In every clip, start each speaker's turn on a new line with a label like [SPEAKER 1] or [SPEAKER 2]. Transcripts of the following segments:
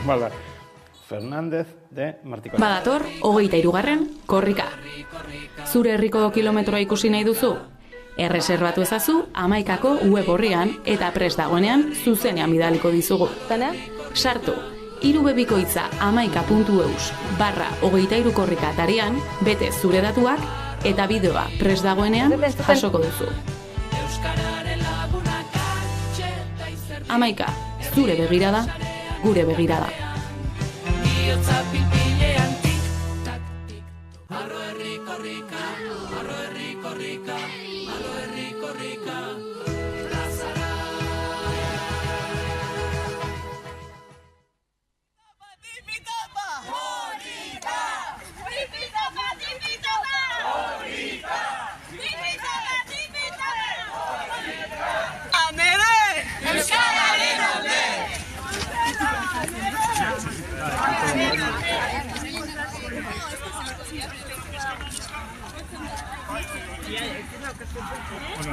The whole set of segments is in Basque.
[SPEAKER 1] Bala, Fernández de Martiko.
[SPEAKER 2] Badator, 23. korrika. Zure herriko kilometroa ikusi nahi duzu? Erreserbatu ezazu 11ko web orrian eta prest dagoenean zuzenean bidaliko dizugu. Sartu, irubebikoitza 11.eus/23 korrika atarian, bete zure datuak eta bideoa prest dagoenean jasoko duzu. 11, zure begirada, gure begirada.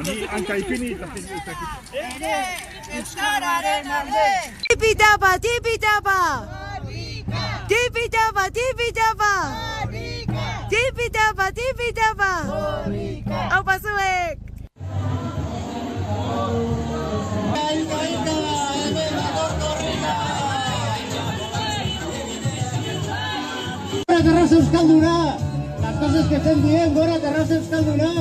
[SPEAKER 3] Ni hanka ipini eta
[SPEAKER 4] Euskararen alde! Tipitapa, tipitapa! Tipitapa, tipitapa! Tipitapa, tipitapa! Hau pazuek!
[SPEAKER 5] Gora terraza euskalduna! Las cosas que estén bien, gora terraza euskalduna!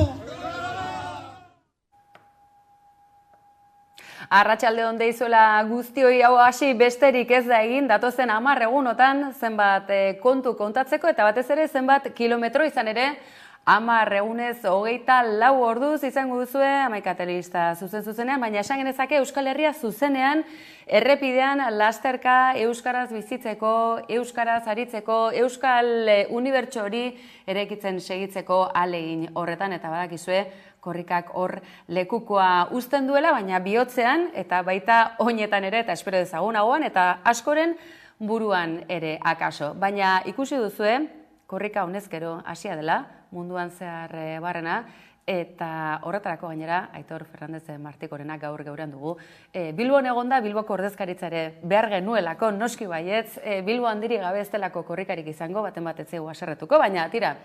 [SPEAKER 6] Arratsalde on deizuela guztioi, hau hasi besterik ez da egin, datozen 10 egunotan zenbat kontu kontatzeko eta batez ere zenbat kilometro izan ere 10 egunez 24 orduz izango duzue 11 telebista zuzenean, baina esan genezake Euskal Herria zuzenean errepidean lasterka euskaraz bizitzeko, euskaraz aritzeko, euskal unibertso hori eraikitzen segitzeko ahalegin horretan eta badakizue korrikak hor lekukoa uzten duela, baina bihotzean eta baita oinetan ere eta espero dezagunagoan eta askoren buruan ere akaso. Baina ikusi duzue, korrika honezkero hasia dela, munduan zehar barrena, eta horretarako gainera, Aitor Fernández Martikorenak gaur geurean dugu. Bilbon egonda, Bilboko ordezkaritza ere behar genuelako, noski baietz, Bilbo handiri gabe ez delako korrikarik izango, baten bat etzegu haserretuko, baina tira,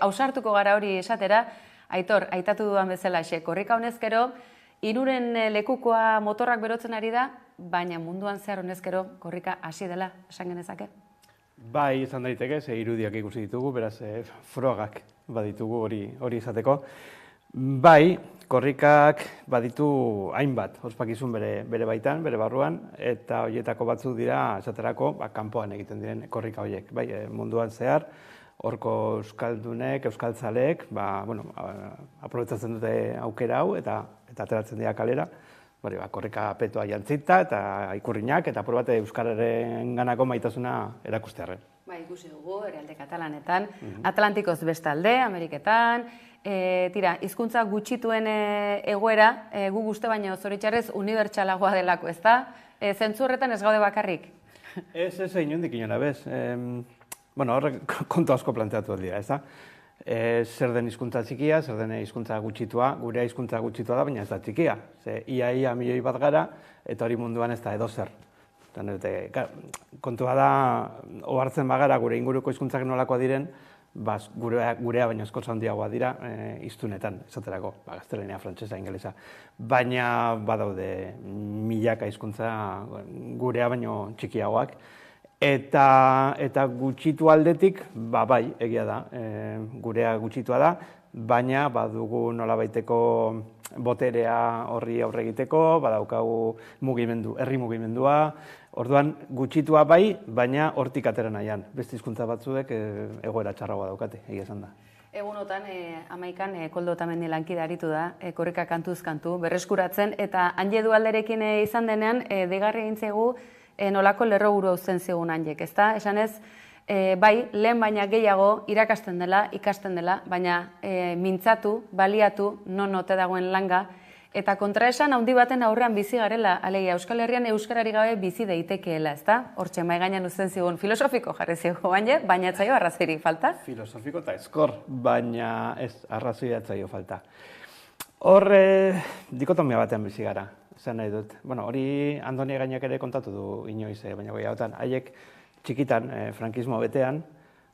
[SPEAKER 6] ausartuko gara hori esatera, Aitor, aitatu dudan bezala, korrika honezkero, Irunen lekukoa motorrak berotzen ari da, baina munduan zehar honezkero korrika hasi dela, esan genezake?
[SPEAKER 1] Bai, izan daiteke, ze irudiak ikusi ditugu, beraz frogak baditugu hori izateko. Bai, korrikak baditu hainbat, ospakizun bere baitan, bere barruan, eta horietako batzuk dira, esaterako, kanpoan egiten diren korrika horiek. Bai, munduan zehar, horko euskaldunek, euskaltzalek, aprobetzatzen dute aukera hau eta ateratzen dira kalera, korrika petoa jantzita eta ikurriñak eta probate euskararen ganako maitasuna erakustearren.
[SPEAKER 6] Ikusi dugu, herrialde katalanetan, Atlantikoz bestalde, Ameriketan, tira, hizkuntza gutxituen egoera, gu guzti baino zoritxarrez unibertsalagoa delako, ez da? Zentzu horretan ez gaude bakarrik?
[SPEAKER 1] Ez, inondik inora, bez. Horrek kontu asko planteatu dira, ez da? Zer den hizkuntza txikia, zer den hizkuntza gutxitua, gure hizkuntza gutxitua da, baina ez da txikia. Ia milioi bat gara, eta hori munduan ez da edozer. Kontua da, ohartzen bagara gure inguruko hizkuntzak nolakoa diren, gurea baino askoz handiagoa dira hiztunetan, esaterako, gaztelania, frantsesa, ingelesa. Baina badaude milaka hizkuntza gurea baino txikiagoak. Eta gutxitu aldetik, bai, egia da, gurea gutxitua da, baina badugu nolabaiteko boterea horri aurre egiteko, badaukagu herri mugimendua, orduan gutxitua bai, baina hortik atera nahian. Beste hizkuntza batzuek egoera txarragoa daukate, egia esan da.
[SPEAKER 6] Egunotan, 11an Koldo Otamendi lankide aritu da, korrika kantuz kantu, berreskuratzen, eta Anje Dualderekin izan denean, deigarri egin zaigu, nolako lerro buru hauzen zigun handiek, ezta? Esan ez, bai, lehen baina gehiago irakasten dela, ikasten dela, baina mintzatu, baliatu, non ote dagoen langa, eta kontraesan handi baten aurrean bizi garela, alegia Euskal Herrian euskarari gabe bizi daitekeela, ezta? Hortxe mai gainean uzten zigun filosofiko jarri zigu baina etzaio arrazoirik falta.
[SPEAKER 1] Filosofiko eta eskor, baina ez arrazoia etzaio falta. Hor dikotomia batean bizi gara, zen nahi dut. Bueno, hori Andoni Gainak ere kontatu du inoiz, baina gehiagotan, haiek txikitan, frankismo betean,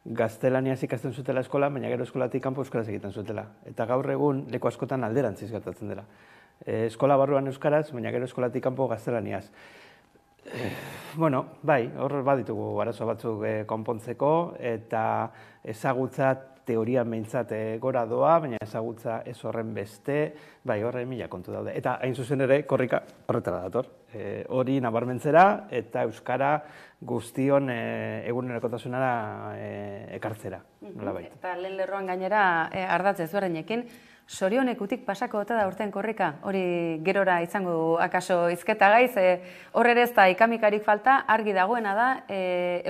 [SPEAKER 1] gaztelaniaz ikasten zutela eskola, baina gero eskolatik kanpo euskaraz egiten zutela. Eta gaur egun leku askotan alderantziz gertatzen dela. Eskola barruan euskaraz, baina gero eskolatik kanpo gaztelaniaz. Bueno, bai, hor baditugu arazo batzuk konpontzeko, eta ezagutza teorian behintzat gora doa, baina ezagutza ez horren beste, bai, horren mila kontu daude. Eta hain zuzen ere, korrika horretara dator. Hori nabarmentzera eta euskara guztion egunerokotasunara ekartzera, nolabait.
[SPEAKER 6] Eta lehen lerroan gainera ardatz ezberdinekin, sorionekutik pasako ote da urten korrika, hori gerora izango du akaso hizketa gaiz, hor ere ez da ikamikarik falta, argi dagoena da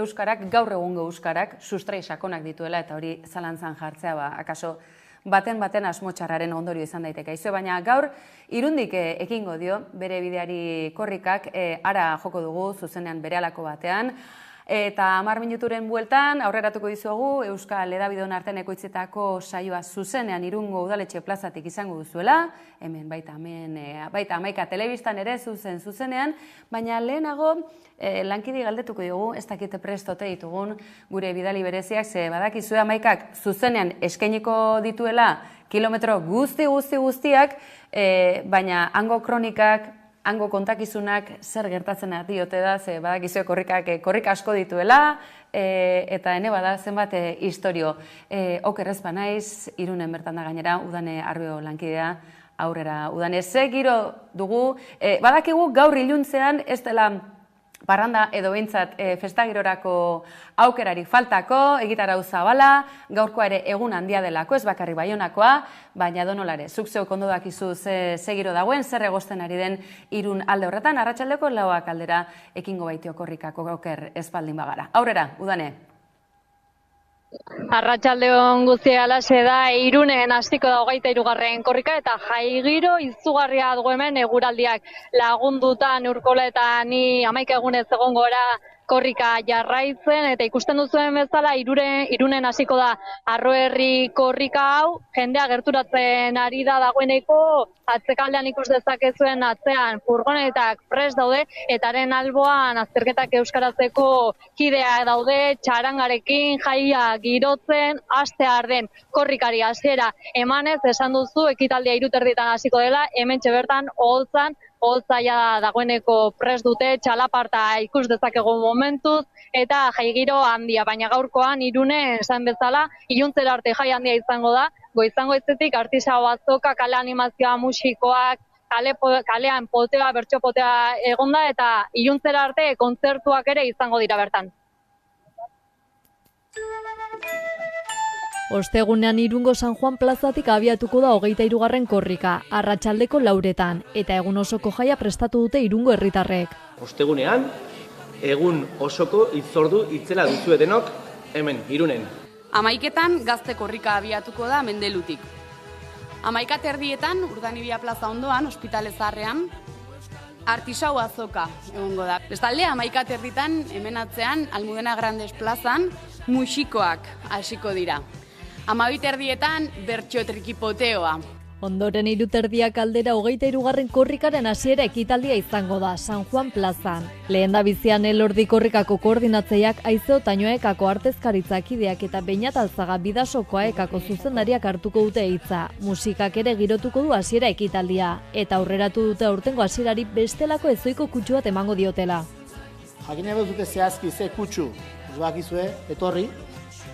[SPEAKER 6] euskarak, gaur egungo euskarak, sustrai sakonak dituela eta hori zalantzan jartzea akaso baten asmotxarraren ondorio izan daiteke. Baina gaur Irundik ekingo dio bere bideari korrikak, ara joko dugu zuzenean berehalako batean, eta 10 minuturen bueltan aurreratuko dizuegu Euskal Hedabideen artean ekoitzetako saioa zuzenean Irungo udaletxe plazatik izango duzuela, hemen baita 11 telebistan ere zuzenean, baina lehenago lankidi galdetuko dugu, ez dakite prestote ditugun gure bidali bereziak, ze badakizue 11ak zuzenean eskainiko dituela kilometro guztiak, baina hango kronikak, hango kontakizunak zer gertatzen diote da, ze badakizue korrika asko dituela, eta ene bada zenbat istorio. Oker ez banaiz, Irunen bertan da gainera, Udane Arbeo lankidea, aurrera Udane ze giro dugu. Badakigu gaur iluntzean ez dela parranda edo behintzat festagirorako aukerarik faltako, egitarau zabala, gaurkoa ere egun handia delako, ez bakarrik Baionakoa, baina donolare, zuk zeuk ondo dakizu ze giro dagoen, zer egosten ari den Irun alde horretan, arratsaldeko 4 aldera ekingo baitio korrikako Oker ez baldin bagara. Aurrera, Udane.
[SPEAKER 7] Arratsaldeon guztia alaxe da, Irunen hastiko da 23. korrika eta jai giro izugarria dugu hemen eguraldiak lagunduta Urkola eta ni 11 egunez egon gora korrika jarraitzen, eta ikusten duzuen bezala Irunen hasiko da Arroherri korrika hau, jendea gerturatzen ari da dagoeneko, atzekaldean ikus dezakezuen atzean furgonetak prest daude, eta haren alboan azterketak euskarazeko kideak daude, txarangarekin jaia girotzen, hastear den korrikari hasiera emanez, esan duzu ekitaldia 3:30 hasiko dela, hementxe bertan oholtzaia dagoeneko prest dute, txalaparta ikus dezakegu momentuz, eta jai giro handia, baina gaurkoan Irunen esan bezala, iluntzera arte jai handia izango da, goizango izetik artisau batzoka, kale animazioa, musikoak, kalean potea, bertso potea egonda, eta iluntzera arte kontzertuak ere izango dira bertan.
[SPEAKER 8] Ostegunean Irungo San Juan plazatik abiatuko da 23. korrika, arratsaldeko 4etan, eta egun osoko jaia prestatu dute Irungo herritarrek.
[SPEAKER 9] Ostegunean, egun osoko itzordu itzela duzue denok, hemen, Irunen.
[SPEAKER 2] 11etan gazte korrika abiatuko da Mendelutik. 11:30 Urdanibia plaza ondoan, Ospitale Zaharrean, artisau azoka egongo da. Bestalde, 11:30 hemen atzean, Almudena Grandes plazan, musikoak hasiko dira. 12:30 bertso trikipoteoa.
[SPEAKER 8] Ondoren 3:30 aldera 23. korrikaren hasiera ekitaldia izango da San Juan plazan. Lehendabizian Elordi korrikako koordinatzaileak Aizeo Tañoekako artezkaritzakideak eta Beñat Alzaga Bidasokoaekako zuzendariak hartuko dute hitza. Musikak ere girotuko du hasiera ekitaldia, eta aurreratu dute aurtengo hasierari bestelako ezoiko kutsu bat emango diotela.
[SPEAKER 5] Jakin nahi dute zehazki ze kutsu, ez bakizue, etorri.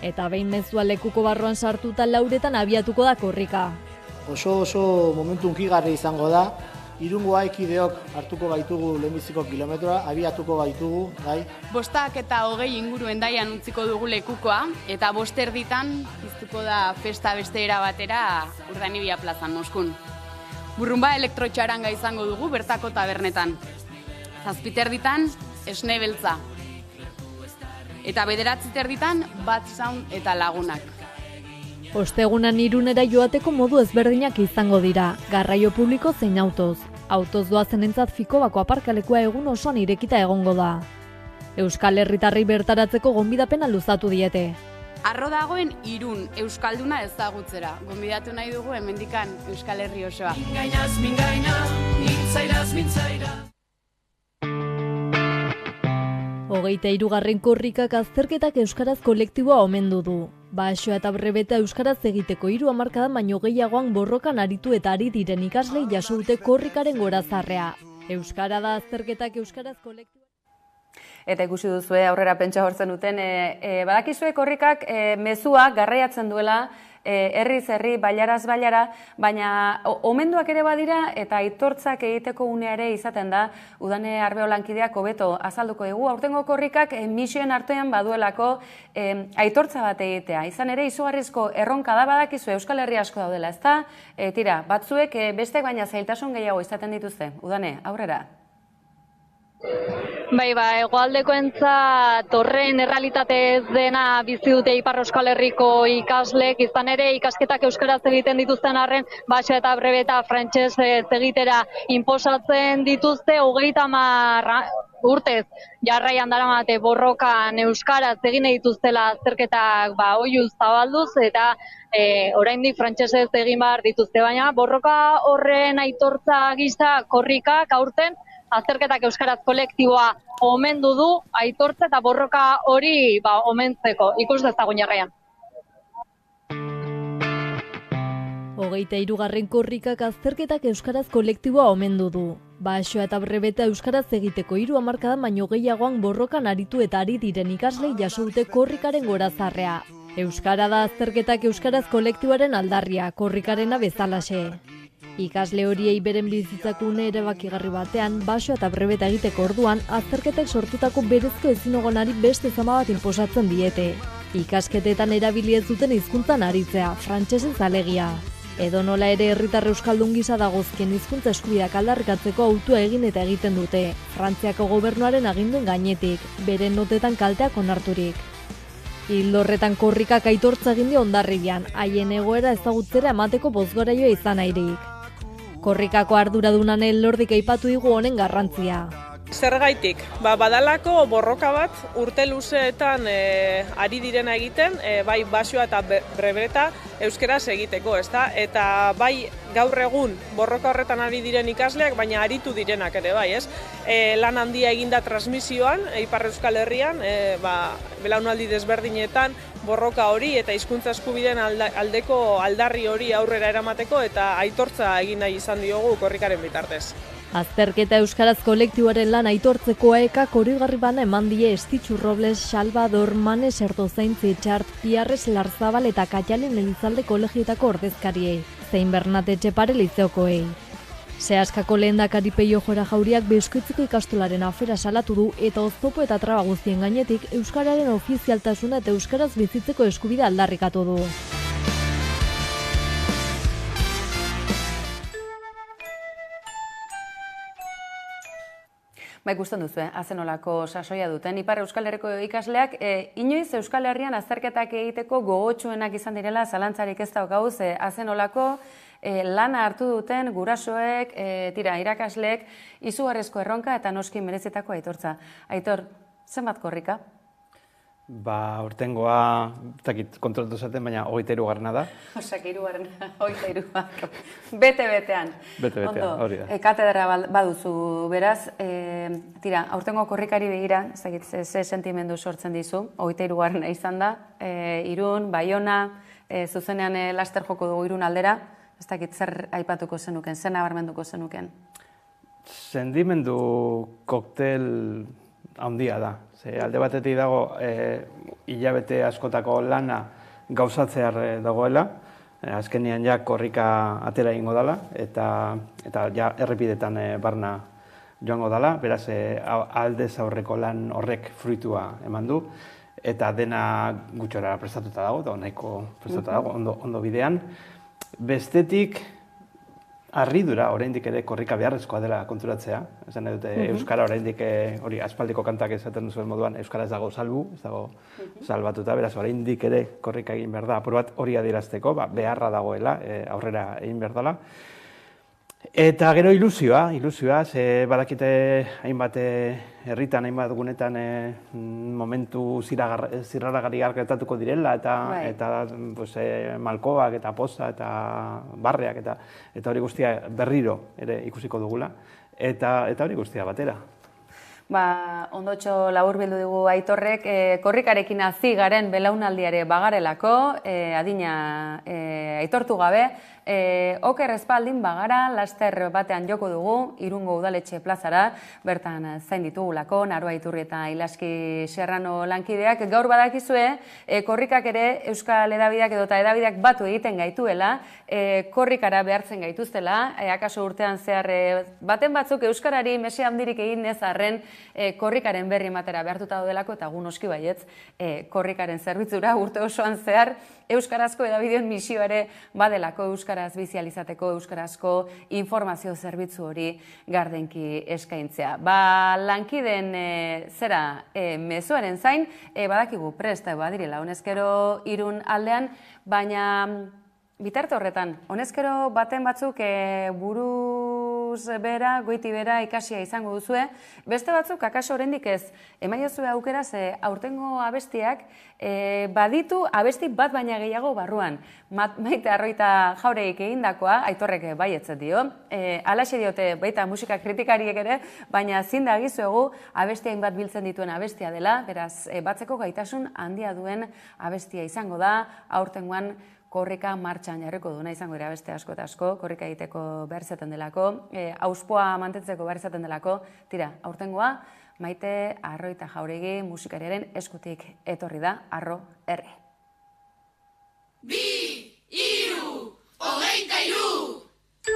[SPEAKER 8] Eta behin mezua lekuko barruan sartuta 4etan abiatuko da korrika.
[SPEAKER 5] Oso momentu hunkigarri izango da, Irungo aikideok hartuko baitugu lehenbiziko kilometroa, abiatuko baitugu, bai.
[SPEAKER 2] 5:20 inguru Hendaian utziko dugu lekukoa, eta 5:30 piztuko da festa beste era batera Urdanibia plazan Moskun. Burrumba elektrotxaranga izango dugu bertako tabernetan. 7:30 esne beltza. Eta 9:30 Bat Sound eta lagunak.
[SPEAKER 8] Ostegunan Irunera joateko modu ezberdinak izango dira, garraio publiko zein autoz. Autoz doazenentzat Fikobako aparkalekua egun osoan irekita egongo da. Euskal Herritarrei bertaratzeko gonbidapena luzatu diete.
[SPEAKER 10] Arro dagoen Irun euskalduna ezagutzera. Gonbidatu nahi dugu hemendikan Euskal Herri osoa. Mingainaz, mingaina, mintzairaz, mintzaira.
[SPEAKER 8] 23. korrikak azterketak euskaraz kolektiboa omendu du. Baxoa eta brebeta euskaraz egiteko 3 hamarkadan baino gehiagoan borrokan aritu eta ari diren ikaslei jaso dute korrikaren gorazarrea. Euskara da azterketak euskaraz kolektiboa.
[SPEAKER 6] Eta ikusi duzue aurrera pentsa hortzen duten, badakizue korrikak mezua garraiatzen duela, herriz herri, bailaraz bailara, baina omenduak ere badira eta aitortzak egiteko unea ere izaten da, Udane Arbeo lankideak hobeto azalduko dugu. Aurtengo korrikak misioen artean baduelako aitortza bat egitea. Izan ere, izugarrizko erronka da, badakizue Euskal Herri asko daudela, ezta? Tira, batzuek bestek baina zailtasun gehiago izaten dituzte. Udane, aurrera.
[SPEAKER 7] Bai, hegoaldekoentzat horren errealitate ez dena bizi dute Ipar Euskal Herriko ikasleek, izan ere ikasketak euskaraz egiten dituzten arren, baxo eta brebeta frantsesez egitera inposatzen dituzte 30 urtez jarraian daramate borrokan euskaraz egin dituztela azterketak oihuz zabalduz eta oraindik frantsesez egin behar dituzte, baina borroka horren aitortza gisa korrikak aurten azterketak euskaraz kolektiboa omendu du, aitortza eta borroka hori omentzeko, ikus dezagun jarraian.
[SPEAKER 8] 23. korrikak azterketak euskaraz kolektiboa omendu du. Baxoa eta brebeta euskaraz egiteko 3 hamarkadan baino gehiagoan borrokan aritu eta ari diren ikaslei jaso dute korrikaren gorazarrea. Euskara da azterketak euskaraz kolektiboaren aldarria, korrikarena bezalaxe. Ikasle horiei beren bizitzako une erabakigarri batean, baxoa eta brebeta egiteko orduan, azterketek sortutako berezko ezinogonari beste zama bat inposatzen diete. Ikasketetan erabili ez duten hizkuntzan aritzea, frantsesez alegia. Edo nola ere herritar euskaldun gisa dagozkien hizkuntza eskubideak aldarrikatzeko autua egin eta egiten dute, Frantziako gobernuaren aginduen gainetik, beren notetan kalteak onarturik. Ildo horretan korrikak aitortza egin dio Hondarribian, haien egoera ezagutzera emateko bozgoraioa izan nahirik. Korrikako arduradunan Elordik aipatu digu honen garrantzia.
[SPEAKER 11] Zergaitik, badalako borroka bat urte luzeetan ari direna egiten, bai baxoa eta brebeta euskeraz egiteko, ezta? Eta bai gaur egun borroka horretan ari diren ikasleak, baina aritu direnak ere bai, ez? Lan handia eginda transmisioan, Ipar Euskal Herrian, belaunaldi desberdinetan borroka hori eta hizkuntza eskubideen aldeko aldarri hori aurrera eramateko eta aitortza egin nahi izan diogu korrikaren bitartez.
[SPEAKER 8] Azterketa euskaraz kolektiboaren lan aitortzeko aekak oroigarri bana eman die Estitxu Robles, Salvador, Manes Erdozain Zitxart, Piarres Larzabal eta Kaialen Elizalde kolegietako ordezkariei, zein Bernat Etxepare lizeokoei. Seaskako lehendakari Peio Jora Jauriak Beskoitzeko ikastolaren afera salatu du eta oztopo eta traba guztien gainetik euskararen ofizialtasuna eta euskaraz bizitzeko eskubidea aldarrikatu du.
[SPEAKER 6] Ikusten duzu, azenolako sasoia duten. Ipar Euskal Herriko ikasleak, inoiz Euskal Herrian azterketak egiteko gogotsuenak izan direla, zalantzarik ez daukauz, azenolako lana hartu duten gurasoek, irakasleek, izugarrizko erronka eta noski merezitako aitortza. Aitor, zenbat korrika?
[SPEAKER 1] Urtengoa, kontrolatu zaten, baina 23. da.
[SPEAKER 6] Osak, 23. Bete-betean.
[SPEAKER 1] Bete-betean, hori da.
[SPEAKER 6] Katedra baduzu, beraz, aurtengo korrikari begira, ez dakit, ze sentimendu sortzen dizu, 23. izan da, Irun, Baiona, zuzenean laster joko dugu Irun aldera, ez dakit, zer aipatuko zenuken, zer nabarmenduko zenuken?
[SPEAKER 1] Sentimendu koktel handia da. Alde batetik dago hilabete askotako lana gauzatzear dagoela, azkenean ja korrika atera egingo dela eta ja errepidetan barna joango dela, beraz aldez aurreko lan horrek fruitua eman du eta dena gutxora prestatuta dago, nahiko prestatuta dago, ondo bidean. Bestetik, harridura oraindik ere korrika beharrezkoa dela konturatzea. Esan dute euskara oraindik hori aspaldiko kantak esaten duzuen moduan euskara ez dago salbu, ez dago salbatuta, beraz oraindik ere korrika egin behar da. Apur bat hori adierazteko, beharra dagoela, aurrera egin behar dela. Eta gero ilusioa, ze badakite hainbat herritan, hainbat gunetan momentu zirraragarri gertatuko direla, eta malkoak, eta poza, eta barreak, eta hori guztia berriro ere ikusiko dugula, eta hori guztia batera.
[SPEAKER 6] Ondotxo laburbildu dugu Aitorrek, korrikarekin hazi garen belaunaldiare bagarelako, adina aitortu gabe, oker espaldin bagara, laster batean joko dugu, Irungo Udaletxe plazara, bertan zain ditugulako, Naroa Iturri eta Ilaski Serrano lankideak. Gaur badakizue, korrikak ere Euskal Hedabideak edota hedabideak batu egiten gaituela, korrikara behartzen gaituztela, akaso urtean zehar baten batzuk Euskarari mese handirik egin ez arren korrikaren berri ematera behartuta daudelako, eta gu noski baietz korrikaren zerbitzura urte osoan zehar euskarazko hedabideon misio ere badelako euskaraz bizializateko, euskarazko informazio zerbitzu hori gardenki eskaintzea. Lankiden mezuaren zain, badakigu prest badirela, honezkero Irun aldean, baina bitarte horretan, honezkero baten batzuk buruz bera, goiti bera ikasia izango duzue, beste batzuk akaso oraindik ez, emaiozue aukera ze aurtengo abestiak baditu abesti bat baina gehiago barruan. Maite Arroita Jauregik egindakoa, Aitorrek baietzen dio, alaxe diote baita musika kritikariek ere, baina zin da gizuegu abestiain bat biltzen dituen abestia dela, beraz batzeko gaitasun handia duen abestia izango da, aurtengoan korrika martxan jarriko duena izango dira beste asko eta asko, korrika egiteko behar izaten delako, auspoa mantentzeko behar izaten delako, tira, aurtengoa, Maite Arroita Jauregi musikariaren eskutik etorri da, Arro Herri.
[SPEAKER 12] 2, 3, 23!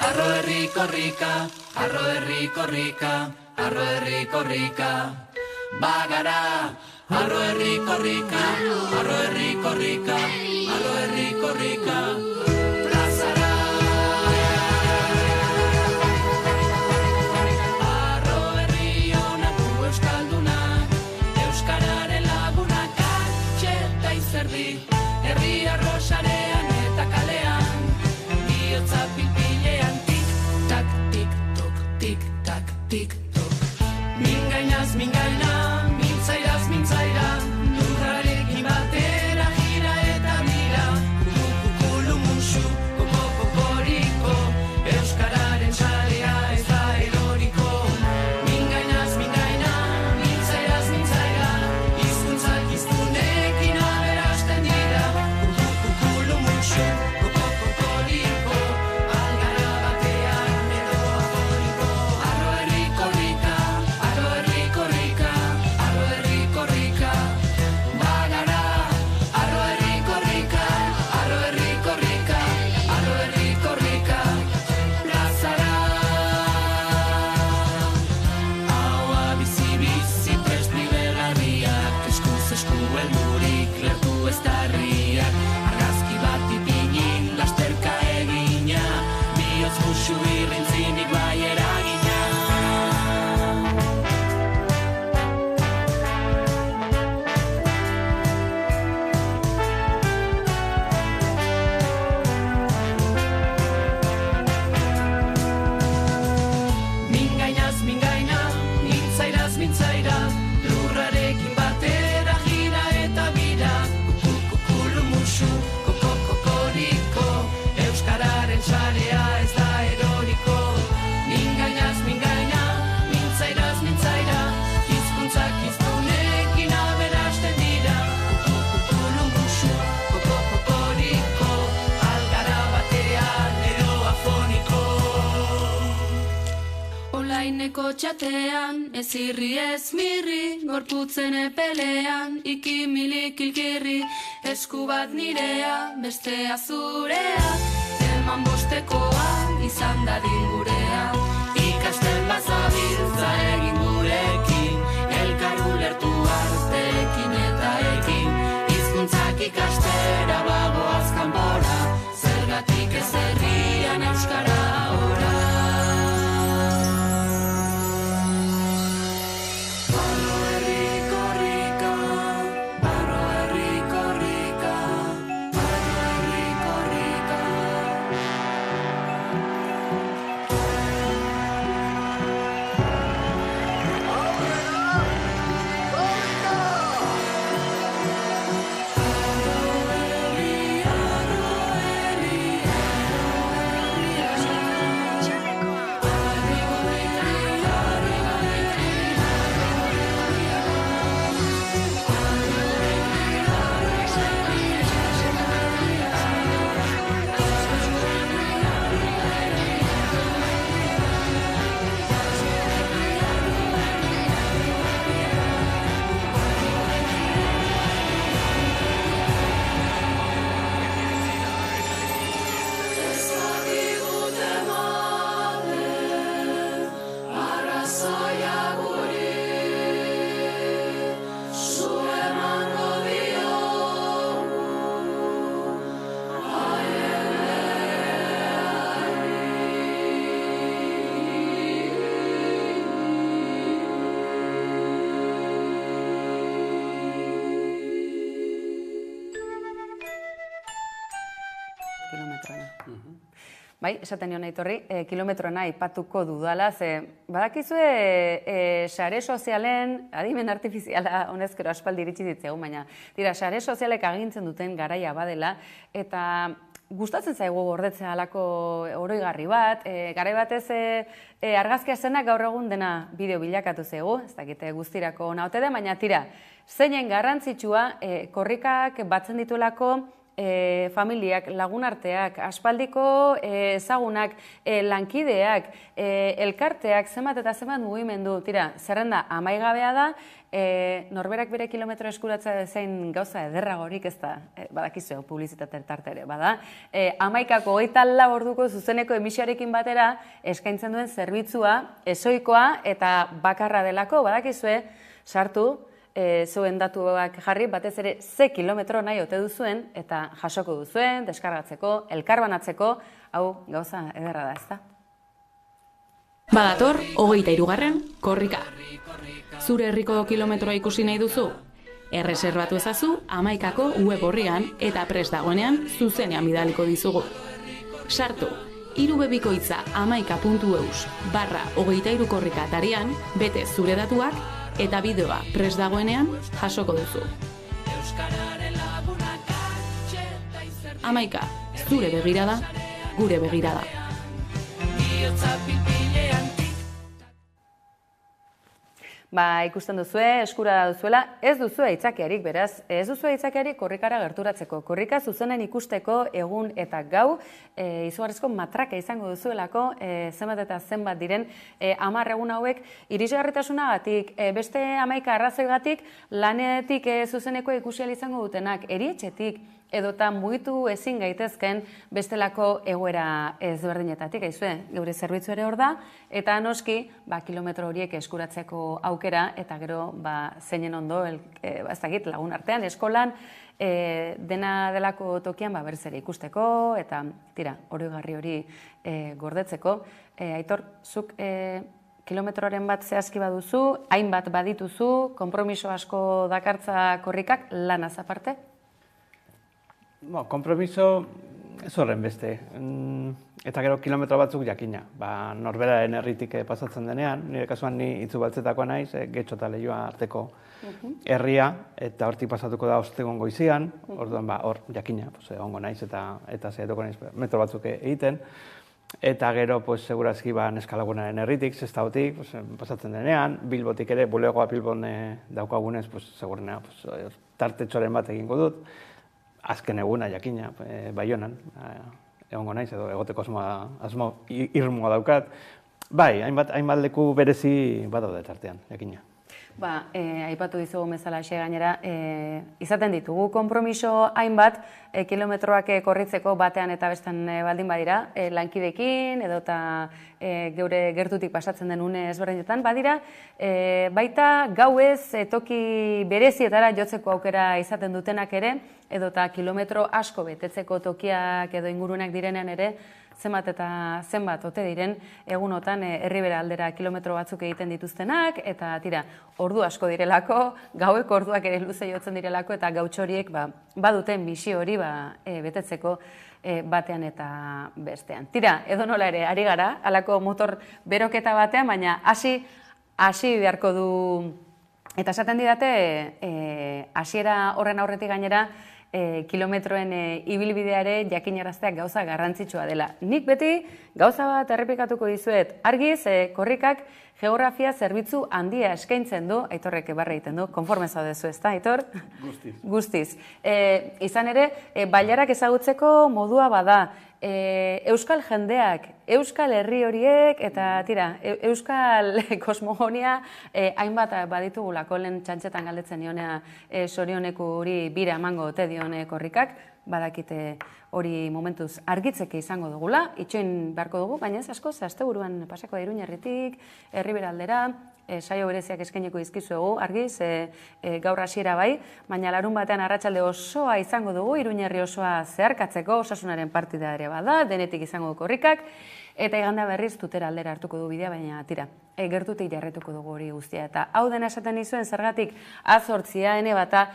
[SPEAKER 12] Arro herri korrika, arro herri korrika, arro herri korrika, bagara! Arro herri korrika, arro herri korrika, arro herri korrika, plazara. Arro herri honak du euskaldunak, euskararen lagunak atxeta izerdi, herri arrosarean eta kalean, bihotza pilpilean, tik-tak, tik-tok, tik-tak, tik-tok. Mingainaz, mingaina, mintzaira, lurrarekin batera gira eta mira, kukukulu musu, kokoriko, euskararen txalea ez da eroriko. Mingainaz, mingaina, mintzaira, hizkuntzak hiztunekin aberasten dira, kukukulu musu, kokoriko, algara batean edo afoniko. Arro herri korrika, arro herri korrika, bagara, arro herri korrika, arro herri korrika, arro herri korrika, plazara. Haua bizi-bizi prest bibelarriak, eskuz esku helmurik lertu ez darriak, argazki bat ipinin, lasterka egina, bihotz musu irrintzinik bai eragina. Mintzaira, lurrarekin batera gira eta bira, kukukulu musu, kokoriko, euskararen txalea ez da eroriko. Mingainaz, mingaina, mintzaira, hizkuntzak hiztunekin aberasten dira, kukukulu musu, kokoriko, algara batean edo afoniko. Olaineko txatean, ez irri ez mirri, gorputzen epelean, ikimilik ilkirri, esku bat nirea, bestea zurea, eman bostekoa, izan dadin gurea, ikasten bazabiltza egin gurekin, elkar ulertu arteekin eta ekin, hizkuntzak ikastera bagoaz kanpora. zergatik ez herrian euskara ora. Barro herri korrika, barro herri korrika, barro herri korrika.
[SPEAKER 6] Bai, esaten nion Aitorri, kilometroena aipatuko dudala, ze badakizue sare sozialen, adimen artifiziala honezkero aspaldi iritsi ditzegu, baina dira, sare sozialek agintzen duten garaia badela, eta gustatzen zaigu gordetzea halako oroigarri bat, garai batez argazkia zenak gaur egun dena bideo bilakatu zaigu, ez dakite guztirako ona ote den, baina tira, zeinen garrantzitsua korrikak batzen dituelako familiak, lagunarteak, aspaldiko ezagunak, lankideak, elkarteak, zenbat eta zenbat mugimendu, tira, zerrenda amaigabea da, norberak bere kilometro eskuratzea zein gauza ederragorik ez da, badakizue publizitate tarte ere, bada, 11:24 orduko zuzeneko emisioarekin batera eskaintzen duen zerbitzua, ezoikoa eta bakarra delako, badakizue, sartu, zuen datuak jarri, batez ere ze kilometro nahi ote duzuen, eta jasoko duzuen, deskargatzeko, elkarbanatzeko, hau gauza ederra da, ezta?
[SPEAKER 2] Badator, 23. korrika. Zure herriko kilometroa ikusi nahi duzu? Erreserbatu ezazu 11ko web orrian eta prest dagoenean zuzenean bidaliko dizugu. Sartu, 3 bikoitza 11.eus/23 korrika atarian, bete zure datuak, eta bideoa prest dagoenean jasoko duzu. 11, zure begirada, gure begirada.
[SPEAKER 6] Ba, ikusten duzue, eskura duzuela, ez duzue aitzakiarik, beraz, ez duzue aitzakiarik korrikara gerturatzeko. Korrika zuzenen ikusteko egun eta gau, izugarrizko matraka izango duzuelako, zenbat eta zenbat diren 10 egun hauek, irisgarritasunagatik, beste 11 arrazoigatik, lanetik zuzeneko ikusi ahal izango dutenak, erietxetik, edota mugitu ezin gaitezken bestelako egoera ezberdinetatik, aizue, geure zerbitzu ere hor da, eta noski, kilometro horiek eskuratzeko aukera, eta gero, zeinen ondo, ez dakit, lagun artean, eskolan, dena delako tokian, berriz ere ikusteko, eta, tira, oroigarri hori gordetzeko. Aitor, zuk kilometroren bat zehazki baduzu, hainbat badituzu, konpromiso asko dakartza korrikak, lanaz aparte?
[SPEAKER 1] Kompromiso ez horren beste. Eta gero kilometro batzuk jakina. Norberaren herritik pasatzen denean, nire kasuan ni Itzubaltzetakoa naiz, Getxo eta Leioa arteko herria, eta hortik pasatuko da ostegun goizian, orduan hor jakina, egongo naiz eta saiatuko naiz metro batzuk egiten. Eta gero, segurazki neskalagunaren herritik, Sestaotik, pasatzen denean, Bilbotik ere, bulegoa Bilbon daukagunez, segurena, tartetxoren bat egingo dut. Azken eguna jakina, Baionan, egongo naiz, edo egoteko asmo irmoa daukat. Bai, hainbat leku berezi badaude tartean, jakina.
[SPEAKER 6] Aipatu dizugu bezalaxe gainera, izaten ditugu konpromiso hainbat kilometroak korritzeko batean eta bestan baldin badira, lankidekin edota geure gertutik pasatzen den une ezberdinetan badira, baita gauez toki berezietara jotzeko aukera izaten dutenak ere, edota kilometro asko betetzeko tokiak edo ingurunak direnean ere, zenbat eta zenbat ote diren egunotan herribera aldera kilometro batzuk egiten dituztenak, eta tira, ordu asko direlako, gaueko orduak ere luze jotzen direlako, eta gautxo horiek baduten misio hori betetzeko batean eta bestean. Tira, edo nola ere, ari gara, halako motor beroketa batean, baina hasi beharko du, eta esaten didate, hasiera horren aurretik gainera, kilometroen ibilbideare jakinarazteak gauza garrantzitsua dela. Nik beti gauza bat errepikatuko dizuet, argiz korrikak geografia zerbitzu handia eskaintzen du, Aitorrek barra egiten du, konforme zaudezu, ezta, Aitor? Guztiz. Izan ere, bailarak ezagutzeko modua bada, euskal jendeak, euskal herri horiek, eta tira, euskal kosmogonia hainbat baditugulako lehen txantxetan galdetzen nionea sorioneku hori bira emango ote dion korrikak, badakite hori momentuz argitzeke izango dugula, itxoin beharko dugu, baina ez asko, asteburuan pasako da Iruñerritik, herribera aldera, saio bereziak eskaineko dizkizuegu, argiz, gaur hasiera bai, baina larun batean arratsalde osoa izango dugu, Iruñerri osoa zeharkatzeko, Osasunaren partida ere bada, denetik izango du korrikak, eta igandea berriz Tutera aldera hartuko du bidea, baina tira, gertutik jarretuko dugu hori guztia. Eta hau dena esaten dizuen zergatik azortzia, ene bata,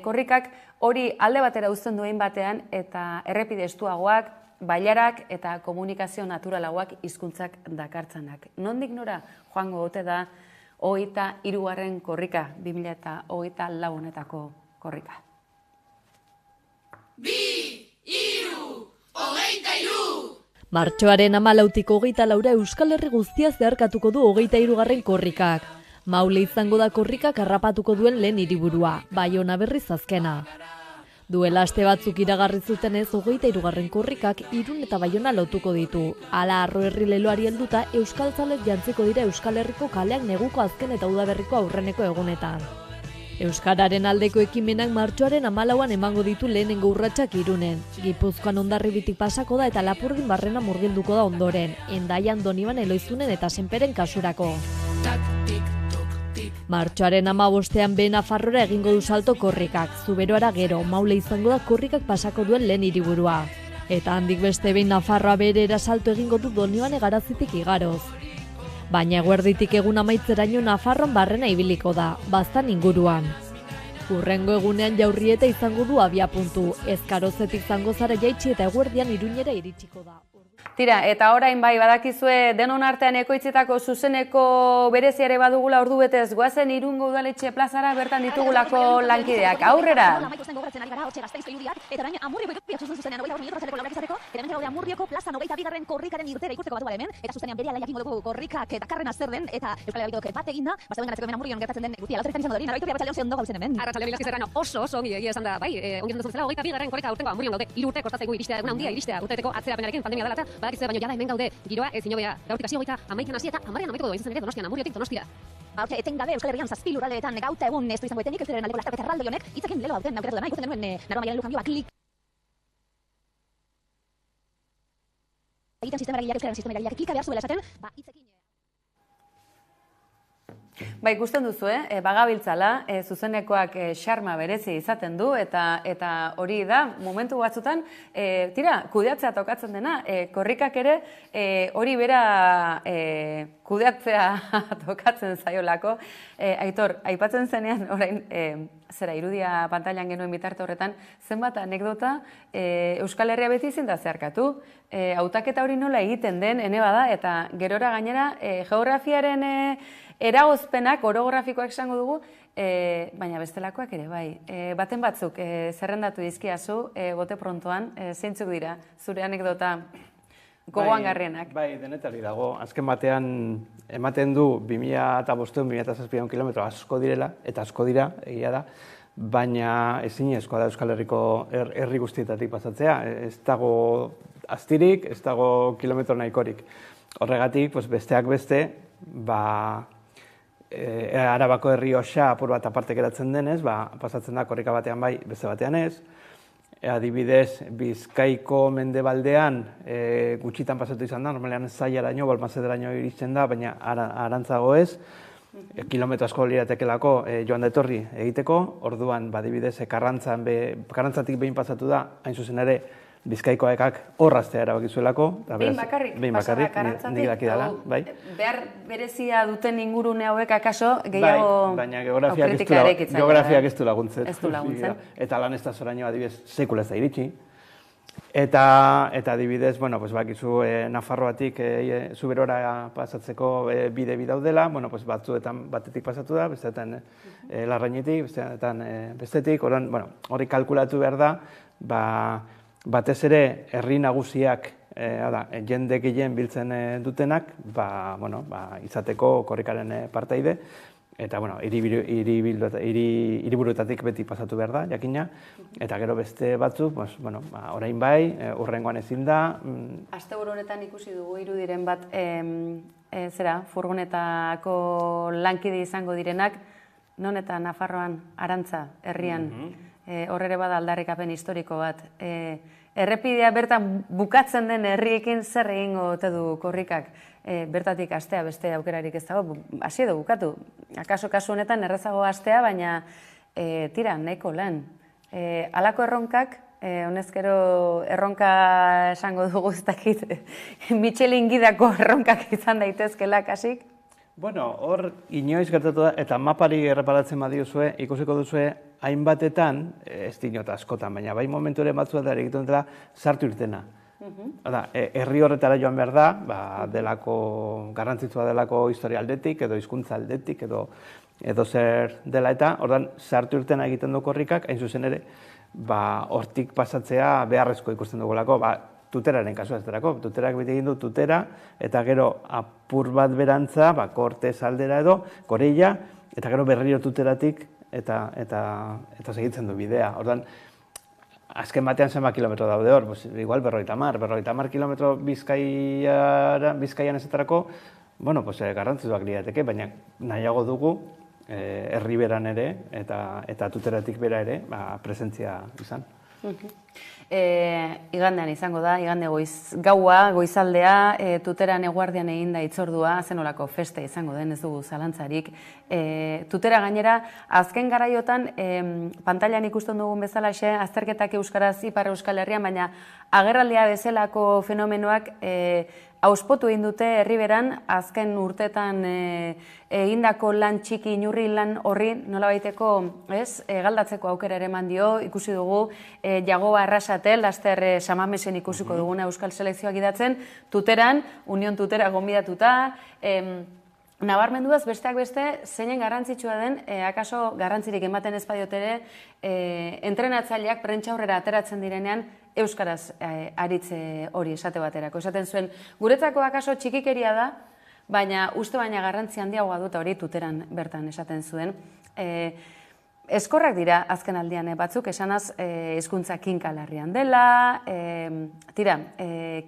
[SPEAKER 6] korrikak hori alde batera uzten duen batean, eta errepide estuagoak, bailarak eta komunikazio naturalagoak hizkuntzak dakartzanak. Nondik nora joango ote da 23. korrika, 2024 honetako korrika.
[SPEAKER 12] 2, 3, 23!
[SPEAKER 8] Martxoaren 14-tik 24 Euskal Herri guztia zeharkatuko du 23. korrikak. Maule izango da korrikak harrapatuko duen lehen hiriburua, Baiona berriz azkena. Duela aste batzuk iragarri zutenez 23. korrikak Irun eta Baiona lotuko ditu. Hala Arro herri leloari helduta euskaltzalek jantziko dira Euskal Herriko kaleak neguko azken eta udaberriko aurreneko egunetan. Euskararen aldeko ekimenak martxoaren 14an emango ditu lehenengo urratsak Irunen. Gipuzkoan Hondarribitik pasako da eta Lapurdin barrena murgilduko da ondoren. Hendaian Doniban Eloizunen eta Senperen kasurako. Martxoaren 15ean Nafarroara egingo du salto korrikak. Zuberoara gero, Maule izango da korrikak pasako duen lehen hiriburua. Eta handik beste behin Nafarroa berera salto egingo du Donibane Garazitik igaroz. Baina eguerditik egun amaitzeraino Nafarroan barrena ibiliko da, Baztan inguruan. Hurrengo egunean Jaurrieta izango du abiapuntu, Ezkarozetik zango zara jaitsi eta eguerdian Iruñera iritsiko da.
[SPEAKER 6] Tira, eta orain bai badakizue denon artean ekoitzetako zuzeneko bereziare badugula ordu betez goazen Irungo udaletxe plazara bertan ditugulako lankideak. Aurrera!
[SPEAKER 13] Eta orain Amurrioko ikusten zuzenean 24 minutu arratsaldeko laurak izateko, eta hemen gaude Amurrioko plazan 22. korrikaren irtera ikusteko batu hemen, eta zuzenean berehala jakingo dugu korrikak dakarrena zer den, eta Euskal Herriko bat eginda, bazeuden garatzeko hemen Amurrion gertatzen den guztia lauterretan izango da hori, Narbaitu arratsaldean ze ondo gauzen hemen.
[SPEAKER 14] Arratsaldean Ilaski Serrano oso bi egia esan da, bai, ongi duzun zela 22. korrika aurtengo Amurrion gaude. 3 urte kostatzen gu iristea, egun handia iristea, urtebeteko atzerapenarekin pandemia dela eta badakizue baino jada hemen gaude. Giroa ez inobea, gaurtik hasi 21 hasi eta 10ean amaituko du izan ere Donostian, Amurriotik Donostira.
[SPEAKER 13] Etengabe Euskal Herrian 7 lurraldeetan gauta egun ez du izango etenik Euskararen aldeko lasterketa erraldoi honek hitzekin lelo aurten aukeratu dena ikusten denuen Narba Maialen Lujanbioa klik. Egiten sistema eragileak klika behar zuela esaten, hitzekin.
[SPEAKER 6] Ba, ikusten duzu, bagabiltzala, zuzenekoak xarma berezi izaten du, eta hori da, momentu batzutan, tira, kudeatzea tokatzen dena, korrikak ere, hori bera kudeatzea tokatzen zaiolako. Aitor, aipatzen zenean, orain, zera, irudia pantailan genuen bitarte horretan, zenbat anekdota Euskal Herria beti ezin da zeharkatu. Hautaketa hori nola egiten den, ene bada, eta gerora gainera, geografiaren eragozpenak, orografikoak esango dugu, baina bestelakoak ere, bai. Baten batzuk, zerrendatu dizkiazu, bote prontoan, zeintzuk dira, zure anekdota gogoan garrienak.
[SPEAKER 1] Bai, denetari dago. Azken batean ematen du 2005-2007 kilometro asko direla, eta asko dira, egia da, baina ezinezkoa da Euskal Herriko herri guztietatik pasatzea. Ez dago astirik, ez dago kilometro nahikorik. Horregatik, besteak beste, Arabako herri osa apur bat aparte geratzen denez, pasatzen da korrika batean bai, beste batean ez. Adibidez, Bizkaiko mendebaldean gutxitan pasatu izan da, normalean Zaiaraino, Balmasederaino iristen da, baina arantzago ez. kilometro asko liratekelako joan da etorri egiteko, orduan badibidez Karrantzatik behin pasatu da, hain zuzen ere, Bizkaikoekak horraztea erabakizuelako.
[SPEAKER 6] Behin bakarrik,
[SPEAKER 1] nik daki dela, bai.
[SPEAKER 6] Behar berezia duten ingurune hauek akaso gehiago
[SPEAKER 1] baina
[SPEAKER 6] kritika erekitzen.
[SPEAKER 1] geografiak ez du laguntzen.
[SPEAKER 6] Ez du laguntzen.
[SPEAKER 1] Eta lan ez da zoraino adibidez sekula ez da iritsi. Eta adibidez, bakizu Nafarroatik Zuberora pasatzeko bide daudela, batzuetan batetik pasatu da, besteetan Larrainetik, bestetik, hori kalkulatu behar da, batez ere herri nagusiak, jende gehien biltzen dutenak, izateko korrikaren parteide, eta hiriburuetatik beti pasatu behar da, jakina, eta gero beste batzuk, orain bai, urrengoan ezin da.
[SPEAKER 6] Asteburu honetan ikusi dugu irudiren bat, furgonetako lankide izango direnak, non eta Nafarroan, Arantza, herrian, horrere bada aldarrikapen historiko bat. Errepidea bertan bukatzen den herriekin zer egingo ote du korrikak? Bertatik astea beste aukerarik ez dago, hasi edo bukatu. Akaso kasu honetan errezago astea, baina tira, nahiko lan. Halako erronkak, honezkero erronka esango dugu ez dakit, Michelin gidako erronkak izan daitezkela kasik?
[SPEAKER 1] Hor inoiz gertatu da, eta mapari erreparatzen badiozue, ikusiko duzue, hainbatetan, ez dinot askotan, baina bai momentu ere batzuet da egiten dela sartu irtena. Herri horretara joan behar da, garrantzitsua delako historia aldetik, edo hizkuntza aldetik, edo zer dela eta, ordan sartu irtena egiten du korrikak, hain zuzen ere, hortik pasatzea beharrezko ikusten dugulako, tuteraren kasua ez derako, tuterak beti egin du tutera, eta gero apur bat berantza, Kortez aldera edo, Koreia, eta gero berriro tuteratik, eta segitzen du bidea. Ordan, azken batean zenba kilometro daude hor, igual 50 kilometro Bizkaian ezetarako, garrantzituak lirateke, baina nahiago dugu, herriberan ere, eta tuteratik bera ere, presentzia izan.
[SPEAKER 6] Igandean izango da, igande gaua, goizaldea, tuteran eguardian egin da itzordua, zenolako feste izango den ez dugu zalantzarik. Tutera gainera, azken garaiotan, pantailan ikusten dugun bezalaxe, azterketak euskaraz Ipar Euskal Herrian, baina agerraldia bezalako fenomenoak auspotu egin dute herriberan, azken urtetan egindako lan txiki inurri lan horri nolabaiteko galdatzeko aukera ere eman dio, ikusi dugu Jagoba Arrasatel, laster Samamesen ikusiko duguna Euskal Selekzioak idatzen, tuteran, Union Tutera gonbidatuta, nabarmenduaz besteak beste, zeinen garrantzitsua den, akaso garrantzirik ematen ez badiot ere, entrenatzaileak prentsa aurrera ateratzen direnean, euskaraz aritze hori esate baterako. Esaten zuen, guretzako akaso txikikeria da, baina uste baina garrantzi handiagoa dut hori tuteran bertan esaten zuen. Eskorrak dira azken aldian batzuk, esanaz hizkuntza kinkalarrian dela,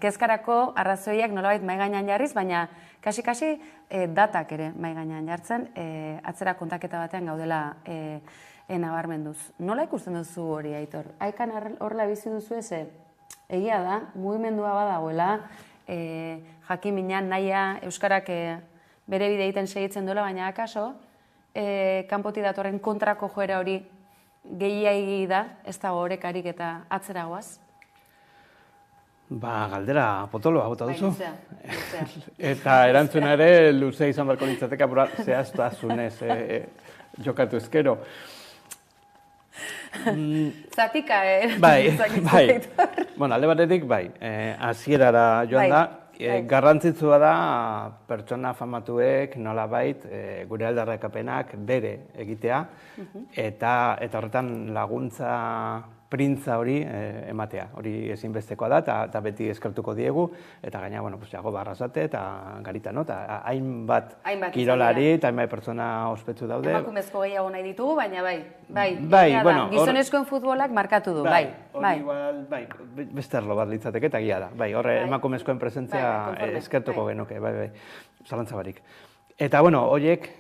[SPEAKER 6] kezkarako arrazoiak nolabait mahai gainean jarriz, baina kasi-kasi datak ere mahai gainean jartzen, atzera kontaketa batean gaudela nabarmenduz. Nola ikusten duzu hori, Aitor? Aikan horrela bizi duzu ez, egia da, mugimendua badagoela, jakiminan nahia euskarak bere bide egiten segitzen duela, baina akaso, kanpoti datorren kontrako joera hori gehiagi da, ez dago horekarik eta atzera goaz?
[SPEAKER 1] Galdera potoloa bota duzu. Eta erantzuna ere luze izan barko nintzateka zehaztasunez jokatu ezkero.
[SPEAKER 6] Zatika,
[SPEAKER 1] Bai. Alde batetik, bai. Hasierara joan da. Garrantzitsua da pertsona famatuek nolabait gure aldarrikapenak bere egitea eta horretan laguntza printza hori ematea. Hori ezinbestekoa da eta beti eskertuko diegu eta gaina, Jagoba Arrasate eta Garitano eta hainbat kirolari eta hainbat pertsona ospetsu daude.
[SPEAKER 6] Emakumezko gehiago nahi ditugu, baina bai. Gizonezkoen futbolak markatu du, bai.
[SPEAKER 1] Beste arlo bat litzateke eta egia da. Horre emakumezkoen presentzia eskertuko genuke, bai, zalantza barik. Eta, horiek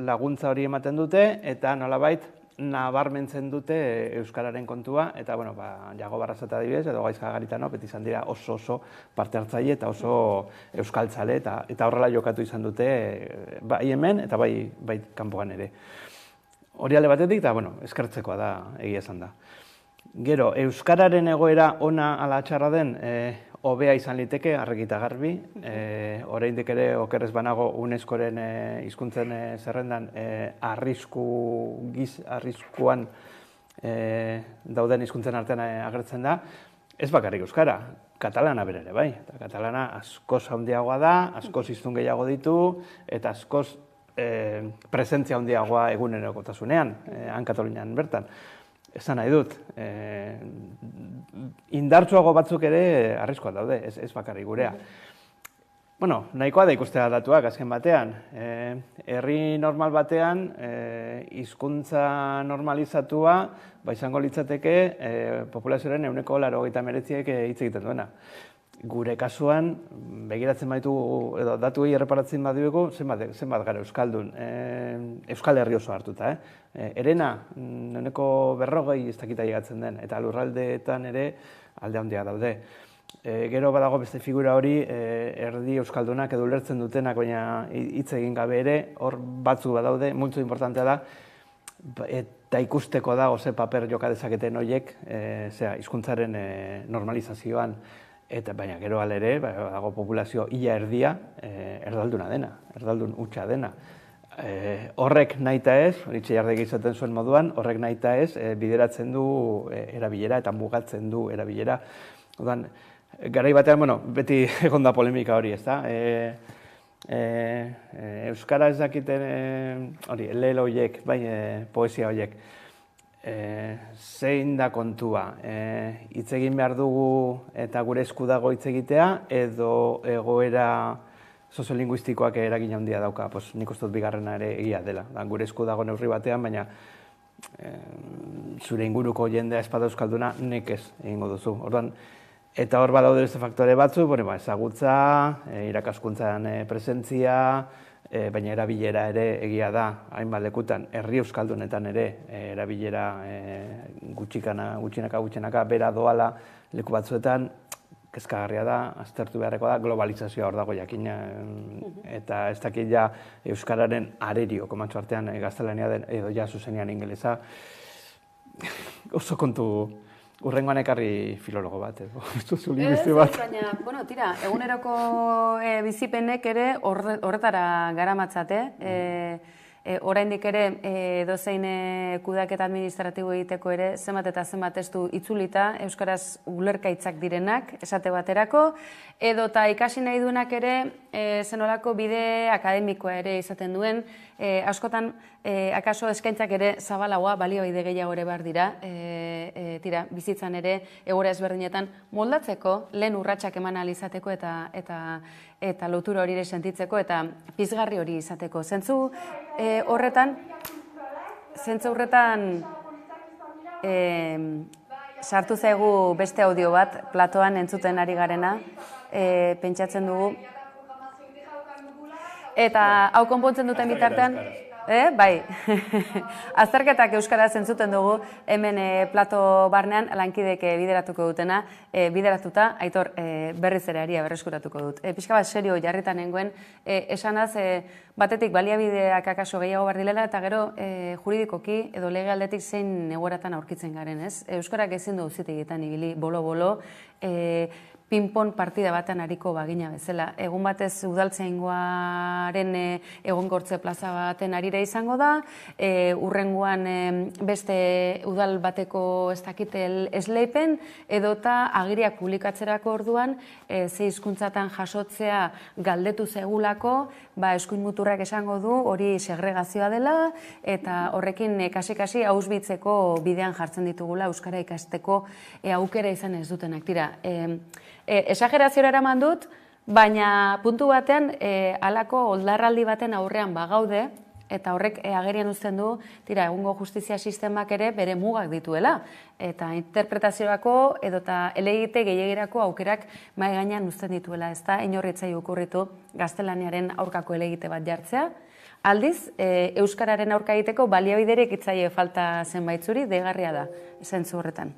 [SPEAKER 1] laguntza hori ematen dute eta nolabait nabarmentzen dute euskararen kontua, eta, bueno, Jago Barrazata adibidez, edo Gaizka Garitano, beti izan dira oso parte hartzaile eta oso euskaltzale, eta horrela jokatu izan dute, bai hemen eta bai kanpoan ere. Hori alde batetik, eta, bueno, eskertzekoa da, egia esan da. Gero, euskararen egoera ona ala txarra den, hobea izan liteke, argita garbi. Oraindik ere okerrez banago UNESCOren hizkuntzen zerrendan arriskuan dauden hizkuntzen artean agertzen da. Ez bakarrik euskara, katalana bere ere, bai. Eta katalana askoz handiagoa da, askoz hiztun gehiago ditu, eta askoz presentzia handiagoa egunerokotasunean, han Katalunian bertan. Esan nahi dut, indartsuago batzuk ere arriskoan daude, ez bakarrik gurea. Bueno, nahikoa da ikustea datuak azken batean. Herri normal batean, hizkuntza normalizatua, izango litzateke, populazioaren 89% hitz egiten duena. Gure kasuan, begiratzen baditugu, edo datuei erreparatzen baditugu, zenbat gara euskaldun, Euskal Herri oso hartuta. Herena, 40% ez dakita llegatzen den, eta lurraldeetan ere alde handia daude. Gero badago beste figura hori, erdi euskaldunak edo ulertzen dutenak, baina hitz egin gabe ere, hor batzuk badaude, multzo importantea da, eta ikusteko da, ze paper joka dezaketen horiek, hizkuntzaren normalizazioan. Eta baina gero ere, dago populazio ia erdia, erdalduna dena, erdaldun hutsa dena. Horrek nahita ez, hori Txillardegi izaten zuen moduan, horrek nahita ez, bideratzen du erabilera eta mugatzen du erabilera. Odan, garai batean, beti egon da polemika hori, ez da? Euskara ez dakiten, hori, lehelo horiek, poesia horiek. Zein da kontua, hitz egin behar dugu eta gure esku dago hitz egitea, edo egoera soziolinguistikoak eragin handia dauka, nik uste dut bigarrena ere egia dela. Gure esku dago neurri batean, baina zure inguruko jendea espada euskalduna nekez egingo duzu. Eta hor badaude beste faktore batzu, ezagutza, irakaskuntzan presentzia, baina erabilera ere egia da, hainbat lekutan, herri euskaldunetan ere erabilera gutxinaka bera doala leku batzuetan, kezkagarria da, aztertu beharreko da, globalizazioa hor dago jakina, eta ez dakit ja euskararen arerio, komatxo artean gaztelania den, edo ja zuzenean ingelesa, oso kontu. Urrengoan ekarri filologo bat, lingüisti bat.
[SPEAKER 6] Baina, tira, eguneroko bizipenek ere horretara garamatzate. Oraindik ere dozein kudeaketa administratibo egiteko ere zenbat eta zenbat testu itzulita, euskaraz ulerkaitzak direnak, esate baterako, edota ikasi nahi duenak ere zenolako bide akademikoa ere izaten duen, askotan akaso eskaintzak ere zabalagoa, baliabide gehiago ere behar dira, tira, bizitzan ere egoera ezberdinetan moldatzeko, lehen urratsak eman ahal izateko eta lotura hori ere sentitzeko eta pizgarri hori izateko. Zentzu horretan sartu zaigu beste audio bat, platoan entzuten ari garena, pentsatzen dugu. Eta hau konpontzen duten bitartean, bai, azterketak euskaraz entzuten dugu, hemen plato barnean lankidek bideratuko dutena, bideratuta, Aitor, berriz ere aria berreskuratuko dut. Pixka bat serio jarritan nengoen, esanaz, batetik baliabideak akaso gehiago behar dilela, eta gero juridikoki edo lege aldetik zein egoeratan aurkitzen garen, ez? Euskarak ezin du auzitegitan ibili, bolo-bolo, ping-pong partida batean ariko bagina bezala. Egun batez udaltzaingoaren egonkortze plaza baten arira izango da, urrengoan beste udal bateko ez dakite esleipen, edota agiriak publikatzerako orduan, ze hizkuntzatan jasotzea galdetu zegulako, eskuin muturrak esango du, hori segregazioa dela, eta horrekin kasi-kasi hausbitzeko bidean jartzen ditugula euskara ikasteko aukera izan ez dutenak. Tira, esagerazioa eraman dut, baina puntu batean halako oldarraldi baten aurrean bagaude, eta horrek agerian uzten du, tira, egungo justizia sistemak ere bere mugak dituela, eta interpretaziorako edota elegite gehiagirako aukerak mahai gainean uzten dituela, ez da, inorritzai okurritu gaztelaniaren aurkako elegite bat jartzea, Aldiz, euskararen aurka egiteko baliabiderik itzaie falta zenbait zuri, deigarria da, zentzu horretan.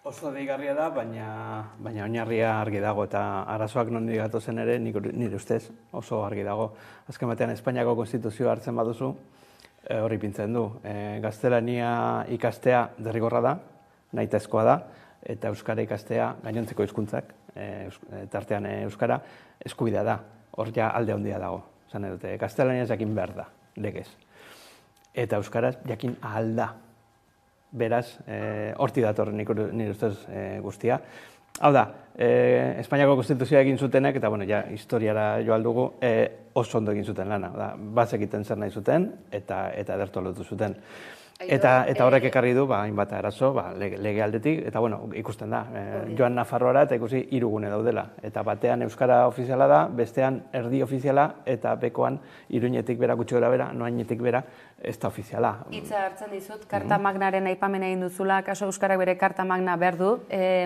[SPEAKER 1] Oso deigarria da, baina oinarria argi dago eta arazoak nondik gatozen ere nire ustez oso argi dago. Azken batean Espainiako konstituzioa hartzen baduzu, hori pintzen du. Gaztelania ikastea derrigorra da, nahitaezkoa da, eta euskara ikastea gainontzeko hizkuntzak, tartean euskara, eskubidea da. Hor ja alde handia dago. Zan edute, gaztelania jakin behar da, legez. Eta euskaraz jakin ahal da. Beraz, horti dator nire ustez guztia. Hau da, Espainiako konstituzioa egin zutenek, eta historiara jo aldugu, oso ondo egin zuten lana. Bazekiten zer nahi zuten, eta ederto lotu zuten. Eta horrek ekarri du, hainbat arazo, lege aldetik, eta ikusten da, joan Nafarroara eta ikusi 3 gune daudela. Eta batean euskara ofiziala da, bestean erdi ofiziala, eta bekoan Iruñetik bera, gutxi gora bera, Noañetik bera, ez da ofiziala.
[SPEAKER 6] Hitza hartzen dizut, Karta Magnaren aipamen egin duzula, kaso euskarak bere Karta Magna behar du,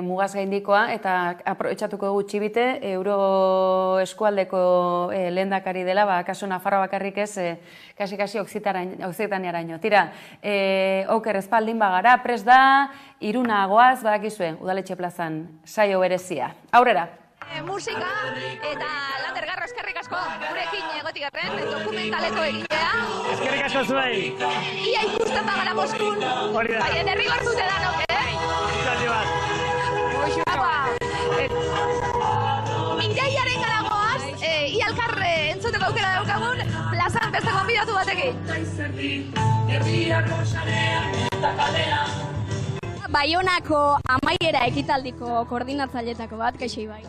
[SPEAKER 6] mugaz gaindikoa, eta aprobetxatuko dugu txibite, euro eskualdeko lehendakari dela, kaso Nafarroa bakarrik ez, kasi Okzitaniaraino. Tira, oker espaldin bagara, prest da, Iruna goaz, badakizue, Udaletxe plazan, saio berezia. Aurrera!
[SPEAKER 13] Musika eta Lander Garro eskerrik asko gurekin egotik arren, dokumentaleko egitea.
[SPEAKER 3] Eskerrik asko zuei!
[SPEAKER 13] Ia ikusten bagara Moskun, baina derrigortute danok,
[SPEAKER 3] Zaldi bat!
[SPEAKER 13] Minjaiaren gara goaz, ia elkar entzuteko aukera daukagun, plazan beste gonbidatu batekin. Baionako amaiera ekitaldiko koordinatzailetako bat, kaixo Ibai.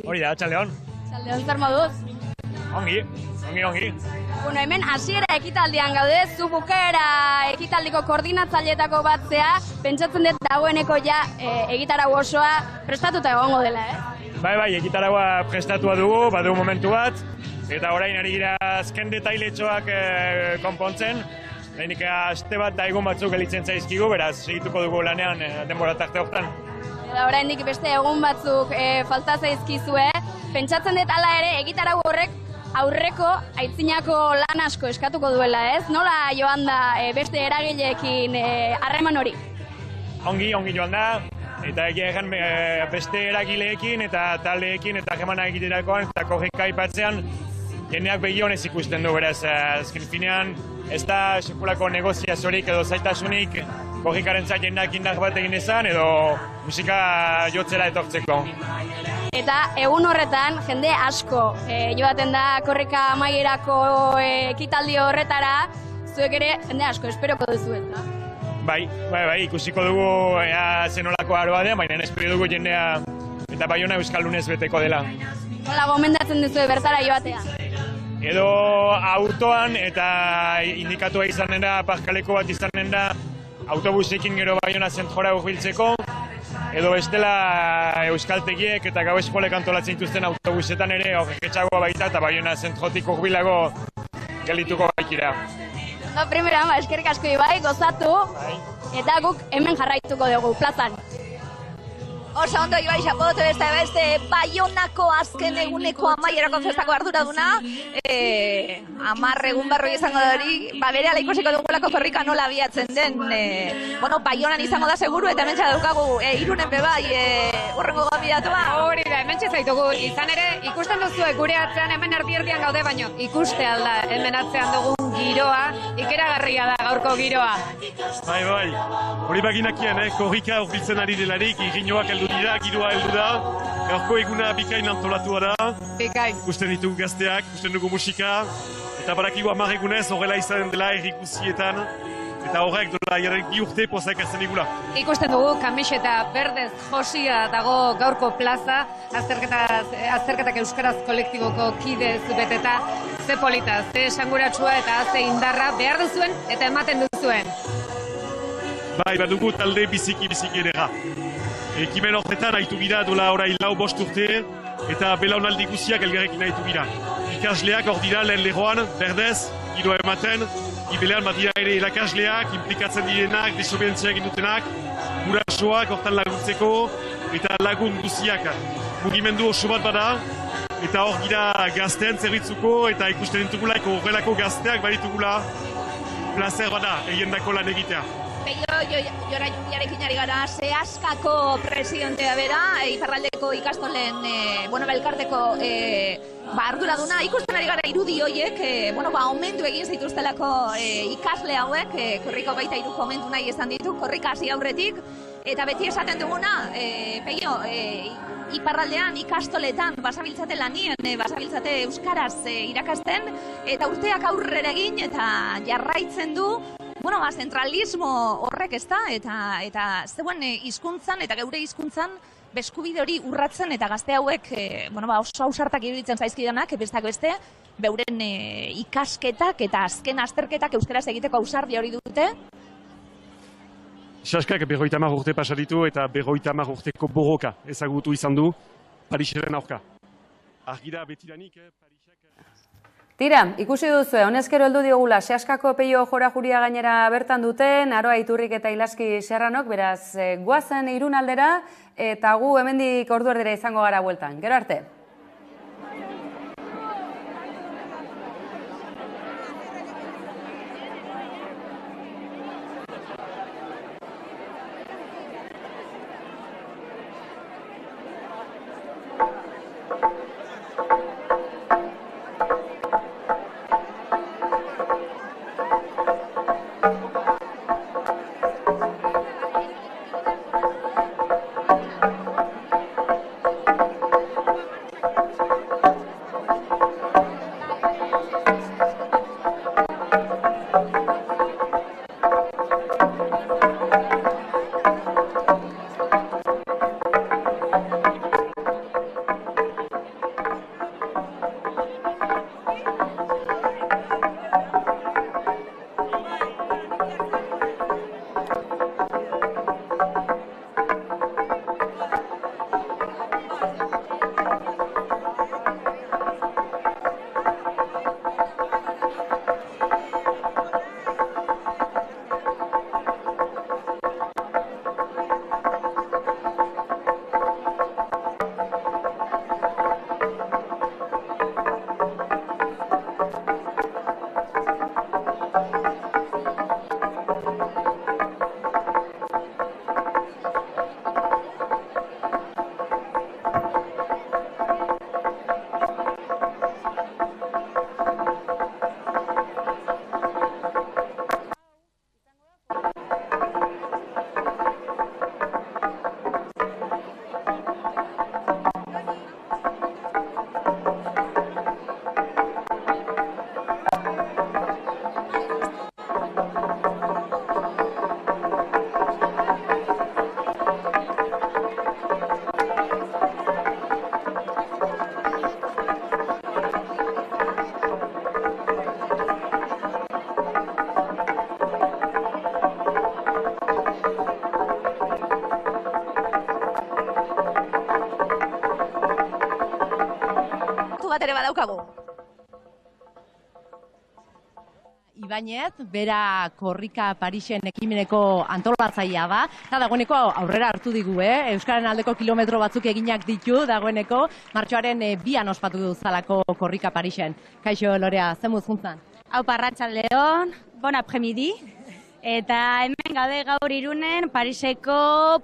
[SPEAKER 3] Hori da, Txaldeon.
[SPEAKER 13] Txaldeon, zer moduz?
[SPEAKER 3] Ongi.
[SPEAKER 13] Bueno, hemen hasiera ekitaldian gaude, zu bukaera ekitaldiko koordinatzailetako bat zea, pentsatzen dut dagoeneko ja egitarau osoa prestatuta egongo dela,
[SPEAKER 3] Bai, egitaragua prestatua dugu, badu momentu bat, eta orain ari gira azken detailetxoak konpontzen, lehenik aste bat da egun batzuk gelitzen zaizkigu, beraz, segituko dugu lanean denbora tarte horretan.
[SPEAKER 13] Eta oraindik beste egun batzuk falta zaizkizue, pentsatzen dut hala ere egitarau horrek aurreko aitzinako lan asko eskatuko duela, ez? Nola joan da beste eragileekin harreman hori?
[SPEAKER 3] Ongi joan da, eta egan beste eragileekin eta taldeekin eta harremana egiterakoan eta korrika aipatzean jendeak begionez ikusten du, beraz, azken finean ez da sekulako negoziaziorik edo zaitasunik korrikaren zait jendeak indar bat egin ezan edo musika jotzera etortzeko.
[SPEAKER 13] Eta egun horretan, jende asko joaten da korrika amaierako ekitaldi horretara, zuek ere jende asko esperoko duzuet, da?
[SPEAKER 3] Bai, ikusiko dugu zenolako aroa den, baina espero dugu jendea eta Baiona euskaldunez beteko dela.
[SPEAKER 13] Nola gomendatzen duzu bertara joatea?
[SPEAKER 3] Edo autoan eta indikatua izanen da, parkaleko bat izanen da, autobusekin gero Baiona zentrora hurbiltzeko, edo bestela euskaltegiek eta gau eskolek antolatzen dituzten autobusetan ere horreketxagoa baita eta Baiona zentrotik hurbilago gelituko baikira.
[SPEAKER 13] Primero, eskerrik asko Ibai, gozatu, eta guk hemen jarraituko dugu, plazan. Oso ondo Ibai Xapote beste Baionako azken eguneko amaierako festako arduraduna. 10 egun barroi izango da hori, berehala ikusiko dugulako korrika nola abiatzen den. Baionan izango da seguru eta hemen daukagu Irunen bebai urrengo gonbidatua.
[SPEAKER 14] Hori da, hemen zaitugu izan ere ikusten duzu gure atzean hemen erdi-erdian gaude, baino ikuste alda hemen atzean dugun giroa, ikeragarria da gaurko giroa.
[SPEAKER 15] Bai, hori baginakien, korrika horbiltzen ari delarik, irinoak heldu dira, giroa heldu da, gaurko eguna bikain antolatua da.
[SPEAKER 14] Bikain.
[SPEAKER 15] Ikusten ditugu gazteak, ikusten dugu musika, eta barakigu 10 egunez horrela izan dela errikuzietan, eta horrek dola bi urte pozak hartzen digula.
[SPEAKER 14] Ikusten dugu kamiseta berdez josia dago gaurko plaza, azterketak euskaraz kolektiboko kide zubeteta, ze polita, ze esanguratsua eta ze indarra behar duzuen eta ematen duzuen.
[SPEAKER 15] Bai, badugu talde biziki edera. Ekimen horretan haitu gira dola orain 4-5 urte eta belaunaldi guziak elgarrekin haitu gira. Ikasleak hor dira lehen leroan, berdez, giroa ematen, ibelean badira ere irakasleak, implikatzen direnak, desobedientzia egin dutenak, gurasoak hortan laguntzeko eta lagun guziak. Mugimendu oso bat bada, eta hor gira gaztean zerbitzuko, eta ikusten ditugulaiko horrelako gazteak baditugula placer bada egiendako lan egitea.
[SPEAKER 13] Jora Juliarekin ari gara, Seaskako presidentea bera, iparraldeko ikastolen, elkarteko arduraduna, ikusten ari gara irudi horiek, omendu egin zituztelako ikasle hauek, korrika 23 omendu nahi izan ditu, korrika hasi aurretik, eta beti esaten duguna, iparraldean, ikastoletan, basabiltzate lanien, basabiltzate euskaraz irakasten, eta urteak aurrera egin, eta jarraitzen du, zentralismo horrek ez da, eta zeuen hizkuntzan eta geure hizkuntzan beskubide hori urratzen eta gazte hauek oso ausartak iruditzen zaizkidanak, besteak beste, beuren ikasketak eta azken azterketak euskaraz egiteko ausardia hori dute.
[SPEAKER 15] Seaskak 50 urte pasa ditu eta 50 urteko borroka ezagutu izan du Pariseren aurka. Argira betidanik,
[SPEAKER 6] Tira, ikusi duzu, honezkero heldu diogula Seaskako Peio Jora Juria gainera bertan duten, Aroa Iturrik eta Ilaski Serranok, beraz, guazen Irun aldera, eta gu hemendik ordu erdera izango gara bueltan. Gero arte.
[SPEAKER 13] Bat ere badaukagu.
[SPEAKER 16] Ibañez, bera korrika Parisen ekimeneko antolatzailea da, eta dagoeneko aurrera hartu digu, Euskaren aldeko kilometro batzuk eginak ditu, dagoeneko martxoaren 2an ospatu duzalako korrika Parisen. Kaixo, Lorea, zen muzkuntzan?
[SPEAKER 17] Hau Arratsaldeon, bon après-midi, eta hemen gaude gaur Irunen Pariseko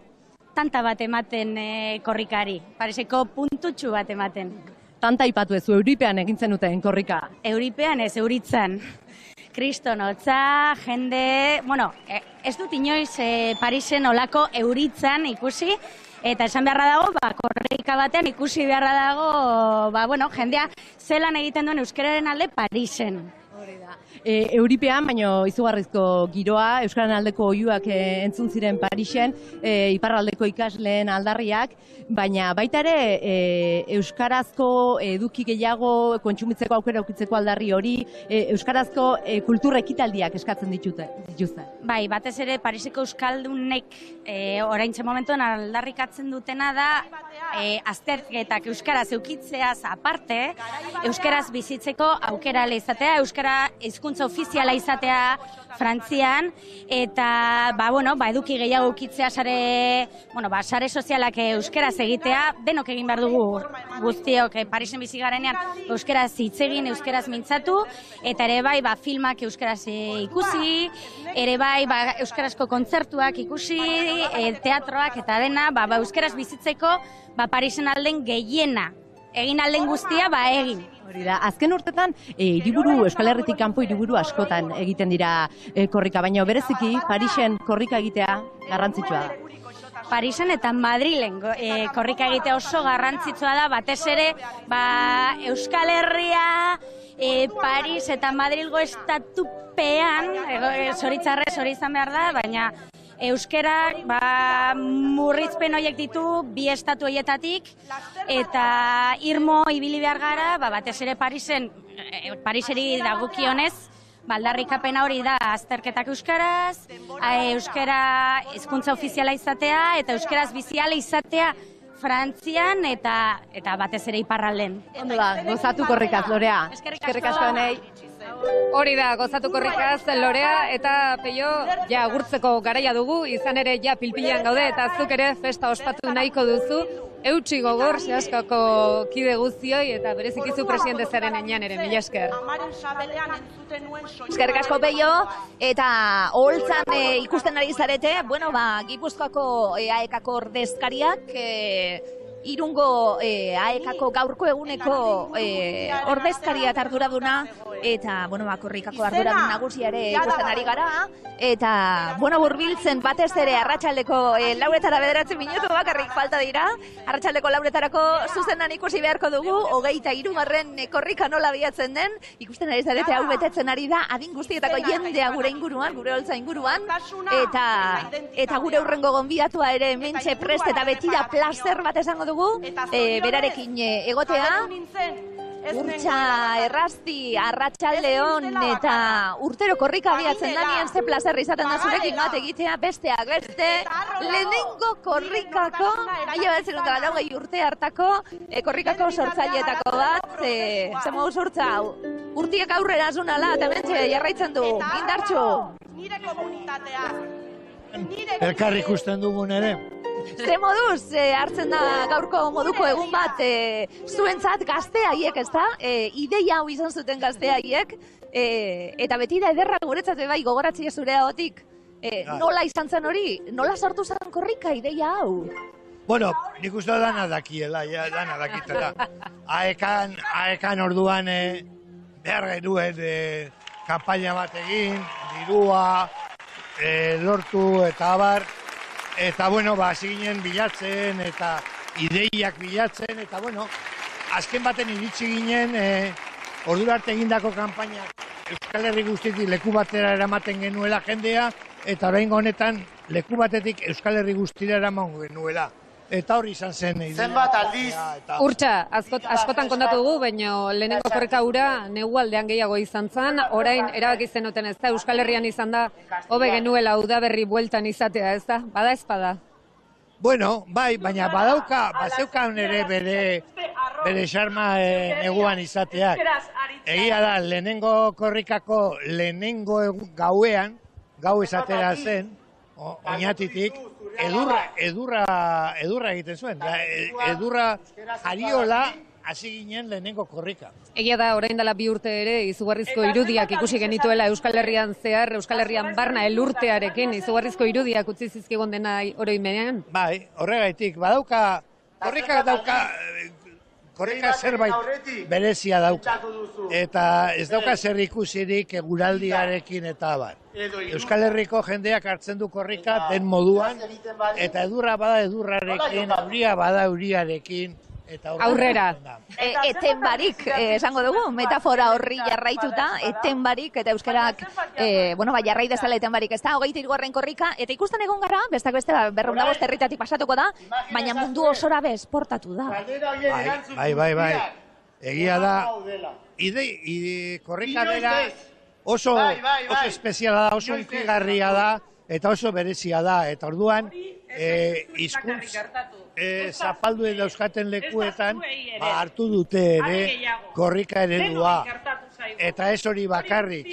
[SPEAKER 17] tanta bat ematen korrikari, Pariseko puntutxu bat ematen.
[SPEAKER 16] Tanta ipatu ez, Euripean egin zenuten korrika.
[SPEAKER 17] Euripean ez, Euritzan. Kriston hotza, jende, ez dut inoiz Parisen olako Euritzan ikusi, eta esan beharra dago, korrika batean ikusi beharra dago, jendea zelan egiten duen euskararen alde Parisen.
[SPEAKER 16] Euripean, baino izugarrizko giroa, Euskararen aldeko oihuak entzun ziren Parisen, iparraldeko ikasleen aldarriak, baina baita ere euskarazko eduki gehiago kontsumitzeko aukera aukitzeko aldarri hori, euskarazko kultur ekitaldiak eskatzen dituzte.
[SPEAKER 17] Bai, batez ere Pariseko euskaldunek oraintxe momentuan aldarrikatzen dutena da azterketak euskaraz eukitzeaz aparte, euskaraz bizitzeko aukera izatea, euskara hizkuntza hizkuntza ofiziala izatea Frantzian, eta eduki gehiago ukitzea sare sozialak euskeraz egitea, denok egin behar dugu guztiok Parisen bizi garenean euskeraz hitz egin, euskeraz mintzatu, eta ere bai filmak euskeraz ikusi, ere bai euskarazko kontzertuak ikusi, teatroak eta dena, euskeraz bizitzeko Parisen alden gehiena, egin alden guztia egin.
[SPEAKER 16] Hori da, azken urtetan Euskal Herritik kanpo hiriburu askotan egiten dira korrika, baina bereziki Parisen korrika egitea garrantzitsua da.
[SPEAKER 17] Parisen eta Madrilen korrika egitea oso garrantzitsua da, batez ere Euskal Herria, Paris eta Madrilgo estatupean, zoritzarrez hori izan behar da, baina euskerak murrizpen horiek ditu bi estatu horietatik, eta irmo ibili behar gara, batez ere Pariseri dagokionez, aldarrikapena hori da azterketak euskaraz, euskara hizkuntza ofiziala izatea, eta euskaraz biziala izatea Frantzian eta batez ere iparralden.
[SPEAKER 16] Ondo da, gozatu korrikaz, Lorea. Eskerrik asko denei.
[SPEAKER 14] Hori da, gozatu korrikaz, Lorea, eta Peio, agurtzeko garaia dugu, izan ere pilpilean gaude, eta zuk ere festa ospatu nahiko duzu, eutsi gogor, sehaskako kide guztioi, eta berezikizu presidente zaren enean ere, mila esker.
[SPEAKER 13] Eskerrik asko, Peio, eta holtzan ikusten ari zarete, Gipuzkoako AEK-ko ordezkariak, Irungo AEK-ko gaurko eguneko ordezkaria eta arduraduna, eta korrikako arduradun nagusia ere ikusten ari gara, eta hurbiltzen batez ere arratsaldeko 4:09 minutu bakarrik falta dira, arratsaldeko 4:00 zuzenan ikusi beharko dugu, 23. korrika nola abiatzen den, ikusten ari zarete hau betetzen ari da, adin guztietako jendea gure inguruan, gure holtza inguruan, eta gure hurrengo gonbidatua ere hementxe prest eta beti da plazer bat esango dugu, berarekin egotea, Urtsa Errasti, Arratsaldeon eta urtero korrika abiatzen danien ze plazer izaten da zurekin bat egitea, besteak beste, lehenengo korrikako, 1980 urte hartako, korrikako sortzaileetako bat, zemo urtza, urtiek aurrera zunala, eta mentxe jarraitzen du, indartxu.
[SPEAKER 18] Nire komunitatea.
[SPEAKER 19] Elkarri ikusten dugun ere.
[SPEAKER 13] Ze moduz hartzen da gaurko moduko egun bat zuentzat gazteaiek, ezta? Ideia hau izan zuten gazteaiek, eta beti da ederra guretzat gogoratzea zure ahotik. Nola izan zen hori? Nola sortu zen korrika ideia hau?
[SPEAKER 19] Bueno, nik uste dana dakiela, dana dakitela. AEK-an orduan behar genuen kanpaina bat egin, dirua, lortu eta abar, eta hasi ginen bilatzen, eta ideiak bilatzen, eta azken baten iritsi ginen, ordura arte egindako kanpainak Euskal Herri guztietik leku batera eramaten genuela jendea, eta oraingo honetan leku batetik Euskal Herri guztira eraman genuela. Eta hori izan zen.
[SPEAKER 18] Zenbat aldiz?
[SPEAKER 14] Urtsa, askotan kontatu dugu, baina lehenengo korrika hura negualdean gehiago izan zen, orain erabaki zenuten ez da, Euskal Herrian izan da, hobe genuela udaberri bueltan izatea, ez da? Bada ez bada?
[SPEAKER 19] Bueno, bai, baina bazeukan ere bere xarma neguan izateak. Egia da, lehenengo korrikako lehenengo gauean, gau izatera zen, oinatitik, edurra egiten zuen. Edurra jariola hasi ginen lehenengo korrika.
[SPEAKER 14] Egia da, orain dela 2 urte ere, izugarrizko irudiak ikusi genituela Euskal Herrian zehar, Euskal Herrian barna elurtearekin, izugarrizko irudiak utzi zizkigun dena oroimenean.
[SPEAKER 19] Bai, horregaitik, korrika zerbait berezia dauka. Eta ez dauka zer ikusirik eguraldiarekin eta abar. Euskal Herriko jendeak hartzen du korrika den moduan, eta edurra bada edurrarekin, euria bada euriarekin.
[SPEAKER 14] Aurrera.
[SPEAKER 13] Eten barik, esango dugu, metafora horri jarraituta, eten barik, eta euskarak, jarrai dezala eten barik, ez da, 23. korrika, eta ikusten egon gara, bestak beste, 205 herritatik pasatuko da, baina mundu osora be esportatu da.
[SPEAKER 19] Bai. Egia da, korrika bera oso espeziala da, oso ikigarria da, eta oso berezia da, eta orduan, hizkuntz zapaldu dauzkaten lekuetan hartu dute ere korrika eredua. Eta ez hori bakarrik,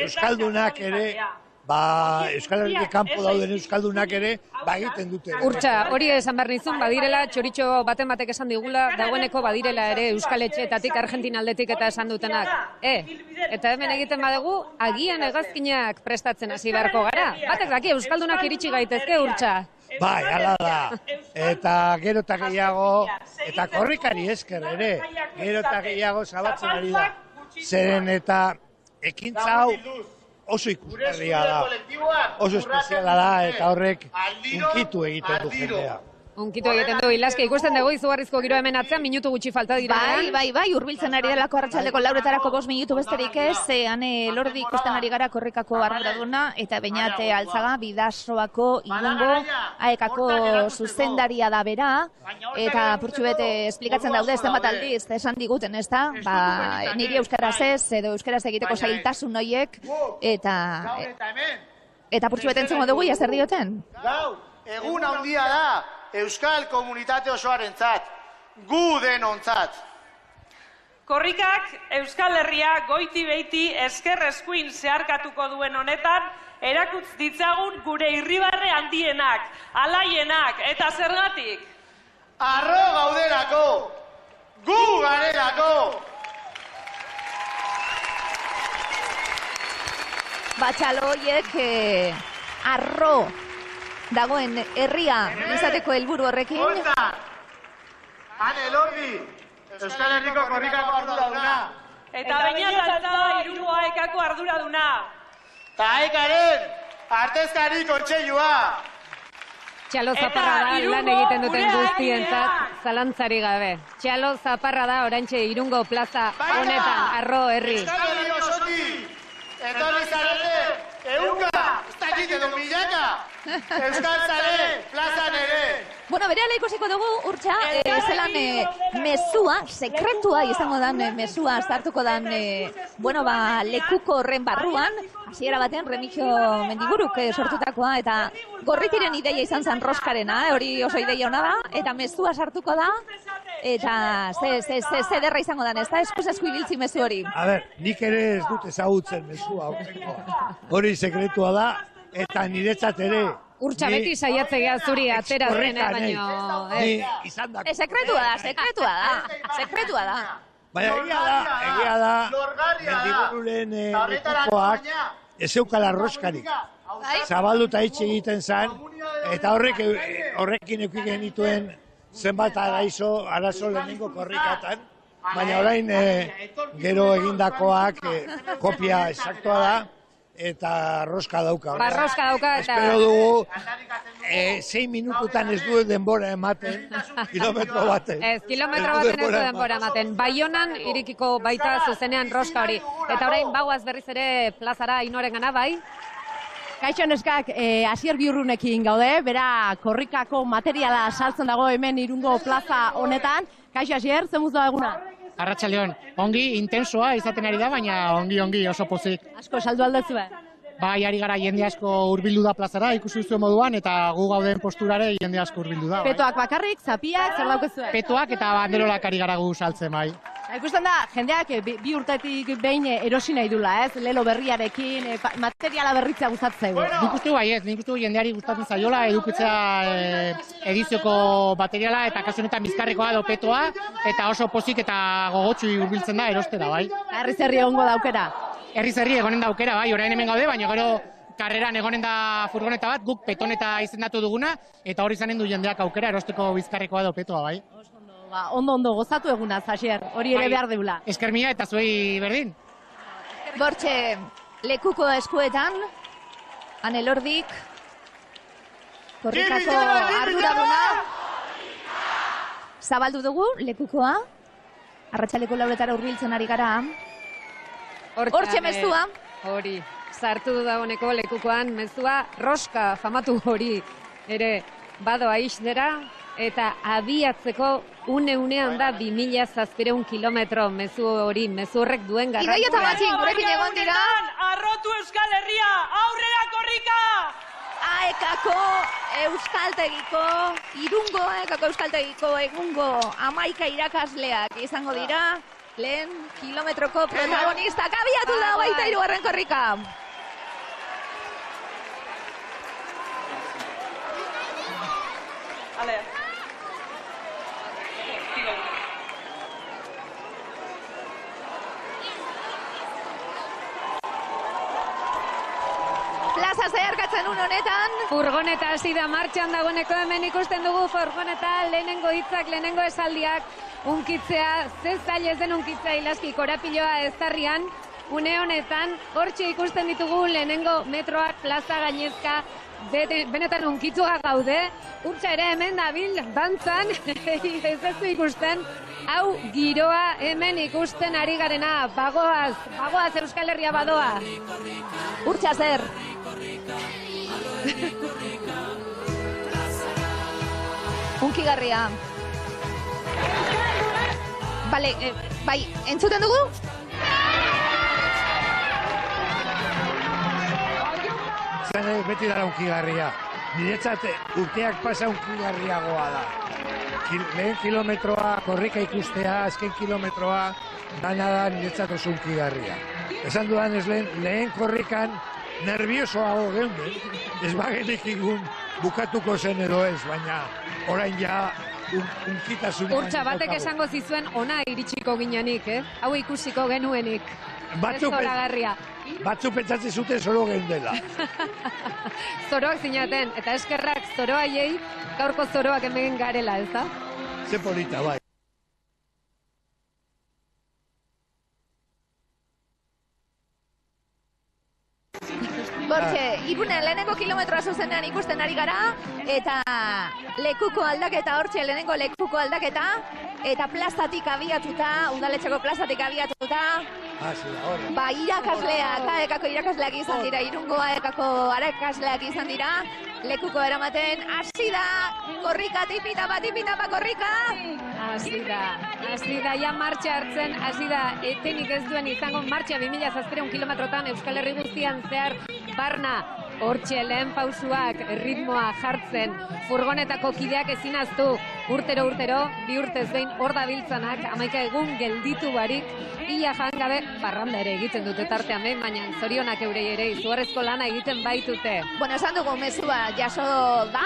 [SPEAKER 19] Euskaldunak ere, Euskal Herritik kanpo dauden Euskaldunak ere, egiten dute.
[SPEAKER 14] Urtsa, hori esan behar nizun, badirela, txoritxo batek esan digula, dagoeneko badirela ere Euskal Etxeetatik, Argentina aldetik eta esan dutenak. Eta hemen egiten badugu, agian hegazkinak prestatzen hasi beharko gara. Batek daki, Euskaldunak iritsi gaitezke, Urtsa.
[SPEAKER 19] Bai, hala da. Eta gero eta gehiago, eta korrikari esker ere, gero eta gehiago zabatzen ari da. Zeren eta ekintza hau oso ikusgarria da, oso espeziala da, eta horrek unkitu egiten du jendea.
[SPEAKER 14] Unkitu egiten du, Ilaske, ikusten dugu izugarrizko giro hemen atzean, minutu gutxi falta dira.
[SPEAKER 13] Bai, hurbiltzen ari delako arratsaldeko 4:00 minutu besterik ez, Elordi ikusten ari gara korrikako arduraduna, eta Beñat Altzaga, Bidasoako Irungo AEKako zuzendaria da bera, eta purtsu bete esplikatzen daude, zenbat aldiz, esan diguten, ez da? Niri euskaraz ez, edo euskaraz egiteko zailtasun horiek, eta purtsu bete entzungo dugu, zer dioten?
[SPEAKER 5] Egun handia da Euskal komunitate osoarentzat, gu denontzat.
[SPEAKER 11] Korrikak Euskal Herria goiti beiti esker eskuin zeharkatuko duen honetan, erakutz ditzagun gure irribarre handienak, alaienak eta zergatik.
[SPEAKER 5] Arro gaudelako, gu garelako.
[SPEAKER 13] Batxaloiek arro dagoen herria izateko helburu horrekin.
[SPEAKER 5] Hane, Elordi, Euskal Herriko korrikako arduraduna.
[SPEAKER 11] Eta Beñat Altzaga Irungo AEKako arduraduna.
[SPEAKER 5] Ta AEKaren artezkari kontseilua.
[SPEAKER 14] Txalo zaparra da lan egiten duten guztientzat, zalantzari gabe. Txalo zaparra da oraintxe Irungo plaza honetan, arro herri.
[SPEAKER 5] Euskal Herri osotik, etorri zarete, eunka, ez dakit edo milaka. Euskal Zare, plazan ere.
[SPEAKER 13] Bueno, berehala ikusiko dugu, Urtsa, zelan mezua, sekretua izango dan mezua sartuko dan, lekuko horren barruan, hasiera baten Remigio Mendiburuk sortutakoa, eta Gorritiren ideia izan zen roskarena, hori oso ideia hona da, eta mezua sartuko da, eta ze derra izango dan, ez da, esku ibiltzi mezu hori.
[SPEAKER 19] A ber, nik ere ez dut ezagutzen mezua, hori sekretua da, eta niretzat ere.
[SPEAKER 14] Urtsa beti saiatzea zuri atera zen, baino.
[SPEAKER 13] Sekretua da.
[SPEAKER 19] Baina egia da, Mendibururen lekukoak ez eukala roskarik. Zabalduta hitz egiten zen, eta horrekin eduki genituen zenbat arazo lehenengo korrikatan, baina orain gero egindakoak kopia esaktua da, eta roska dauka.
[SPEAKER 14] Roska dauka eta...
[SPEAKER 19] Espero dugu, 6 minututan ez du denbora ematen, kilometro baten.
[SPEAKER 14] Ez, kilometro baten ez du denbora ematen. Baionan irikiko baita zuzenean roska hori. Eta orain bagoaz berriz ere plazara Inoren gana, bai?
[SPEAKER 16] Kaixo neskak, Asier Biurrunekin gaude, bera korrikako materiala saltzen dago hemen Irungo plaza honetan. Kaixo Asier, zen muzua eguna?
[SPEAKER 20] Arratsaldeon, ongi, intensoa izaten ari da, baina ongi, oso pozik.
[SPEAKER 16] Asko saldu aldezu
[SPEAKER 20] Bai, ari gara jende asko hurbildu da plazara, ikusi zuen moduan, eta gu gauden posturare jende asko hurbildu da.
[SPEAKER 16] Petoak bakarrik, zapiak, zer daukezue?
[SPEAKER 20] Petoak eta banderolak ari gara gu saltzen, bai.
[SPEAKER 16] Ikusten da, jendeak bi urtetik behin erosi nahi dula, ez? Lelo berriarekin, materiala berritzea gustatzen zaigu.
[SPEAKER 20] Nik uste bai ez, nik uste jendeari gustatzen zaiola, edukitzea edizioko materiala, eta kasu honetan bizkarrekoa edo petoa, eta oso pozik eta gogotsu hurbiltzen da erostera, bai.
[SPEAKER 16] Herriz-herri egongo da aukera.
[SPEAKER 20] Herriz-herri egonen da aukera, bai, orain hemen gaude, baina gero karreran egonen da furgoneta bat, guk petoneta izendatu duguna, eta hori izanen du jendeak aukera erosteko bizkarrekoa edo petoa, bai.
[SPEAKER 16] Ondo, gozatu eguna, Asier, hori ere behar deula.
[SPEAKER 20] Esker mila eta zuei berdin.
[SPEAKER 13] Bortxe, lekuko eskuetan, Elordik, korrikako arduraduna, zabaldu dugu, lekukoa, arratsaleko 4:00 hurbiltzen ari gara. Hortxe mezua.
[SPEAKER 14] Hori, sartu dagoeneko lekukoan mezua, roska famatu hori ere badoa ixdera, eta abiatzeko unean da 2700 kilometro mezu hori, mezu horrek duen garrantzia.
[SPEAKER 13] Idoia eta Matxin, gurekin egon dira.
[SPEAKER 11] Arrotu Euskal Herria, aurrera korrika!
[SPEAKER 13] AEKako Euskaltegiko, Irungo AEKako Euskaltegiko egungo 11 irakasleak izango dira. lehen kilometroko protagonista abiatu da 23. korrika. Plaza zeharkatzen honetan.
[SPEAKER 7] Furgoneta hasi da martxan dagoeneko, hemen ikusten dugu furgoneta, lehenengo hitzak, lehenengo esaldiak, unkitzea, ze zaila ez den unkitzea ilaski korapiloa eztarrian, une honetan, hortxe ikusten ditugu lehenengo metroak, plaza gainezka, benetan unkitzuak gaude, urtsa ere hemen dabil, dantzan, ez du ikusten, hau giroa hemen ikusten ari garena, bagoaz Euskal Herria badoa.
[SPEAKER 13] Urtsa zer? Unkigarria. Bale, bai, entzuten dugu?
[SPEAKER 19] Zene beti dara unkigarria. Niretzat urteak pasa unkigarriagoa da. Lehen kilometroa, korrika ikustea, azken kilometroa, dana da niretzat oso unkigarria. Esan dudan ez lehen korrikan nerviosoago geunden, ez bagenik igun bukatuko zen edo ez, baina orain ja unkitasun...
[SPEAKER 7] Urtsa, batek esango zizuen ona iritsiko ginenik, hau ikusiko genuenik.
[SPEAKER 19] Batzu pentsatzen zuten zoro geundela.
[SPEAKER 7] Zoroak zinaten, eta eskerrak zoroaiei gaurko zoroak hemen garela, ez da?
[SPEAKER 19] Ze polita, bai.
[SPEAKER 13] Bortxe, Irunen lehenengo kilometroa zuzenean ikusten ari gara, eta lekuko aldaketa, hortxe lehenengo lekuko aldaketa, eta plazatik abiatuta, udaletxeko plazatik abiatuta, ba, irakasleak, AEKako irakasleak izan dira, Irungo AEKako irakasleak izan dira, lekuko eramaten, hasi da, korrika, tipitapa korrika!
[SPEAKER 7] Hasi da, ja martxa hartzen, hasi da, etenik ez duen izango martxa 2000 kilometrotan Euskal Herri guztian zehar barna, hortxe lehen pausuak, ritmoa jartzen, furgonetako kideak ezin aztu, urtero, bi urtez behin hor dabiltzanak, 11 egun gelditu barik, ia jangabe parranda ere egiten dute tartean behin, baina zorionak eurei ere izugarrezko lana egiten baitute.
[SPEAKER 13] Bueno, esan dugu mezua jaso da,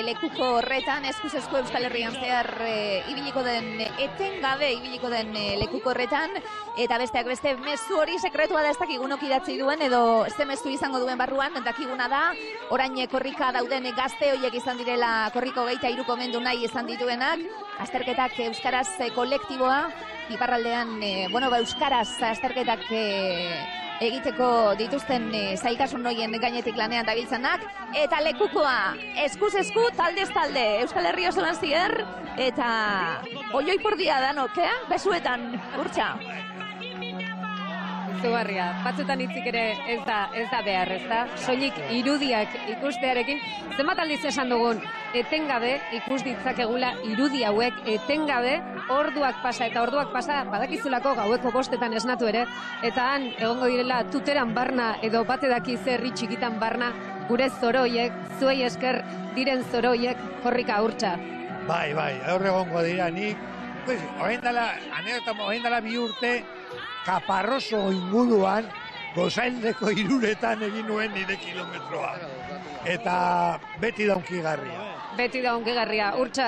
[SPEAKER 13] lekuko horretan, eskuz esku Euskal Herrian zehar ibiliko den, etengabe ibiliko den lekuko horretan, eta besteak beste mezu hori sekretua da ez dakigunok idatzi duen, edo ez mezu izango duen barruan, dakiguna da, orain korrika dauden gazte horiek izan direla korriko 23 komendu nahi izan dituenak, azterketak euskaraz kolektiboa, iparraldean, euskaraz azterketak egiteko dituzten zailtasun horien gainetik lanean dabiltzanak, eta lekukoa eskuz esku, taldez talde, Euskal Herri osoan zier, eta oioi pordia danok, besuetan, urtsa.
[SPEAKER 7] Zugarria, batzutan hitzik ere ez da behar, ez da? Soilik irudiak ikustearekin, zenbat aldiz esan dugun, etengabe ikus ditzakegula irudi hauek, etengabe orduak pasa, badakizulako gaueko 5etan esnatu ere, eta han egongo direla tuteran barna edo batedaki zerri txikitan barna, gure zoroiek, zuei esker diren zoroiek korrika urtsa.
[SPEAKER 19] Bai, aurre egongo dira nik, orain dela 2 urte, Kaparroso inguruan, Gozaindeko Iruretan egin nuen nire kilometroa. Eta beti da unkigarria. Urtsa,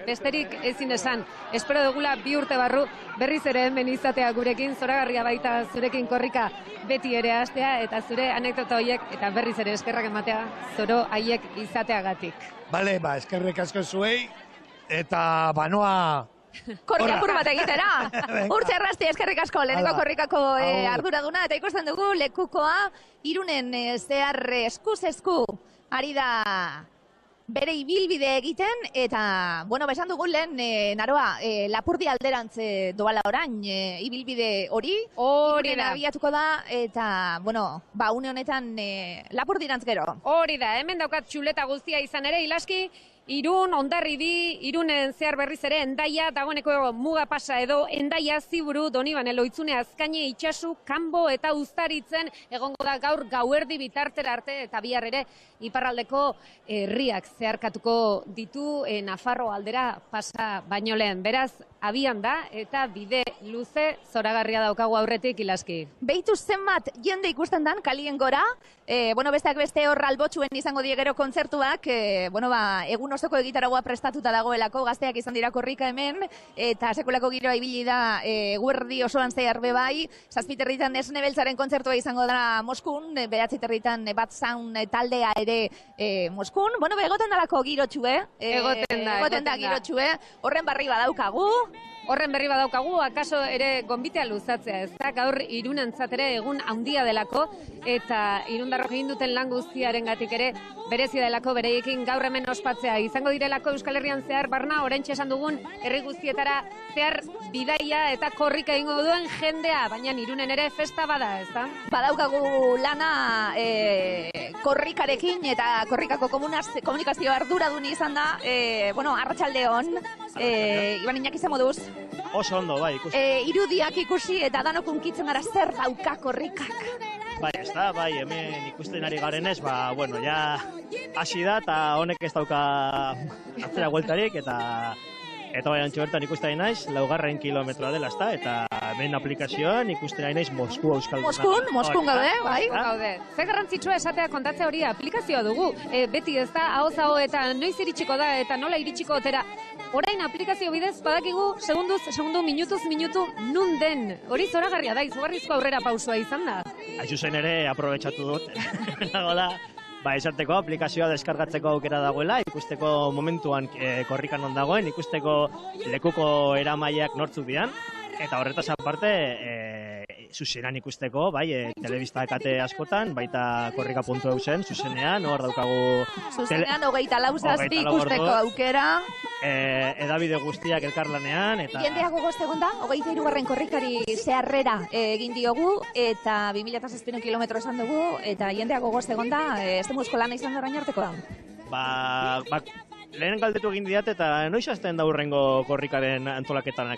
[SPEAKER 19] besterik ezin esan. Espero dugula 2 urte barru berriz ere hemen izatea gurekin, zoragarria baita zurekin korrika beti ere hastea, eta zure anekdota horiek, eta berriz ere eskerrak ematea, zoro haiek izateagatik. Bale, eskerrek asko zuei, eta banoa...
[SPEAKER 13] Korriapur bat egitera. Urtsa errasti eskerrik asko, lehenengo korrikako arduraduna, eta ikusten dugu lekukoa Irunen zehar eskuz esku ari da bere ibilbide egiten, eta, besan dugu lehen, naroa, Lapurdi alderantz doala orain, ibilbide hori da abiatuko da, eta, une honetan Lapurdirantz gero.
[SPEAKER 7] Hori da, hemen daukat txuleta guztia izan ere, Ilaski, Irun, Hondarribia, Irunen zehar berriz ere, Hendaia, dagoeneko muga pasa edo, Hendaia, Ziburu, Donibane, Loitzune, Azkaine, Itxasu, Kanbo eta Uztaritzen, egongo da gaur gauerdi bitartera arte, eta bihar ere, iparraldeko herriak zeharkatuko ditu, Nafarro aldera pasa baino lehen. Beraz,
[SPEAKER 14] abian da, eta bide luze zoragarria daukagu aurretik Ilaski.
[SPEAKER 13] Behitu zenbat jende ikusten dan, kalien gora, besteak beste hor albotxuen izango diegero kontzertuak, egun osoko egitaragua prestatuta dagoelako, gazteak izan dira korrika hemen, eta sekulako giroa ibili da guerdi osoan zehar bebai, 7:30 Esne Beltzaren kontzertua izango da Moskun, 9:30 Bat Sound taldea ere Moskun, egoten dalako girotxue, egoten da girotxue, horren berri badaukagu,
[SPEAKER 14] akaso ere gonbitea luzatzea, ez da, gaur Irunentzat ere egun handia delako, eta irundarrok egin duten lan guztiarengatik ere berezi delako bereiekin gaur hemen ospatzea. Izango direlako Euskal Herrian zehar barna, oraintxe esan dugun herri guztietara zehar bidaia eta korrika egingo duen jendea, baina Irunen ere festa bada, ez da?
[SPEAKER 13] Badaukagu lana korrikarekin eta korrikako komunikazio arduradun izan da, arratsaldeon, Iban Iñaki ze moduz?
[SPEAKER 21] Oso ondo, bai, ikusi.
[SPEAKER 13] Irudiak ikusi eta danok unkitzen gara zer dauka korrikak.
[SPEAKER 21] Bai, ez da, hemen ikusten ari garenez, ja hasi da, eta honek ez dauka atzera gueltarik, eta bai antxo bertan ikusten ari naiz, 4 kilometroa dela, ez da, eta hemen aplikazioan ikusten ari naiz Mosku Euskalduna.
[SPEAKER 13] Moskun gaude, bai.
[SPEAKER 14] Ze garrantzitsua esatea kontatzea hori aplikazioa dugu, beti ez da, ahoz eta noiz iritsiko da, eta nola iritsiko otera. Orain aplikazio bidez badakigu segundu, minutu nun den. Hori zoragarria da, izugarrizko aurrera pausua izan da.
[SPEAKER 21] Zuzen ere aprobetxatu dut. Esateko aplikazioa deskargatzeko aukera dagoela, ikusteko momentuan korrikan on dagoen, ikusteko lekuko eramaileak nortzuk dian, eta horretaz aparte zuzenean ikusteko, telebista kate askotan, baita korrika.eu zen, zuzenean, hor daukagu...
[SPEAKER 13] Zuzenean, 24 ikusteko aukera.
[SPEAKER 21] Edabide guztiak elkarlanean, eta...
[SPEAKER 13] Jendeak gogoz egon da, 23. korrikari zeharrera egin diogu, eta 2007 kilometro esan dugu, eta jendeak gogoz egon da, ez demuzko lana izan da orain arteko da.
[SPEAKER 21] Lehen galdetu egin diat, eta noiz hasten da hurrengo korrikaren antolaketan?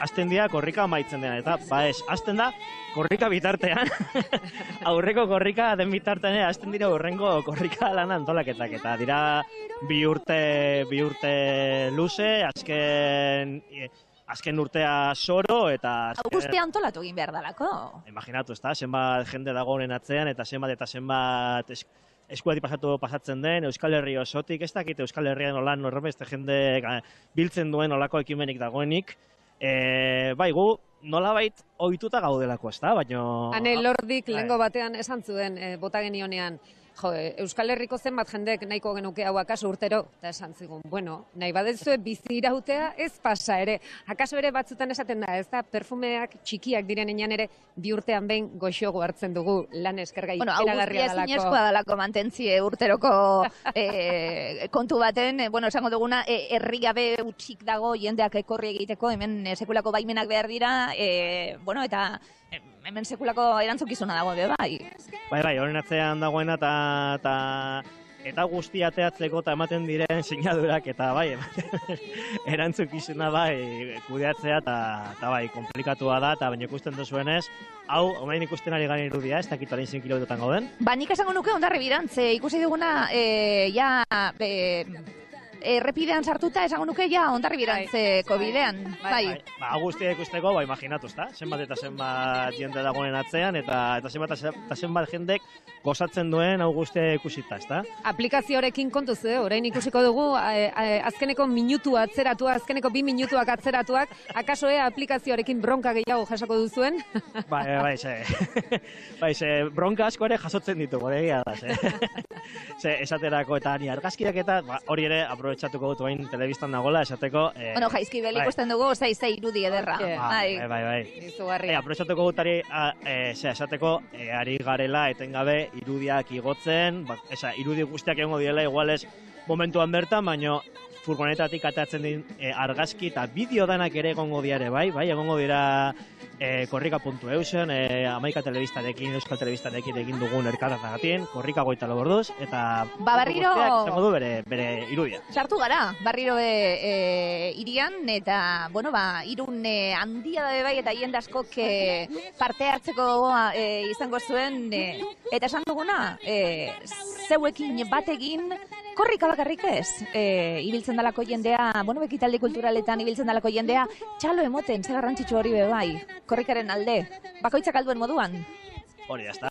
[SPEAKER 21] Hasten dira korrika amaitzen dena, eta hasten da korrika bitartean, aurreko korrika den bitartean, hasten dira hurrengo korrika lan antolaketak, eta dira bi urte luze, azken urtea soro, eta...
[SPEAKER 13] Guztia antolatu egin behar dalako.
[SPEAKER 21] Imaginatu, ez da, zenbat jende dago honen atzean, eta zenbat eskuatik pasatzen den, Euskal Herri osotik, ez dakit Euskal Herrian nolan norbeste jende biltzen duen olako ekimenik dagoenik. Gu nolabait ohituta gaudelako, ez da, baina...
[SPEAKER 14] Hane Lordik lehengo batean esan zuen, bota genionean, Euskal Herriko zenbat jendek nahiko genuke hau akaso urtero, eta esan zigun, nahi badezue bizi irautea ez pasa ere. Akaso ere batzutan esaten da, ez da, perfumeak txikiak direnean ere bi urtean behin goxogo hartzen dugu lan eskergai eragarria dalako.
[SPEAKER 13] Hau guztia dalako mantentzie urteroko kontu baten, esango duguna, herri gabe utxik dago jendeak ekorri egiteko, hemen sekulako baimenak behar dira, eta hemen sekulako erantzukizuna dago, bai.
[SPEAKER 21] Bai, horren atzean dagoena eta guztia ateatzeko eta ematen diren sinadurak eta erantzukizuna kudeatzea eta komplikatua da, eta baina ikusten duzuenez, hau, omain ikusten ari garen irudia, ez dakit orain 100 kilometrotan gauden.
[SPEAKER 13] Nik esango nuke ondarri birantze, ikusi duguna, errepidean sartuta esango nuke ondarri birantzeko bidean.
[SPEAKER 21] Guztia ikusteko, imaginatu, ezta? Zenbat eta zenbat jende dagoen atzean, eta zenbat jendek gozatzen duen hau guztia ikusita, ezta?
[SPEAKER 14] Aplikazioarekin kontuz, orain ikusiko dugu, azkeneko minutu atzeratua, azkeneko 2 minutuak atzeratuak, akaso aplikazioarekin bronka gehiago jasako duzuen?
[SPEAKER 21] Bronka asko ere jasotzen ditu, egia da, esaterako eta ni argazkiak eta hori ere aprobetxatuko dut bain telebistan dagoela, esateko...
[SPEAKER 13] Jaizki bel ikusten dugu, zei irudi ederra.
[SPEAKER 21] Aprobetxatuko dut esateko ari garela etengabe irudiak igotzen, irudi guztiak egongo direla, igualez momentuan bertan, baina furgonetatik atatzen din argazki eta bideo danak ere egongo diare, egongo dira korrika.eu zen, Amaika telebistarekin, Euskal telebistarekin egin dugun elkarratagatik, korrika 24 orduz, eta
[SPEAKER 13] barriro
[SPEAKER 21] izango du bere irudia.
[SPEAKER 13] Sartu gara, barriro irian, eta, Irun handia da bai, eta jende askok parte hartzeko izango zuen, eta esan duguna, zeuekin batekin, korrika bakarrik ez, ibiltzen dalako jendea, ekitaldi kulturaletan ibiltzen dalako jendea, txalo emoten, ze garrantzitsu hori be bai, korrikaren alde, bakoitzak alduen moduan.
[SPEAKER 21] Hori, ez da,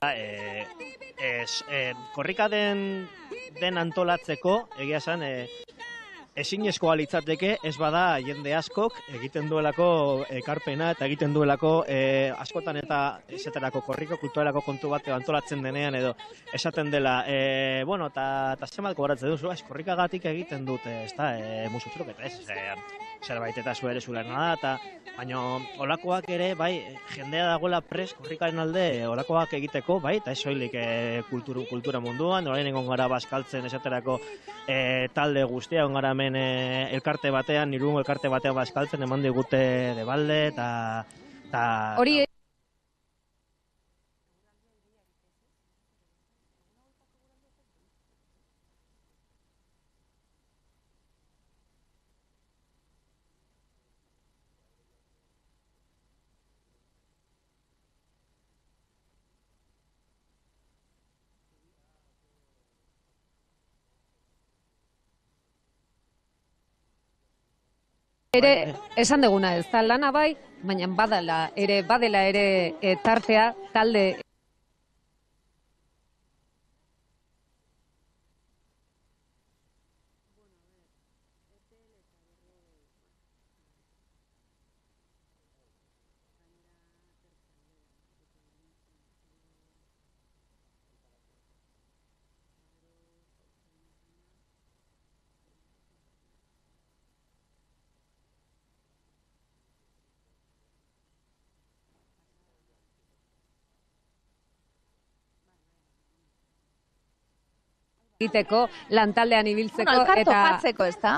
[SPEAKER 21] korrika den antolatzeko, egia esan, ezinezkoa litzateke ez bada jende askok egiten duelako ekarpena eta egiten duelako askotan eta esaterako korriko kulturalako kontu bat antolatzen denean edo esaten dela, eta zenbat gogoratzen duzu, korrikagatik egiten dute, ez da, musutzuruk eta ez, zerbait eta zu ere zulena da, baina olakoak ere, bai, jendea dagoela pres korrikaren alde olakoak egiteko, bai, eta ez soilik kultura munduan, orain egon gara bazkaltzen esaterako talde guztia, egon gara hemen elkarte batean, Irungo elkarte batean bazkaltzen, eman digute Debalde, eta
[SPEAKER 6] hori
[SPEAKER 14] ere, esan deguna ez da lana bai, baina badela ere tartea talde egiteko, lantaldean ibiltzeko eta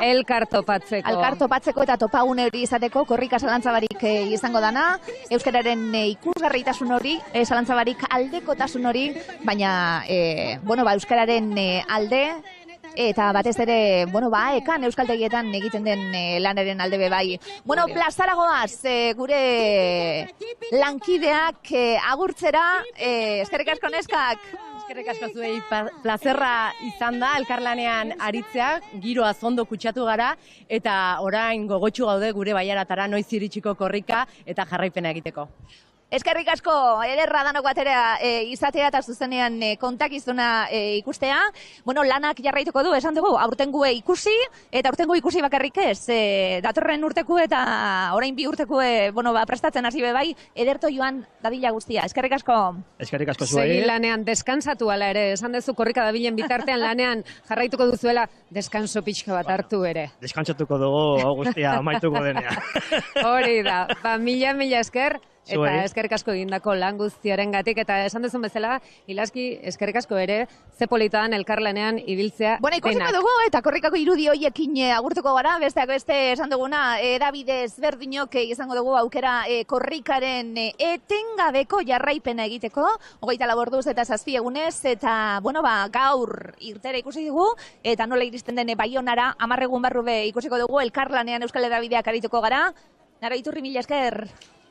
[SPEAKER 13] elkartopatzeko eta topagune hori izateko, korrika zalantzabarik izango dana, euskararen ikusgarritasun hori, zalantzabarik aldekotasun hori, baina euskararen alde eta batez ere, ekan euskaltegietan egiten den lanaren alde be bai. Plazaragoaz, gure lankideak agurtzera, eskerrik asko neskak.
[SPEAKER 16] Eskerrik asko zuei, plazerra izan da, elkarlanean aritzea, giroa zondo kutsatu gara, eta orain gogotsu gaude gure baiaratara noiz iritsiko korrika eta jarraipena egiteko.
[SPEAKER 13] Eskerrik asko, ederra danok batera izatea eta zuzenean kontakizuna ikustea. Lanak jarraituko du, esan dugu, aurtengue ikusi, eta aurtengo ikusi bakarrik ez. Datorren urteku eta orain 2 urteku prestatzen hasi be bai, ederto joan dadila guztia. Eskerrik asko.
[SPEAKER 21] Eskerrik asko zuei.
[SPEAKER 14] Segi lanean deskantzatu ala ere, esan dezu korrika dabilen bitartean lanean jarraituko duzuela deskanso pixka bat hartu ere.
[SPEAKER 21] Deskantzatuko dugu hau guztia amaituko denean.
[SPEAKER 14] Hori da, mila esker. Eta eskerrik asko egindako lan guztiaren gatik, eta esan duzun bezala, Ilaski, eskerrik asko ere, ze politan elkarlanean ibiltzea denak.
[SPEAKER 13] Ikusiko dugu, eta korrikako irudi horiekin agurtuko gara, besteak beste esan duguna, edabidez berdinok izango dugu aukera korrikaren etengabeko jarraipena egiteko, 24 orduz eta 7 egunez, eta, gaur irtera ikusi dugu, eta nola iristen den Baionara, 10 egun barru be ikusiko dugu, elkarlanean Euskal Edabideak arituko gara. Nara Iturri, mila esker.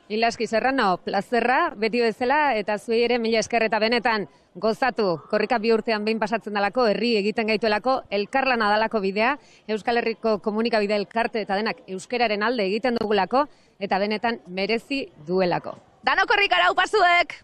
[SPEAKER 14] Ilaski Serrano, plazerra, beti bezala, eta zuei ere mila esker eta benetan gozatu. Korrika 2 urtean behin pasatzen dalako, herri egiten gaituelako, elkarlana dalako bidea, Euskal Herriko komunikabide elkarte eta denak euskararen alde egiten dugulako, eta benetan merezi duelako.
[SPEAKER 13] Dano korrikara upazuek!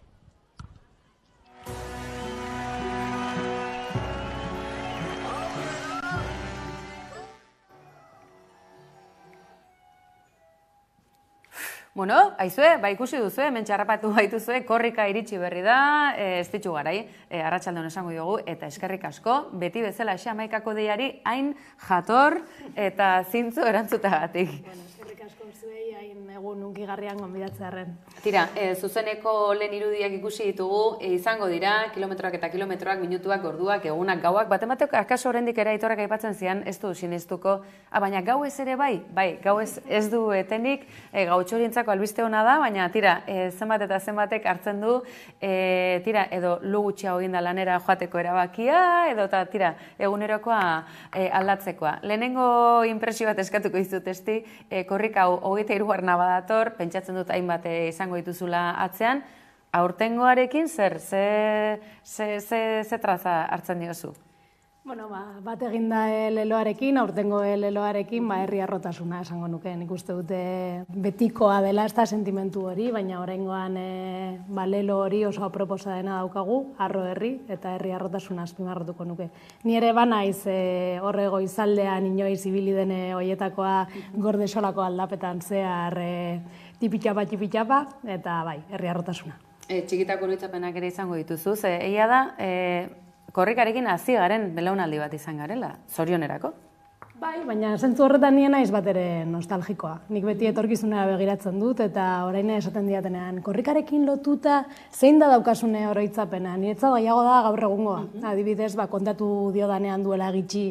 [SPEAKER 6] Aizue, ikusi duzue, hemen txarrapatu baituzue, korrika iritsi berri da, ez ditxu garai, arratsaldean esango diogu, eta eskerrik asko, beti bezala Amaikako deiari hain jator eta zintzu erantzutagatik.
[SPEAKER 4] Eskerrik asko zuei, hain egun unkigarrian gonbidatzearren.
[SPEAKER 6] Tira, zuzeneko lehen irudiak ikusi ditugu, izango dira, kilometroak eta kilometroak, minutuak, orduak, egunak, gauak, batematek akaso oraindik ere Aitorrak aipatzen zian, ez du sinestuko, baina gau ez ere bai, gau ez du etenik, gautxorientzako albiste hona da, baina tira, zenbat eta zenbatek hartzen du, tira, edo lu gutxia hogin da lanera joateko erabakia, edo tira, egunerokoa aldatzekoa. Lehenengo impresio bat eskatuko dizut esti, korrika 23 badator, pentsatzen dut hainbat izango dituzula atzean, aurtengoarekin zer traza hartzen diozu?
[SPEAKER 4] Bueno, bat eginda leloarekin, aurtengo leloarekin, herri arrotasuna esango nuke. Nik uste dute betikoa dela ez da sentimentu hori, baina oraingoan lelo hori oso aproposa dena daukagu, arro herri, eta herri arrotasuna azpimarratuko nuke. Ni ere banaiz horrego izaldean inoiz ibili dene hoietakoa gorde solako aldapetan zehar tipitxapa, eta bai, herri arrotasuna.
[SPEAKER 6] Txikitako oroitzapenak ere izango dituzu, ze egia da, korrikarekin hasi garen belaunaldi bat izan garela, zorionerako.
[SPEAKER 4] Bai, baina zentzu horretan nien naiz bat ere nostalgikoa. Nik beti etorkizunera begiratzen dut, eta orain esaten diatenean, korrikarekin lotuta zein da daukasune oroitzapena. Niretzat gehiago da gaur egungoa. Adibidez, kontatu diodanean duela gitxi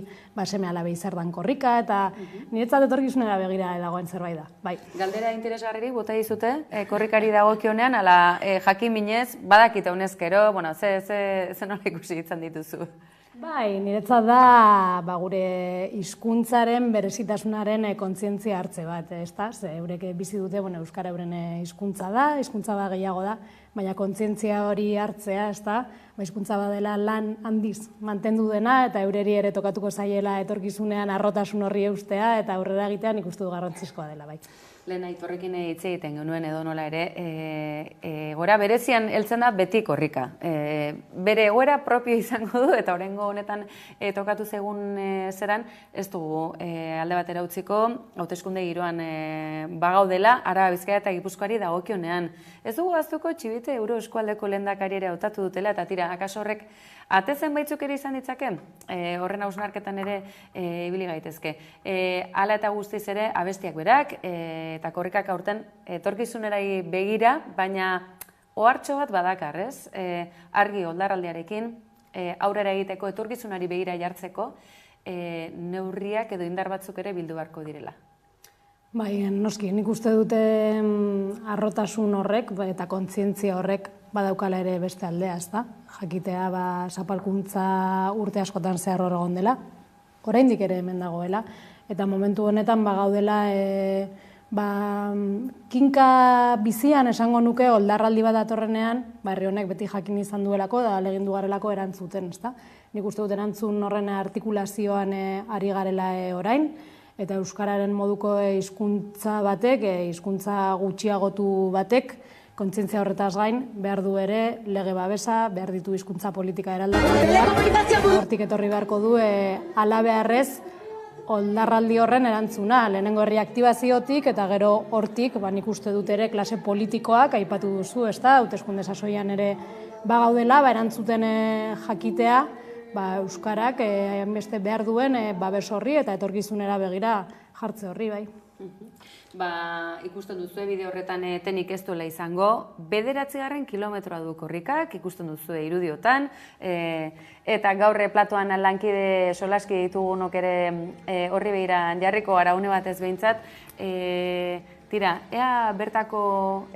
[SPEAKER 4] seme alabei zer dan korrika, eta niretzat etorkizunera begira dagoen zerbait da. Bai.
[SPEAKER 6] Galdera interesgarririk bota dizute, korrikari dagokionean, ala jakin minez, badakite honezkero, ze nola ikusi izan dituzu?
[SPEAKER 4] Bai, niretzat da gure hizkuntzaren berezitasunaren kontzientzia hartze bat, ezta? Ze eurek bizi dute, euskara euren hizkuntza da, hizkuntza bat gehiago da, baina kontzientzia hori hartzea, ezta? Hizkuntza bat dela lan handiz mantendu dena, eta eureri ere tokatuko zaiela etorkizunean arrotasun horri eustea, eta aurrera egitean ikustu du garrantzizkoa dela, bai.
[SPEAKER 6] Lehen Aitorrekin hitz egiten genuen edo nola ere, gora berezian heltzen da beti korrika. Bere egoera propio izango du, eta oraingo honetan tokatu zegun zeran, ez dugu alde batera utziko, hauteskunde giroan bagaudela, Araba, Bizkaia eta Gipuzkoari dagokionean. Ez dugu ahaztuko Txibite Euro Eskualdeko lehendakari ere hautatu dutela, eta tira, akaso horrek atezen baitzuk ere izan ditzake, horren hausnarketan ere ibili gaitezke. Hala eta guztiz ere abestiak berak, eta korrikak aurten etorkizunerari begira, baina ohartxo bat badakar, ez? Argi oldarraldiarekin, aurrera egiteko etorkizunari begira jartzeko, neurriak edo indar batzuk ere bildu beharko direla.
[SPEAKER 4] Bai, noski, nik uste dute arrotasun horrek eta kontzientzia horrek badaukala ere beste aldea, ezta? Jakitea zapalkuntza urte askotan zehar hor egon dela, oraindik ere hemen dagoela, eta momentu honetan gaudela kinka bizian esango nuke oldarraldi bat datorrenean, herri honek beti jakin izan duelako, da legindu garelako erantzuten, ezta? Nik uste dut erantzun horren artikulazioan ari garela orain, eta euskararen moduko hizkuntza batek, hizkuntza gutxiagotu batek, kontzientzia horretaz gain, behar du ere lege babesa, behar ditu hizkuntza politika eraldatu, hortik etorri beharko du halabeharrez oldarraldi horren erantzuna, lehenengo erreaktibaziotik eta gero hortik, nik uste dut ere klase politikoak aipatu duzu, ezta, hauteskunde sasoian ere bagaudela, erantzuten jakitea, euskarak beste behar duen babes horri eta etorkizunera begira jartze horri, bai.
[SPEAKER 6] Ikusten duzu bide horretan etenik ez duela izango, 9. kilometroa du korrikak, ikusten duzu irudiotan, eta gaur platoan lankide solaski ditugunok ere horri begira jarriko gara une batez behintzat, tira, ea bertako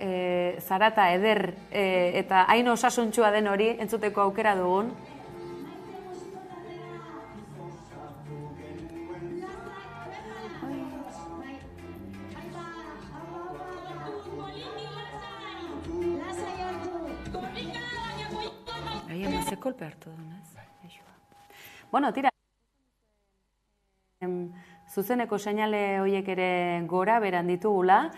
[SPEAKER 6] zarata eder eta hain osasuntxua den hori entzuteko aukera dugun. Ze kolpe hartu dunez. Bueno, tira, zuzeneko seinale horiek ere gora beran ditugula.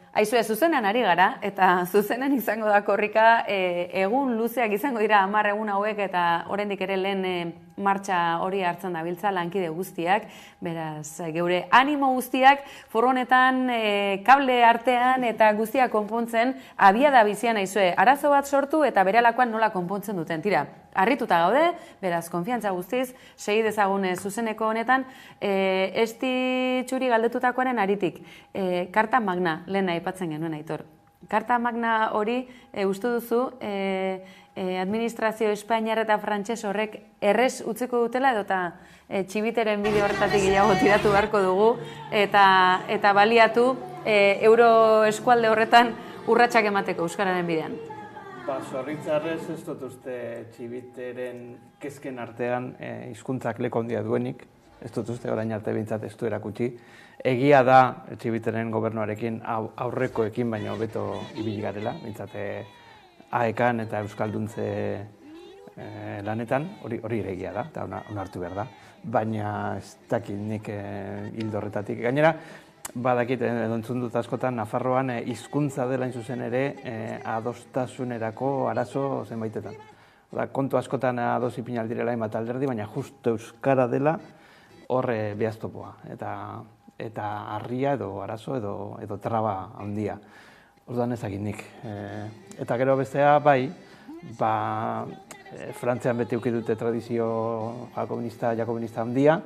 [SPEAKER 6] Aizue, zuzenean ari gara, eta zuzenean izango da korrika, egun luzeak izango dira 10 egun hauek, eta oraindik ere lehen martxa hori hartzen da biltza lankide guztiak, beraz, geure animo guztiak, furgonetan, kable artean eta guztiak konpontzen, abiada bizian aizue, arazo bat sortu eta berelakoan nola konpontzen duten. Tira, harrituta gaude, beraz, konfiantza guztiz, segi dezagun zuzeneko honetan, esti txuri galdetutakoaren aritik, karta magna, lehen aipatzen genuen Aitor. Karta magna hori, uste duzu, administrazio espainiar eta frantses horrek errez utziko dutela, edo eta Txibiteren bideo horretatik gehiago tiratu beharko dugu, eta baliatu euro eskualde horretan urratsak emateko euskararen bidean.
[SPEAKER 1] Zorritzarrez ez dut uste Txibiteren kezken artean hizkuntzak leko handia duenik, ez dut uste orain arte behintzat ez du erakutsi. Egia da Txibiteren gobernuarekin aurrekoekin baino hobeto ibili garela, behintzat AEK-an eta Euskalduntze lanetan, hori ere egia da, eta onartu behar da, baina ez dakit nik hildo horretatik. Gainera, badakit, edo entzun dut askotan, Nafarroan hizkuntza dela zuzen ere adostasunerako arazo zenbaitetan. Kontu askotan ados ipinal direla hainbat alderdi, baina justu euskara dela horre behaztopoa. Eta harria edo arazo edo traba handia. Orduan ezagik nik. Eta gero bestea bai, Frantzian beti uki dute tradizio jakobinista handia,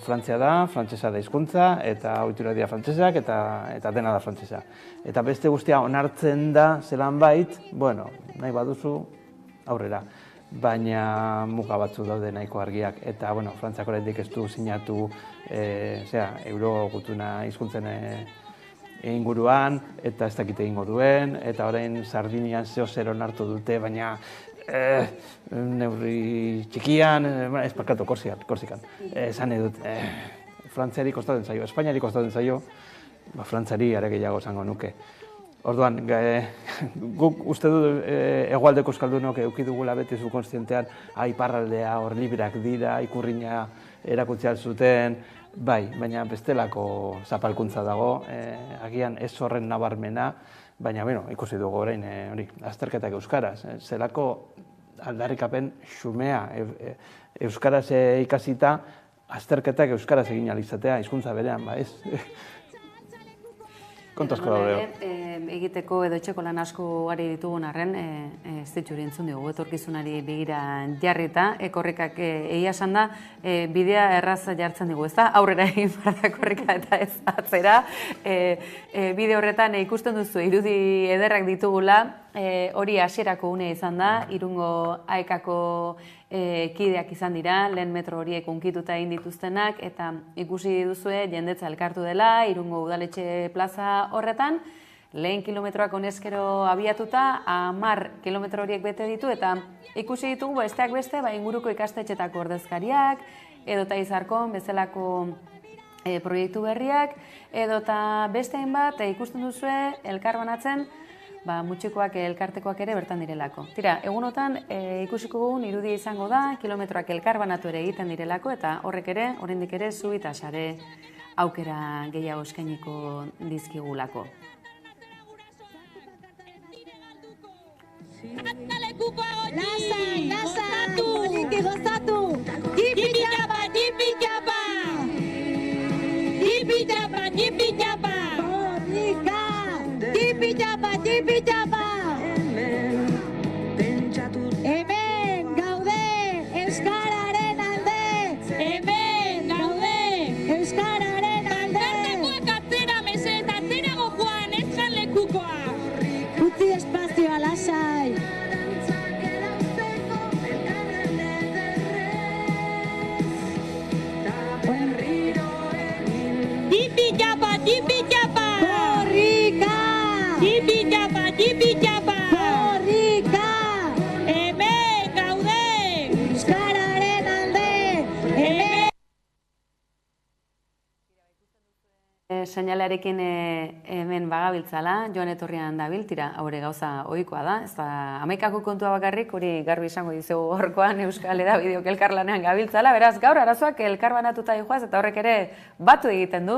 [SPEAKER 1] Frantzia da, frantsesa da hizkuntza, eta ohitura dira frantsesak, eta dena da frantsesa. Eta beste guztia onartzen da zelan bait, bueno, nahi baduzu aurrera, baina muga batzu daude nahiko argiak. Eta, bueno, Frantziak oraindik ez du sinatu euro gutuna hizkuntzen inguruan, eta ez dakite egingo duen, eta orain Sardinian zer onartu dute, baina neurri txikian, ez parkatu, Korsikan. Esan edut, Frantziari kostatzen zaio, Espainiari kostatzen zaio, Frantziari are gehiago esango nuke. Orduan, guk uste du hegoaldeko euskaldunok eduki dugula beti subkonstientean iparraldea hor libreak dira, ikurrina erakutsi zuten, bai, baina bestelako zapalkuntza dago, agian ez horren nabarmena, baina, ikusi dugu orain, azterketak euskaraz, zelako aldarrikapen xumea euskaraz ikasita, azterketak euskaraz egin alizatea, hizkuntza berean, ez? Kontazko daude.
[SPEAKER 6] Egiteko edo etxeko lan asko ari ditugun arren, ez ditxuri entzun dugu, etorkizunari begira jarrita, korrikak egia esan da, bidea erraza jartzen dugu, ez da? Aurrera egin barda korrika eta ez atzera. Bide horretan ikusten duzu, irudi ederrak ditugula, hori hasierako une izan da, Irungo AEKako kideak izan dira, lehen metro horiek unkituta egin dituztenak, eta ikusi duzue jendetza elkartu dela, Irungo udaletxe plaza horretan, lehen kilometroak honezkero abiatuta, 10 kilometro horiek bete ditu, eta ikusi ditugu besteak beste, inguruko ikastetxetako ordezkariak, edota Izarkon bezalako proiektu berriak, edota beste hainbat ikusten duzue elkarbanatzen, mutxikoak elkartekoak ere bertan direlako. Tira, egunotan ikusiko gugun irudia izango da, kilometroak elkarbanatu ere egiten direlako, eta horrek ere, oraindik ere, zu eta sare aukera gehiago eskainiko dizkigulako.
[SPEAKER 12] Gozatu! Jipi-japa, jipi-japa! Jipi-japa, jipi-japa! Korrika! Jipi-japa, jipi-japa! Hemen gaude euskararen alde! Hemen gaude euskararen alde! Bertakoak atzera meseta, atzerago joan, ez jan lekukoa! Utzi espazioa lasai! Jipi-japa, jipi-japa! Korrika! Jipi-japa, jipi-japa! Korrika! Hemen gaude! Euskararen alde! Hemen!
[SPEAKER 6] Seinalearekin hemen bagabiltzala, joan etorrian dabil, tira, haure gauza ohikoa da, ez da, 11ako kontua bakarrik, hori garbi izango dizugu gorkoan Euskal Hedabideok elkarlanean gabiltzala, beraz, gaur arazoak elkarbanatuta dihoaz, eta horrek ere batu egiten du,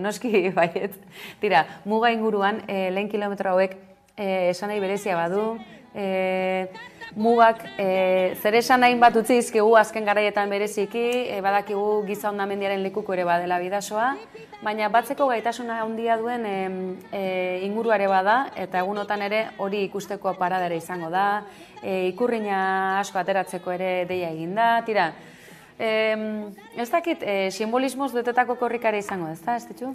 [SPEAKER 6] noski baiet. Tira, muga inguruan, lehen kilometro hauek esan nahi berezia badu, mugak zer esan nahi bat utzi izkigu azken garaietan bereziki, badakigu giza hondamendiaren lekuko ere badela bidasoa, baina batzeko gaitasuna handia duen inguruare bada, eta egunotan ere hori ikusteko paradera izango da, ikurrina asko ateratzeko ere deia egin da, tira, ez dakit, simbolismoz betetako korrikare izango, ez da, ez ditzu?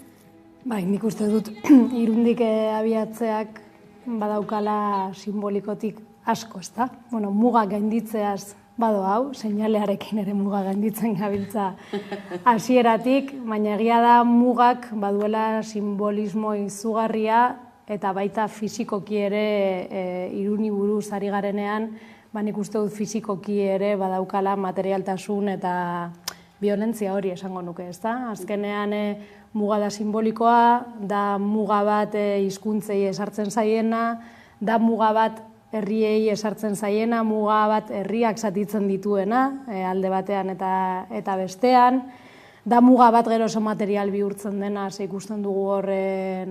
[SPEAKER 4] Bai, nik uste dut Irundik abiatzeak badaukala simbolikotik asko, ez da? Bueno, muga gainditzeaz bado hau, seinalearekin ere muga gainditzen gabiltza hasieratik, baina egia da mugak baduela simbolismo izugarria eta baita fisikoki ere Iruni buruz ari garenean, nik uste dut fisikoki ere badaukala materialtasun eta violentzia hori esango nuke, ez da? Azkenean muga da simbolikoa, da muga bat hizkuntzei esartzen zaiena, da muga bat herriei esartzen zaiena, muga bat herriak zatitzen dituena, alde batean eta bestean. Da muga bat gero oso material bihurtzen dena, ze ikusten dugu hor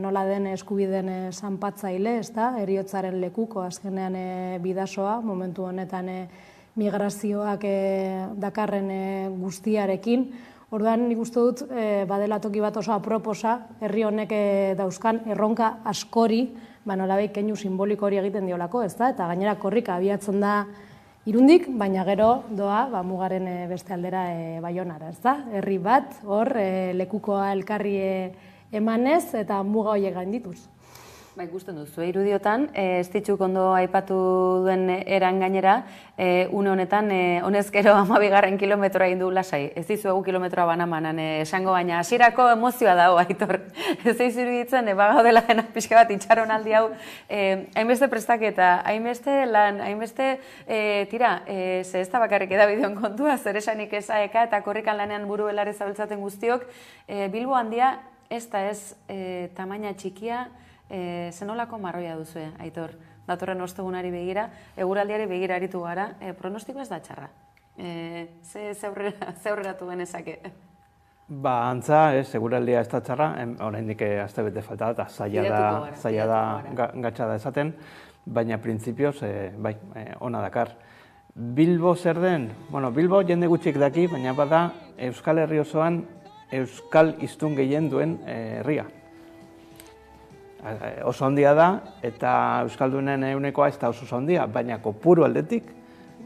[SPEAKER 4] nola den eskubideen zanpatzaile, heriotzaren lekuko azkenean bidasoa, momentu honetan migrazioak dakarren guztiarekin. Orduan nik uste dut badela toki bat oso aproposa, herri honek dauzkan erronka askori, nolabait keinu simboliko hori egiten diolako, eta gainera korrika abiatzen da Irundik, baina gero doa mugaren beste aldera Baionara, herri bat, hor lekukoa elkarri emanez eta muga horiek gaindituz.
[SPEAKER 6] Ikusten duzu, irudiotan, ez ditxuk ondo aipatu duen eran gainera, une honetan, honezkero 12 kilometroa egin du lasai. Ez dizuegu kilometroa banamanan esango, baina hasierako emozioa dago, Aitor. Ez eiz iruditzen, bagaudela dena pixka bat itxaronaldi hau, hainbeste prestaketa, hainbeste lan, hainbeste, ze ez da bakarrik edabideon kontua, zer esanik esaeka eta korrikan lanean buru belare zabiltzaten guztiok, Bilbo handia, ez da ez tamaina txikia, zenolako marroia duzue, Aitor? Datorren ostegunari begira, eguraldiari begira aritu gara, pronostiko ez da txarra. Ze aurreratu genezake?
[SPEAKER 1] Antza, eguraldia ez da txarra, oraindik astebete falta da, zaila da gatsa da esaten, baina printzipioz, ona dakar. Bilbo zer den? Bilbo jende gutxik daki, baina bada Euskal Herri osoan euskal hiztun gehien duen herria. Oso handia da, eta euskaldunen eunekoa ez da oso handia, baina kopuru aldetik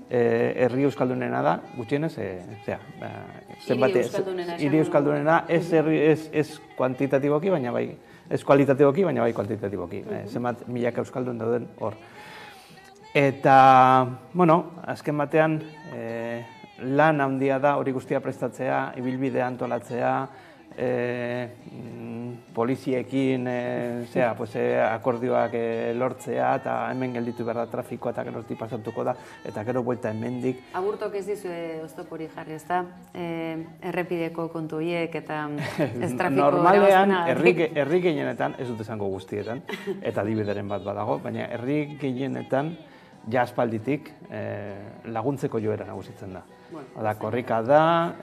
[SPEAKER 1] herri euskaldunena da, gutxienez, hiri euskaldunena ez kuantitatiboki, baina bai, ez kualitatiboki, baina bai kuantitatiboki. Zenbat milaka euskaldun dauden hor. Eta, azken batean, lan handia da hori guztia prestatzea, ibilbidea antolatzea, poliziekin akordioak lortzea eta hemen gelditu behar da trafikoa eta gero pasatuko da eta gero buelta hemendik.
[SPEAKER 6] Agurtok ez dizue oztopori jarri, ez da? Errepideko kontu horiek eta ez trafiko
[SPEAKER 1] normalean, herri gehienetan, ez dut esango guztietan, eta adibideren bat badago, baina herri gehienetan ja aspalditik laguntzeko joera nagusitzen da. Korrika da,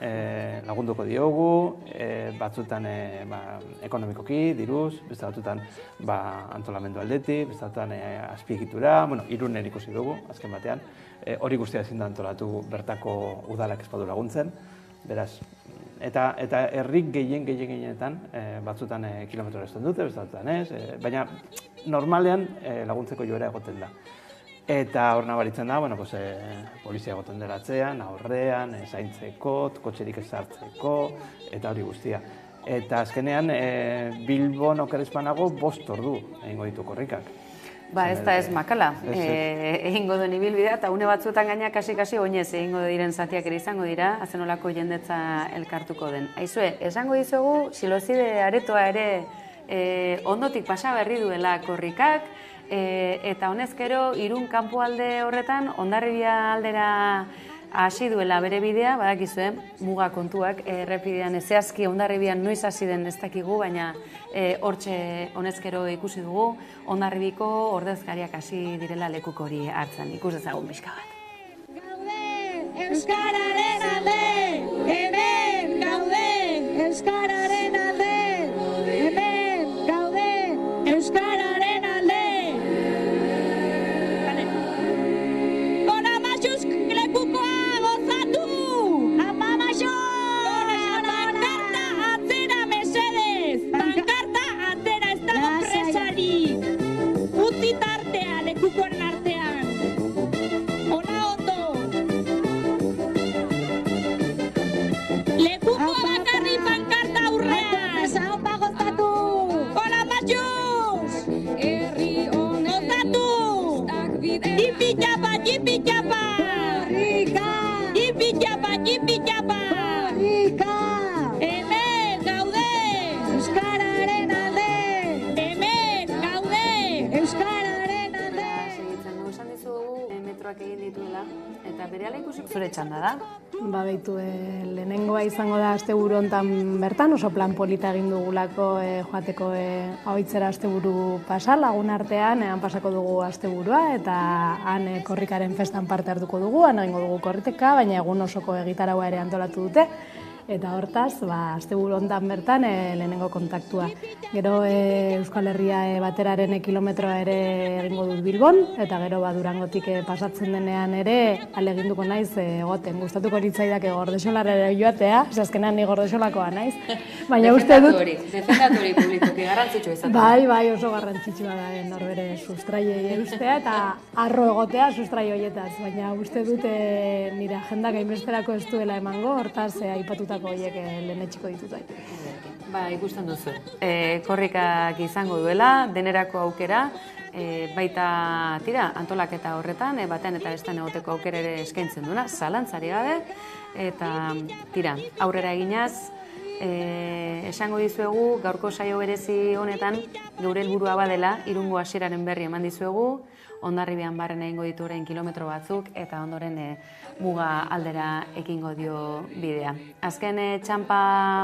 [SPEAKER 1] lagunduko diogu, batzutan ekonomikoki, diruz, beste batzutan antolamendu aldetik, beste batzutan azpiegitura, Irunen ikusi dugu, azken batean, hori guztia ezin da antolatu bertako udalak ez badu laguntzen, beraz, eta herrik gehienetan, batzutan kilometro ezten dute, beste batzutan ez, baina normalean laguntzeko joera egoten da. Eta hor nabaritzen da, polizia egoten dela atzean, aurrean, zaintzeko, kotxerik ez hartzeko, eta hori guztia. Eta azkenean, Bilbon okerezpanago 5 ordu egingo ditu korrikak.
[SPEAKER 6] Ez da ez makala, egingo duen ibilbidea, eta une batzuetan gaina kasi oinez egingo diren zatiak ere izango dira, azenolako jendetza elkartuko den. Aizue, esango dizugu, Silozide aretoa ere ondotik pasa berri duela korrikak, eta honezkero Irun kanpoalde horretan Hondarribia aldera hasi duela bere bidea, badakizue, muga kontuak errepidean zehazki Hondarribian noiz hasi den ez dakigu, baina hortxe honezkero ikusi dugu Hondarribiko ordezkariak hasi direla lekuko hori hartzen, ikus dezagun pixka bat.
[SPEAKER 12] Gaude euskararen alde, hemen gaude euskararen alde, hemen gaude euskararen alde.
[SPEAKER 6] Egin dituela, eta berehala ikusi zure txanda da.
[SPEAKER 4] Baitu, lehenengoa izango da asteburu hontan bertan, oso plan polita egin dugulako joateko ahoitzera asteburu pasa, lagun artean, han pasako dugu asteburua, eta han korrikaren festan parte hartuko dugu, han egingo dugu korriteka, baina egun osoko egitaraua ere antolatu dute, eta hortaz, asteburu hontan bertan lehenengo kontaktua. Gero Euskal Herria bateraren kilometroa ere egingo dut Bilbon, eta gero Durangotik pasatzen denean ere aleginduko naiz egoten. Gustatuko litzaidake Gordesolara joatea, azkenean ni Gordesolakoa naiz. Baina uste dut...
[SPEAKER 6] Defendatu hori publikoki, garrantzitsua izatea.
[SPEAKER 4] Bai, oso garrantzitsua da norbere sustraiei eustea eta arro egotea sustrai horietaz. Baina uste dut nire agendak hainbesterako ez duela emango, hortaz aipatuta horiek lehenetxiko ditut.
[SPEAKER 6] Ikusten duzu. Korrikak izango duela, denerako aukera, baita antolaketa horretan, batean eta bestean egoteko aukera ere eskaintzen duena, zalantzari gabe, eta aurrera eginaz, esango dizuegu, gaurko saio berezi honetan, geure helburua badela, Irungo hasieraren berri eman dizuegu, Hondarribian barren egingo ditu orain kilometro batzuk, eta ondoren muga aldera ekingo dio bidea. Azken txanpa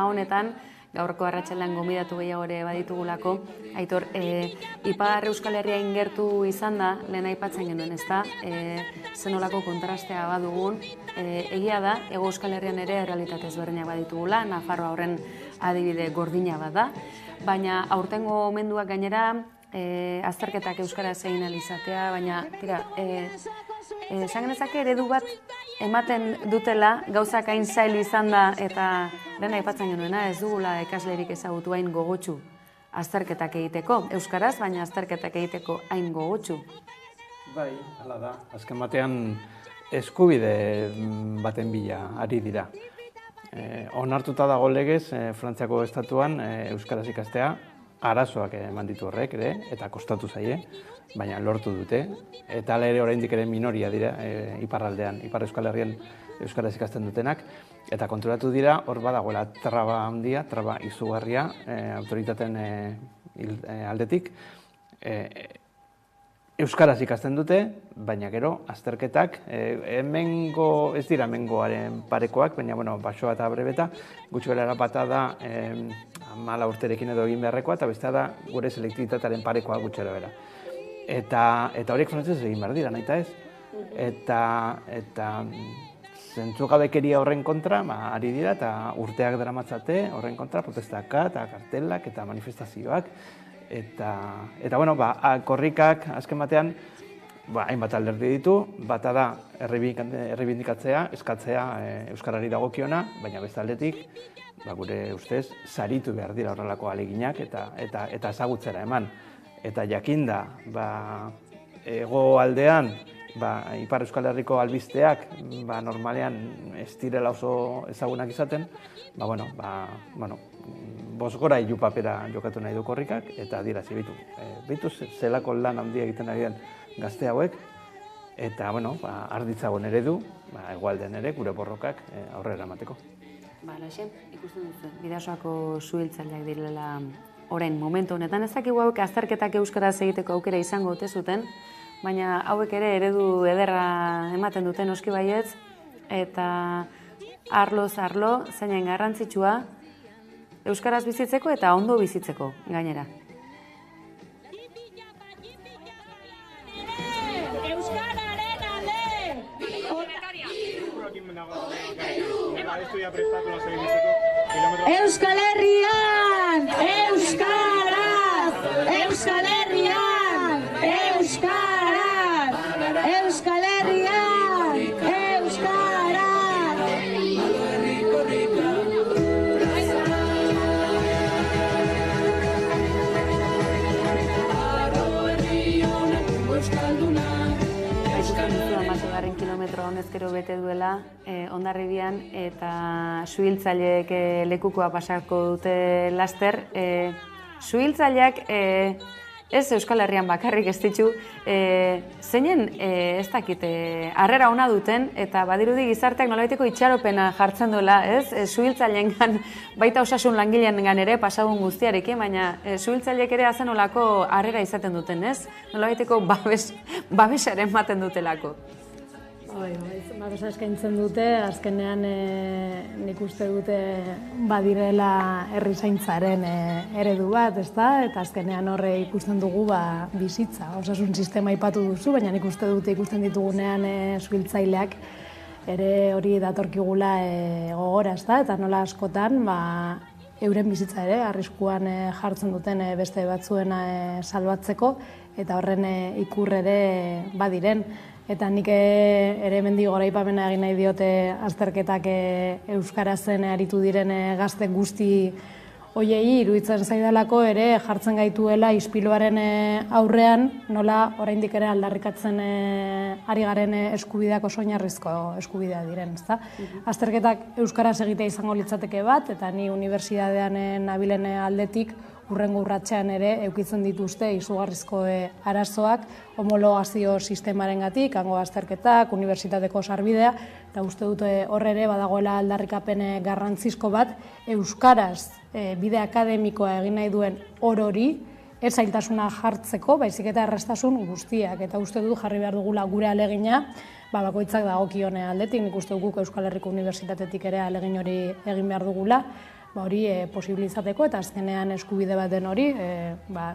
[SPEAKER 6] honetan, gaurko arratsaldean gonbidatu gehiago ere baditugulako, Aitor, Ipar Euskal Herria ingertu izan da, lehen aipatzen genuen, ezta? Zenolako kontrastea badugun, egia da, Hego Euskal Herrian ere errealitate ezberdinak baditugula, Nafarroa horren adibide gordina bat da, baina aurtengo omenduak gainera, azterketak euskaraz egin alizatea, baina, esan genezake eredu bat ematen dutela, gauzak hain zail izan da, eta lehen aipatzen genuena, ez dugula ikaslerik ezagutu hain gogotsu azterketak egiteko, euskaraz, baina azterketak egiteko hain gogotsu.
[SPEAKER 1] Bai, hala da, azken batean eskubide baten bila ari dira. Onartuta dago legez, Frantziako estatuan euskaraz ikastea, arazoak eman ditu horrek ere, eta kostatu zaie, baina lortu dute. Eta ere oraindik ere minoria dira iparraldean, Ipar Euskal Herrian euskaraz ikasten dutenak, eta konturatu dira hor badagoela traba handia, traba izugarria, autoritateen aldetik, euskaraz ikasten dute, baina gero azterketak, ez dira hemengoaren parekoak, baina basoa eta brebeta, gutxi gara bata da 14 urterekin edo egin beharrekoa, eta bestea da gure selektibitatearen parekoa gutxi bera. Eta horiek frantzesez egin behar dira, nahi eta ez. Eta zentzugabekeria horren kontra ari dira, eta urteak daramatzate horren kontra, protestaka eta kartelak eta manifestazioak. Eta korrikak azken batean hainbat alderdi ditu, bata da errebindikatzea, eskatzea euskarari dagokiona, baina beste aldetik gure ustez saritu behar dira horrelako aleginak eta ezagutzera eman. Eta jakinda, hego aldean, Ipar Euskal Herriko albisteak normalean ez direla oso ezagunak izaten, bosgora hilu papera jokatu nahi du korrikak, eta adierazi bitu zelako lan handia egiten ari den gazte hauek, eta arditzagon eredu, hegoaldean ere gure borrokak aurrera emateko.
[SPEAKER 6] Laxe, ikusten duzu, Bidasoako suhiltzaileak direla orain momentu honetan, ez dakigu hauek azterketak euskaraz egiteko aukera izango ote zuten, baina hauek ere eredu ederra ematen duten oski baietz, eta arloz arlo, zeinen garrantzitsua, euskaraz bizitzeko eta ondo bizitzeko gainera.
[SPEAKER 12] Euskal Herrian, euskaraz! Euskal Herrian, euskaraz! Euskal Herrian, euskaraz!
[SPEAKER 6] Kilometro honezkero bete duela Hondarribian, eta suhiltzaileek lekukoa pasako dute laster. Suhiltzaileak ez Euskal Herrian bakarrik ez ditu, zeinen ez dakit, harrera ona duten, eta badirudi gizarteak nolabaiteko itxaropena jartzen duela, ez? Suhiltzaileengan, baita osasun langileengan ere pasagun guztiarekin, baina suhiltzaileek ere azenolako harrera izaten duten, ez? Nolabaiteko babesaren ematen dutelako.
[SPEAKER 4] Babesa eskaintzen dute, azkenean nik uste dute badirela herri zaintzaren eredu bat, ezta? Eta azkenean horre ikusten dugu bizitza. Osasun sistema aipatu duzu, baina nik uste dute ikusten ditugunean suhiltzaileak ere hori datorkigula gogora, ezta? Eta nola askotan euren bizitza ere arriskuan jartzen duten beste batzuena salbatzeko, eta horren ikur ere badiren. Eta nik ere hemendik goraipamena egin nahi diote azterketak euskarazen aritu diren gazte guzti hoiei iruditzen zaidalako ere jartzen gaituela ispiluaren aurrean, nola oraindik ere aldarrikatzen ari garen eskubideak oso oinarrizko eskubidea diren, ezta? Azterketak euskaraz egitea izango litzateke bat, eta ni unibertsitatean nabilen aldetik hurrengo urratsean ere eukitzen dituzte izugarrizko arazoak homologazio sistemarengatik, hango azterketak, unibertsitateko sarbidea, eta uste dute hor ere badagoela aldarrikapen garrantzizko bat euskaraz bide akademikoa egin nahi duen orori ez zailtasuna jartzeko, baizik eta erraztasun guztiak, eta uste dut jarri behar dugula gure alegina, bakoitzak dagokion aldetik, nik uste duguk Euskal Herriko Unibertsitatetik ere alegin hori egin behar dugula, hori posibilizateko eta azkenean eskubide bat den hori,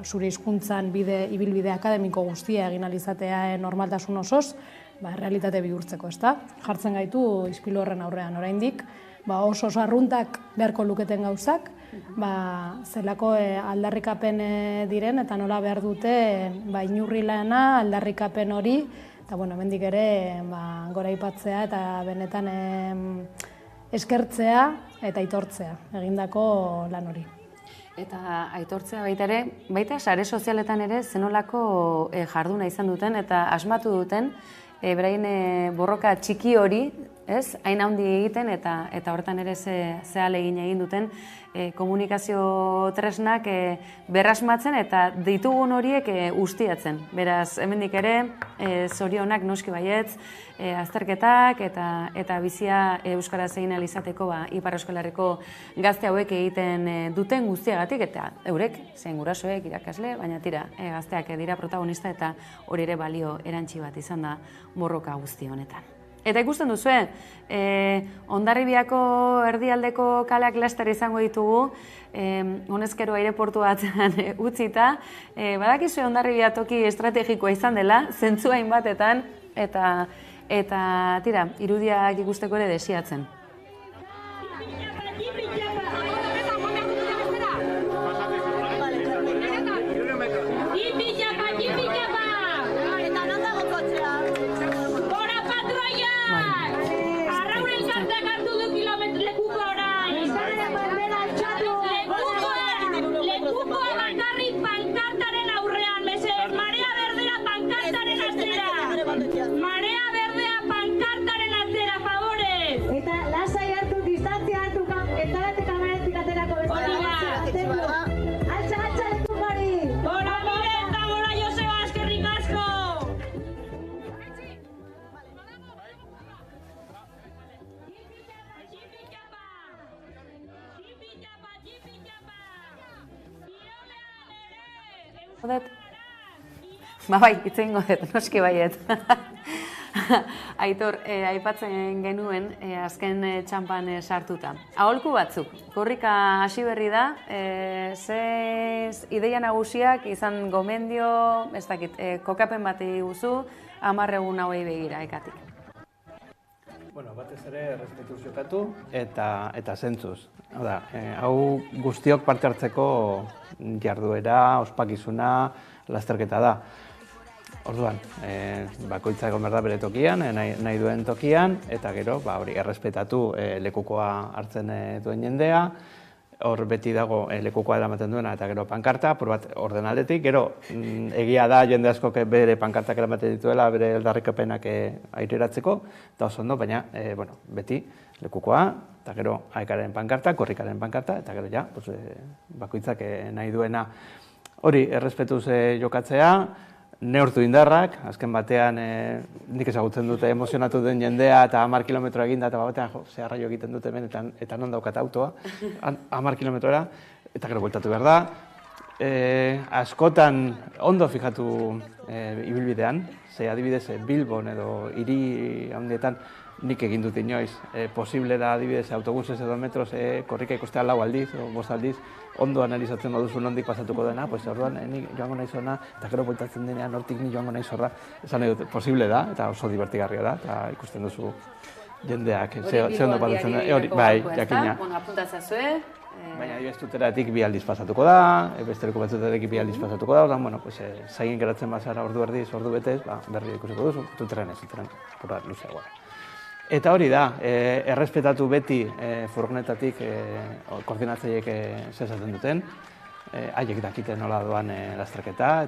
[SPEAKER 4] zure hizkuntzan ibilbide akademiko guztia egin alizatea normaltasun osoz, realitate bihurtzeko, ezta? Jartzen gaitu ispilu horren aurrean oraindik, oso arruntak beharko luketen gauzak, zelako aldarrikapen diren eta nola behar dute inurri lana aldarrikapen hori, eta hemendik ere goraipatzea eta benetan eskertzea eta aitortzea egindako lan hori.
[SPEAKER 6] Eta aitortzea baita ere, baita sare sozialetan ere zenolako jarduna izan duten eta asmatu duten beraien borroka txiki hori, hain handi egiten eta horretan ere ze ahalegin egin duten komunikazio tresnak berrasmatzen eta ditugun horiek ustiatzen. Beraz, hemendik ere, zorionak noski baietz, azterketak eta bizia euskaraz egin alizateko Ipar Euskal Herriko gazte hauek egiten duten guztiagatik, eta eurek, zein gurasoek, irakasle, baina tira, gazteak dira protagonista eta hori ere balio erantsi bat izan da borroka guzti honetan. Eta ikusten duzue, Hondarribiako erdialdeko kaleak laster izango ditugu, honezkero aireportu batean utzita, badakizue Hondarribia toki estrategikoa izan dela, zentzua hainbatetan, eta tira, irudiak ikusteko ere desiatzen. Bai, itzen godet, noski baiet. Aitor, aipatzen genuen azken txampan sartuta. Aholku batzuk, korrika hasi berri da, ze ideia nagusiak izan gomendio, ez dakit, kokapen bat eguzu, 10 egun hauei begira ekatik.
[SPEAKER 1] Batez ere, errespetuz jokatu eta zentzuz. Hau guztiok parte hartzeko jarduera, ospakizuna, lasterketa da. Orduan, bakoitza egon behar da bere tokian, nahi duen tokian, eta gero, hori errespetatu lekukoa hartzen duen jendea, hor beti dago lekukoa eramaten duena eta gero pankarta, ordenaldetik, gero egia da jende askok bere pankartak eramaten dituela, bere aldarrikapenak aireratzeko, eta oso ondo, baina beti lekukoa, eta gero aekaren pankarta, korrikaren pankarta, eta gero ja, bakoitzak nahi duena hori errespetuz jokatzea, neurtu indarrak, azken batean nik ezagutzen dute emozionatu den jendea eta 10 kilometro eginda eta batean zeharraio egiten dute hemen eta non daukat autoa, 10 kilometroera, eta gero bueltatu behar da, Askotan ondo fijatu ibilbidean, ze adibidez Bilbon edo hiri handietan nik egin dut inoiz. Posible da adibidez autobusez edo metroz korrika ikustea 4 aldiz o 5 aldiz, ondo analizatzen baduzu nondik pasatuko dena, pues orduan nik joango naiz hona, eta gero bueltatzen denean hortik ni joango naiz horra. Esan nahi dut, posible da, eta oso divertigarria da, eta ikusten duzu jendeak, ze ondo pasatzen da. Bai, jakina.
[SPEAKER 6] Apuntatzazue.
[SPEAKER 1] Baina adibidez 2 aldiz pasatuko da, bestereko batzutatik 2 aldiz pasatuko da, orduan, bueno, zaien geratzen bazara ordu erdiz, ordu betez, berri ikusiko duzu, tuteren pura luzeagoa. Eta hori da, errespetatu beti furgonetatik koordinatzaileek zesaten duten, haiek dakite nola doan lasterketa,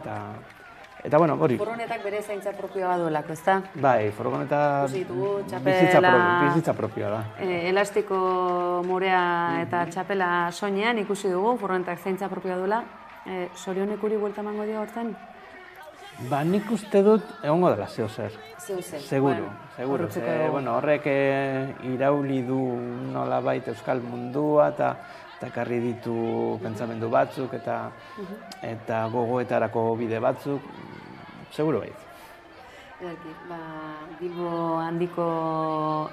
[SPEAKER 1] eta bueno, hori.
[SPEAKER 6] Furgonetak bere zaintza propioa baduelako, ezta?
[SPEAKER 1] Bai, furgoneta bizitza propioa da.
[SPEAKER 6] Elastiko morea eta txapela soinean ikusi dugu, furgonetak zaintza propioa duela. Sorionek uri buelta emango dio hortzen?
[SPEAKER 1] Ba, nik uste dut egongo dela zeo zer. Seguro. Horrek irauli du nolabait euskal mundua eta ekarri ditu pentsamendu batzuk eta gogoetarako bide batzuk, seguro bait.
[SPEAKER 6] Bilbo handiko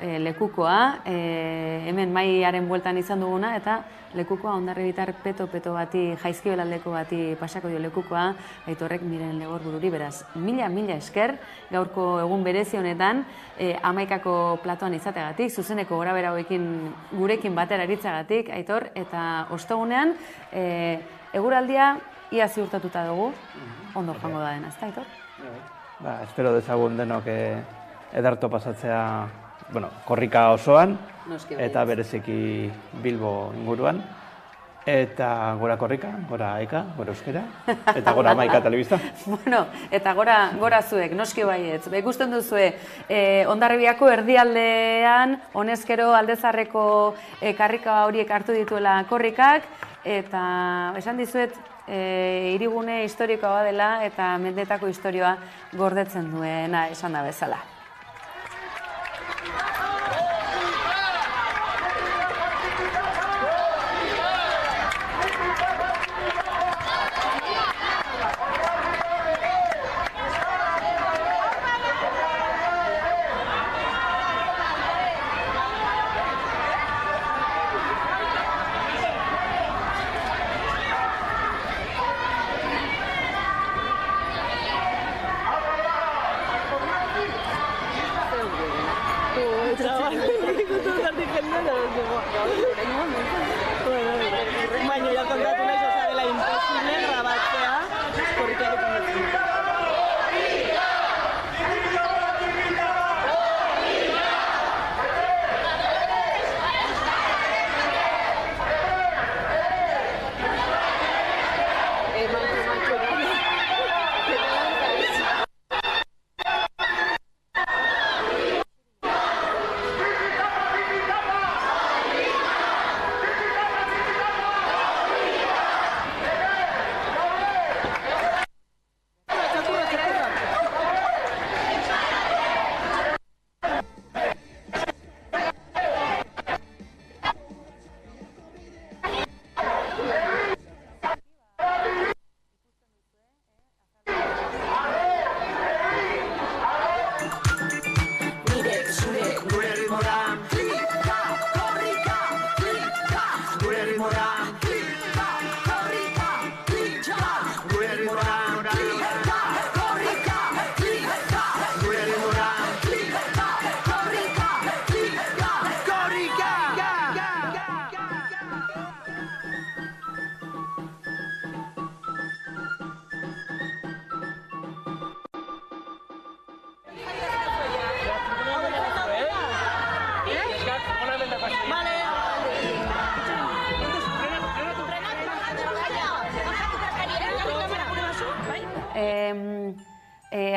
[SPEAKER 6] lekukoa, hemen maiaren bueltan izan duguna, eta lekukoa Hondarribitar peto bati, Jaizkibelaldeko bati pasako dio lekukoa, Aitorrek Miren Legorbururi, beraz, mila esker, gaurko egun berezi honetan, 11ko platoan izateagatik, zuzeneko gorabehera hauekin gurekin batera aritzagatik, Aitor, eta ostegunean, eguraldia ia ziurtatuta dugu, ondo joango da dena, ezta, Aitor?
[SPEAKER 1] Espero dezagun denok ederto pasatzea, korrika osoan, eta bereziki Bilbo inguruan, eta gora korrika, gora eka, gora euskera, eta gora Amaika Telebista.
[SPEAKER 6] Eta gora zuek, noski baietz. Ikusten duzue, Hondarribiako erdialdean, honezkero aldezarreko karrika horiek hartu dituela korrikak, eta esan dizuet, hirigune historikoa dela eta mendetako historioa gordetzen duena esan da bezala.
[SPEAKER 18] Baina ja kontatu nahi zozarela imposible grabatzea korrikari kondatzen.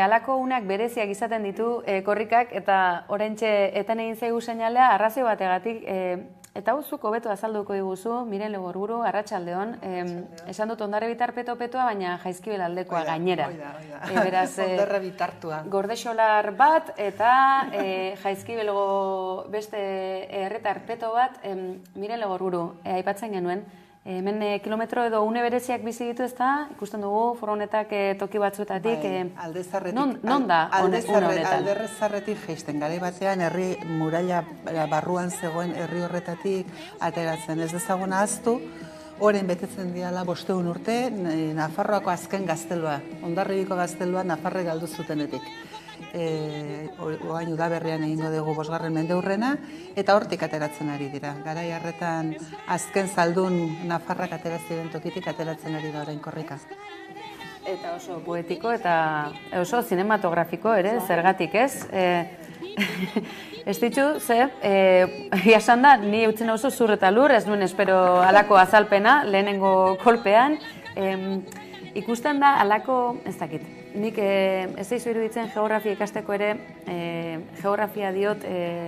[SPEAKER 6] Halako unak bereziak izaten ditu korrikak, eta oraintxe eten egin zaigu seinalea arrazio bategatik, eta hau zuk hobeto azalduko diguzu, Miren Legorburu, arratsaldeon, esan dut Hondarribitar petoa, baina Jaizkibelaldekoa gainera. Beraz,
[SPEAKER 9] Hondarribitartua.
[SPEAKER 6] Gordexolar bat, eta Jaizkibelgo beste erretar peto bat, Miren Legorburu, aipatzen genuen, Hemen kilometro edo une bereziak bizi ditu ez da, ikusten dugu furgonetak toki batzuetatik, non da une honetan?
[SPEAKER 9] Alderrezarretik geisten, gare batean herri muralla barruan zegoen herri horretatik ateratzen. Ez dezagun ahaztu, orain betetzen diala 500 urte, Nafarroako azken gaztelua, Hondarribiko gaztelua Nafarre galdu zutenetik. Oain udaberrian egingo dugu 5. mendeurrena, eta hortik ateratzen ari dira. Garai harretan azken zaldun Nafarrak ateratzen tokitik ateratzen ari da orain korrika.
[SPEAKER 6] Eta oso poetiko eta oso zinematografiko ere, zergatik ez? Ez ditu, esan da, ni utzen oso zur eta lur, ez nuen espero alako azalpena, lehenengo kolpean. Ikusten da, alako, ez dakit, nik ez daizu iruditzen geografia ikasteko ere, geografia diot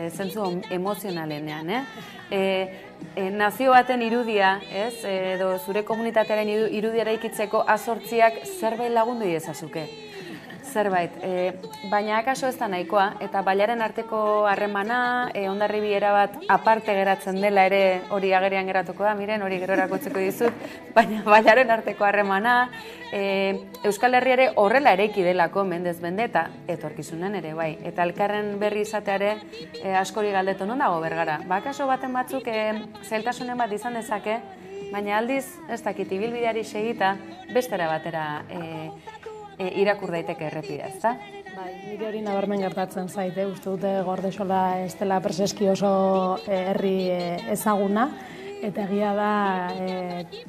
[SPEAKER 6] zentzu emozionalenean, nazio baten irudia, edo zure komunitatearen irudia eraikitzeko azortziak zerbait lagundu diezazuke. Zerbait, baina akaso ez da nahikoa, eta bailaren arteko harremana, Hondarribi erabat aparte geratzen dela ere hori agerian geratuko da, miren, hori gero erakotzeko dizut, baina bailaren arteko harremana, Euskal Herria ere horrela eraiki delako mendez bende eta etorkizunen ere, bai. Eta elkarren berri izateare askori galdetu non dago Bergara. Akaso baten batzuk zailtasunen bat izan dezake, baina aldiz, ez dakit, ibilbideari segita, bestera batera irakur daiteke errepidea, ezta?
[SPEAKER 4] Bai, nire hori nabarmen gertatzen zaite, uste dute Gordesola ez dela preseski oso herri ezaguna, eta egia da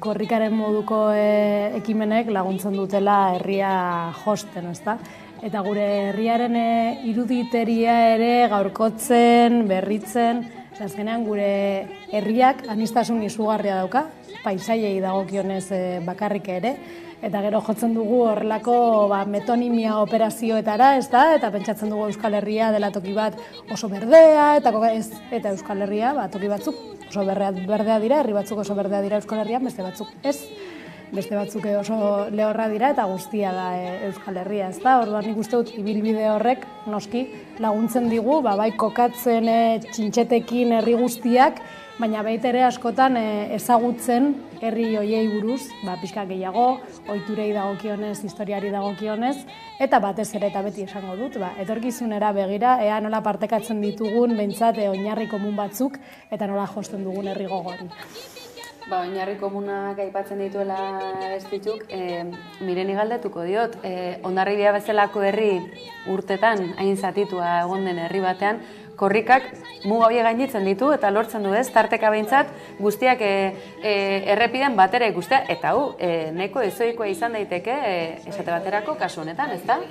[SPEAKER 4] korrikaren moduko ekimenek laguntzen dutela herria josten, ezta? Eta gure herriaren iruditeria ere gaurkotzen, berritzen, azkenean gure herriak anistasun izugarria dauka, paisaiei dagokionez bakarrik ere, eta gero jotzen dugu horrelako metonimia operazioetara, ez da? Eta pentsatzen dugu Euskal Herria dela toki bat oso berdea, eta Euskal Herria toki batzuk oso berdea dira, herri batzuk oso berdea dira Euskal Herrian, beste batzuk ez. Beste batzuk oso lehorra dira eta guztia da Euskal Herria, ez da? Orduan nik uste dut ibilbide horrek noski laguntzen digu, bai kokatzen txintxetekin herri guztiak, baina baita ere askotan ezagutzen herri hoiei buruz, pixka gehiago, ohiturei dagokionez, historiari dagokionez, eta batez ere eta beti esango dut, etorkizunera begira, ea nola partekatzen ditugun behintzat oinarri komun batzuk, eta nola josten dugun herri gogori.
[SPEAKER 6] Oinarri komunak aipatzen dituela ez dituk, Mireni galdetuko diot, Hondarribia bezalako herri urtetan hain zatitua egon den herri batean, korrikak muga horiek gainditzen ditu eta lortzen du ez, tarteka behintzat guztiak errepiden batera ikustea, eta nahiko ezoikoa izan daiteke esate baterako kasu honetan, ez da?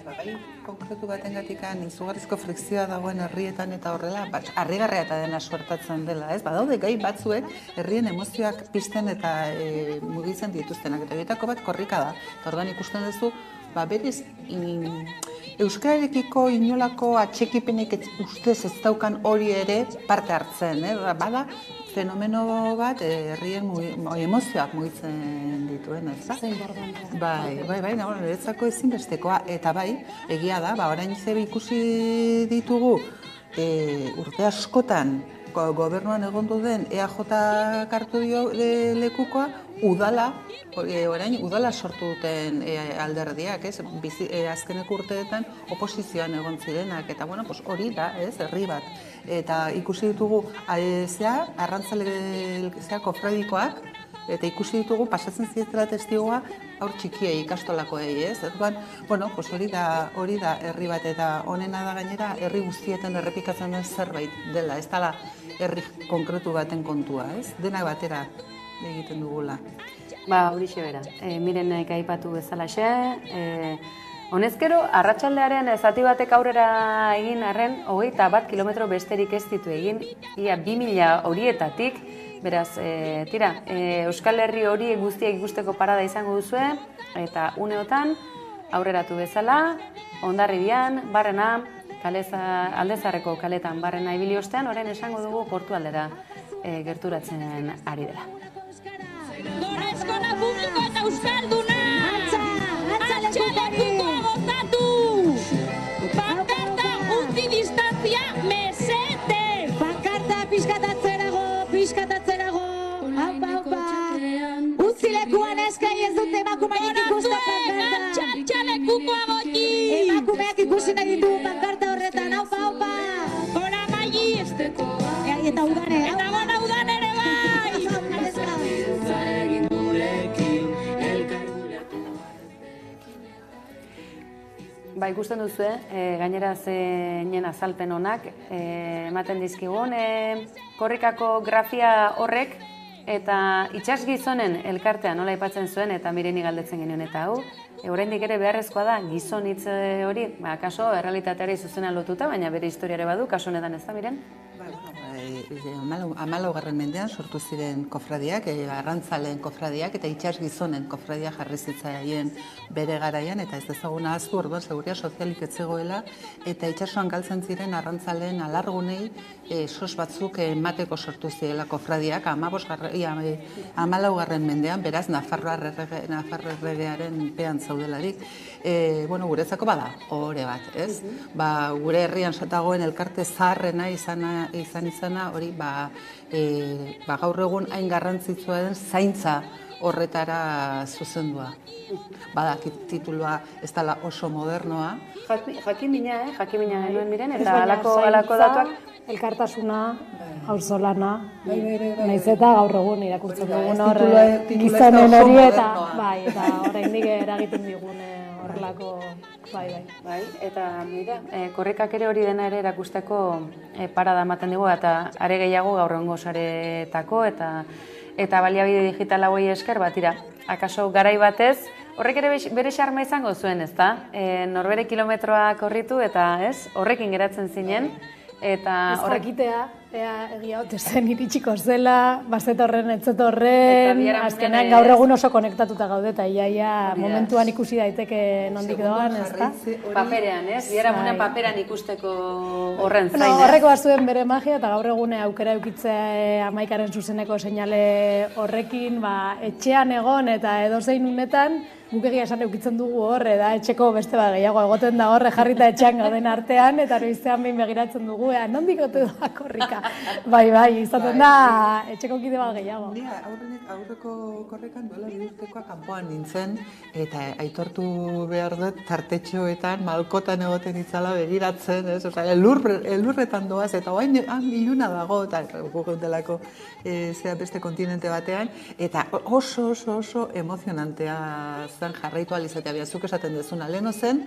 [SPEAKER 9] Bai, konkretu batengatik izugarrizko frikzioa dagoen herrietan eta horrela, harrigarria eta dena suertatzen dela, ez? Badaude gai batzuek herrien emozioak pizten eta mugitzen dituztenak, eta horietako bat korrika da. Eta orduan ikusten duzu, berez euskararekiko inolako atxekipenik ustez ez daukan hori ere parte hartzen, bada fenomeno bat herrien emozioak mugitzen dituen, ez da? Bai, niretzako ezinbestekoa, eta bai, egia da, orain zebe ikusi ditugu urte askotan gobernuan egondu den EAJ hartu dio lekukoa, udala sortu duten alderdiak, azkeneko urteetan oposizioan egon zirenak, eta hori da, herri bat. Eta ikusi ditugu arrantzale kofradikoak, eta ikusi ditugu pasatzen zietela testigoa aur txikiei, ikastolakoei, ez? Hori da herri bat, eta honena da gainera herri guztietan errepikatzen den zerbait dela, ez dela herri konkretu baten kontua, ez? Denak batera egiten dugula.
[SPEAKER 6] Horixe bera, Mirenek aipatu bezalaxe, honezkero, arratsaldearen zati batek aurrera egin arren, 21 kilometro besterik ez ditu egin, ia 2000 horietatik, beraz, Euskal Herri hori guztiak ikusteko parada izango duzue, eta uneotan, aurreratu bezala, Hondarribian, Barrena, Aldezarreko kaletan Barrena ibili ostean, orain esango dugu portu aldera gerturatzen ari dela.
[SPEAKER 12] Gora eskola publiko eta euskalduna! Atxalekuko gozatu! Pankarta utzi distantzia mesete! Pankarta pixkatatzerago! Aupa, aupa! Kukoa goti!
[SPEAKER 10] Emakumeak ikusi nahi ditu pankarta horretan, aupa, aupa!
[SPEAKER 12] Gora gai!
[SPEAKER 10] Eta udane,
[SPEAKER 12] eta gora udan ere bai!
[SPEAKER 6] Ba, ikusten duzu, gainera zeinen azalpen honak, ematen dizkigun, korrikako grafia horrek, eta itsas gizonen elkartea nola aipatzen zuen, eta Mireni galdetzen genuen eta hau, oraindik ere beharrezkoa da gizon hitz hori, kaso errealitateari zuzena lotuta, baina bere historiare badu, kaso honetan ez da, Miren?
[SPEAKER 9] 14. mendean sortu ziren kofradiak, arrantzaleen kofradiak eta itsas gizonen kofradia jarri zitzaien bere garaian, eta ez ezaguna ahaztu, orduan seguridad sozialik ez zegoela, eta itsasoan galtzen ziren arrantzaleen alargunei sos batzuk emateko sortu zirela kofradiak 14. mendean, beraz Nafarroa erregearen pean zaudelarik. Guretzako bada, ohore bat, ez? Gure herrian dagoen elkarte zaharrena izana hori, gaur egun hain garrantzitsua den zaintza horretara zuzendua. Badakit titulua ez dela oso modernoa.
[SPEAKER 6] Jakimina genuen, Miren, eta alako datuak.
[SPEAKER 4] Elkartasuna, auzolana, nahiz eta gaur egun irakurtzen dugun hor gizonen hori eta oraindik eragiten digun horrelako bai.
[SPEAKER 6] Eta mira, korrikak ere hori dena ere erakusteko parada ematen digu eta are gehiago gaur egungo saretako eta baliabide digital hauei esker batira. Akaso garai batez, horrek ere bere xarma izango zuen, ezta? Norbere kilometroa korritu eta horrekin geratzen zinen. Eta
[SPEAKER 4] jakitea, egia ote zen iritsiko zela, bazetorren, etzetorren, azkenean gaur egun oso konektatuta gaude, eta iaia momentuan ikusi daiteke nondik doan, ez da?
[SPEAKER 6] Paperean, ez? Biaramunean paperan ikusteko horren zain, ez?
[SPEAKER 4] Horreko bazuen bere magia, eta gaur egune aukera eukitzea Amaikaren zuzeneko seinale horrekin, etxean egon eta edozein unetan, guk egia esan eukitzen dugu horre, da etxeko beste gehiago egoten da horre jarrita etxean gauden artean, eta noizean behin begiratzen dugu, nondik ote doa korrika. Bai, izaten da etxeko kide bat gehiago.
[SPEAKER 9] Aurreko korrikan duela bidurtekoa kanpoan nintzen, eta aitortu behar dut tartetxoetan, malkotan egoten itzala begiratzen, elurretan doaz, eta oain iluna dago, eta gugendelako beste kontinente batean, eta oso emozionantea zen jarraitu alizatea biazuk esaten dezuna. Leheno zen,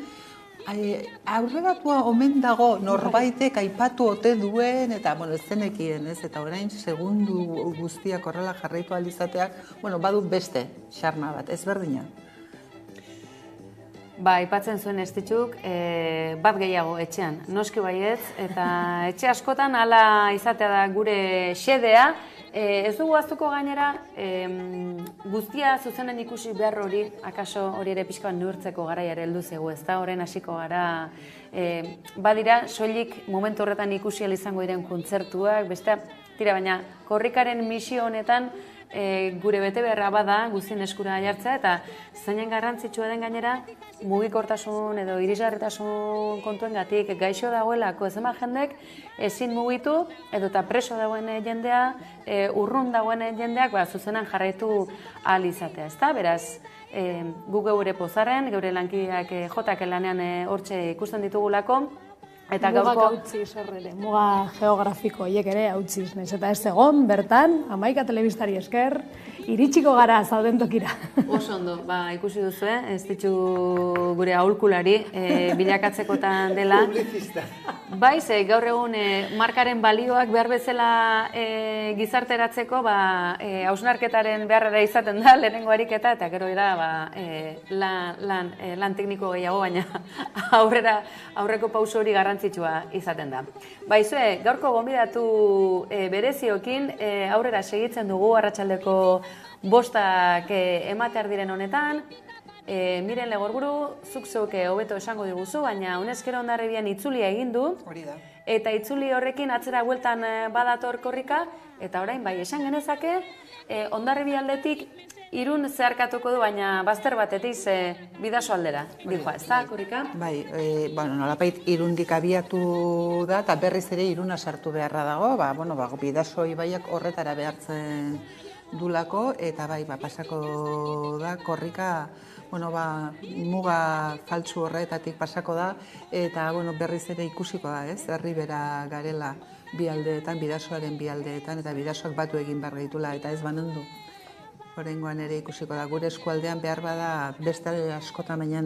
[SPEAKER 9] aurreratua omen dago norbaitek aipatu ote duen, eta ez zenekien, eta orain segundu guztiak horrela jarraitu alizateak, badu beste xarma bat, ezberdina.
[SPEAKER 6] Aipatzen zuen estitxuk, bat gehiago etxean, noski baietz, eta etxe askotan hala izatea da gure xedea. Ez dugu aztuko gainera, guztia zuzenen ikusi behar hori, akaso hori ere pixkoan neurtzeko garaiare heldu zego, ez da, horren hasiko gara. Badira, soilik momentu horretan ikusi izango diren kontzertuak, beste, baina korrikaren misio honetan gure bete beharra bada guztien eskura jartzea, eta zainen garrantzitsua den gainera, mugikortasun edo irisgarritasun kontuengatik gaixo dagoelako zenbat jendek ezin mugitu edo eta preso dagoen jendea, urrun dagoen jendeak zuzenan jarraitu ahal izatea, ezta? Beraz, guk geure pozarren, geure lankideak jotak lanean hortxe ikusten ditugulako, eta
[SPEAKER 4] mugak hautziz horrele, muga geografiko hiek ere hautziz, nahiz eta ez egon, bertan, Amaika telebistari esker, iritsiko gara zauden tokira.
[SPEAKER 6] Oso ondo, ikusi duzu, ez ditu gure aholkulari bilakatzekotan dela. Baiz, gaur egun markaren balioak behar bezala gizarteratzeko, hausnarketaren beharrera izaten da, lehenengo ariketa, eta gero da lan tekniko gehiago, baina aurreko pauso hori garrantzitsua izaten da. Baizue, gaurko gonbidatu bereziokin aurrera segitzen dugu arratsaldeko 5 ematear diren honetan. Miren Legorburu, zuk zeuke hobeto esango diguzu, baina Honezkero Hondarribian itzulia egin du.
[SPEAKER 9] Hori da.
[SPEAKER 6] Eta itzuli horrekin atzera bueltan badator korrika, eta orain bai esan genezake, Hondarribi aldetik Irun zeharkatuko du, baina bazter batetik Bidaso aldera. Dijoa, ez da, korrika?
[SPEAKER 9] Bai, nolapait Irundik abiatu da, eta berriz ere Iruna sartu beharra dago, Bidaso ibaiak horretara behartzen dulako, eta bai, pasako da korrika, muga faltsu horretatik pasako da, eta berriz ere ikusiko da, ez? Herri bera garela bi aldeetan, bidasoaren bi aldeetan, eta bidasoak batu egin behar gaitula, eta ez banondu. Oraingoan ere ikusiko da, gure eskualdean behar bada beste askotan baina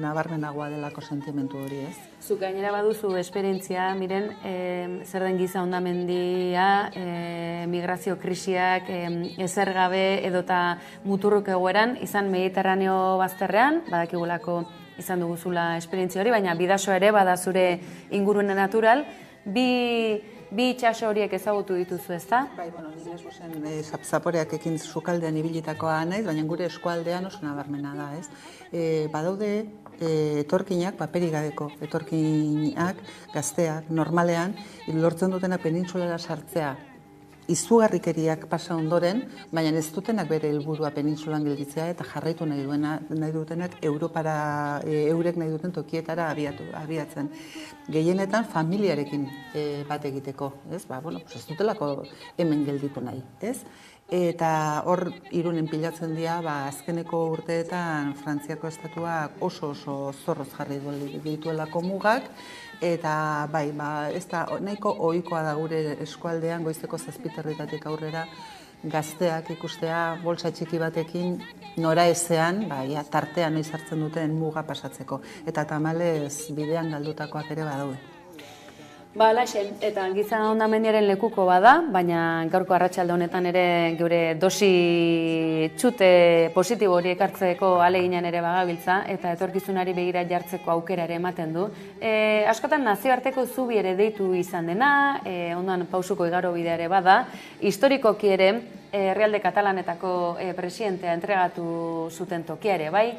[SPEAKER 9] nabarmenagoa delako sentimentu hori, ez?
[SPEAKER 6] Zuk gainera baduzu esperientzia, miren, zer den giza hondamendia, migrazio krisiak, ezer gabe edota muturruk egoeran, izan Mediterraneo bazterrean, badakigulako izan duguzula esperientzia hori, baina bidaso ere bada zure ingurune natural, bi itxaso horiek ezagutu dituzu, ez da?
[SPEAKER 9] Bai, nire zuzen zaporeak ekin sukaldean ibilitakoa naiz, baina gure eskualdean oso nabarmena da, ez? Badaude etorkinak, paperik gabeko etorkinak, gazteak, normalean, lortzen dutena penintsulara sartzea, izugarrikeriak pasa ondoren, baina ez dutenak bere helburua penintsulan gelditzea eta jarraitu nahi dutenak Europara, eurek nahi duten tokietara abiatzen. Gehienetan familiarekin bat egiteko, ez? Ez dutelako hemen gelditu nahi, ez? Eta hor Irunen pilatzen dira, azkeneko urteetan Frantziako estatuak oso zorroz jarri dituelako mugak, eta bai, ez da nahiko ohikoa da gure eskualdean goizeko 7:00 aurrera gazteak ikustea bolsa txiki batekin nora ezean, tartean noiz hartzen duten muga pasatzeko. Eta tamalez bidean galdutakoak ere badaude.
[SPEAKER 6] Alaxe, eta giza hondamendiaren lekuko bada, baina gaurko arratsalde honetan ere gure dosi txute positibo hori ekartzeko ahaleginen ere bagabiltza, eta etorkizunari begira jartzeko aukera ere ematen du. Askotan nazioarteko zubi ere deitu izan dena, ondoan pausuko igarobidea ere bada, historikoki ere Herrialde Katalanetako presidentea entregatu zuten tokia ere, bai?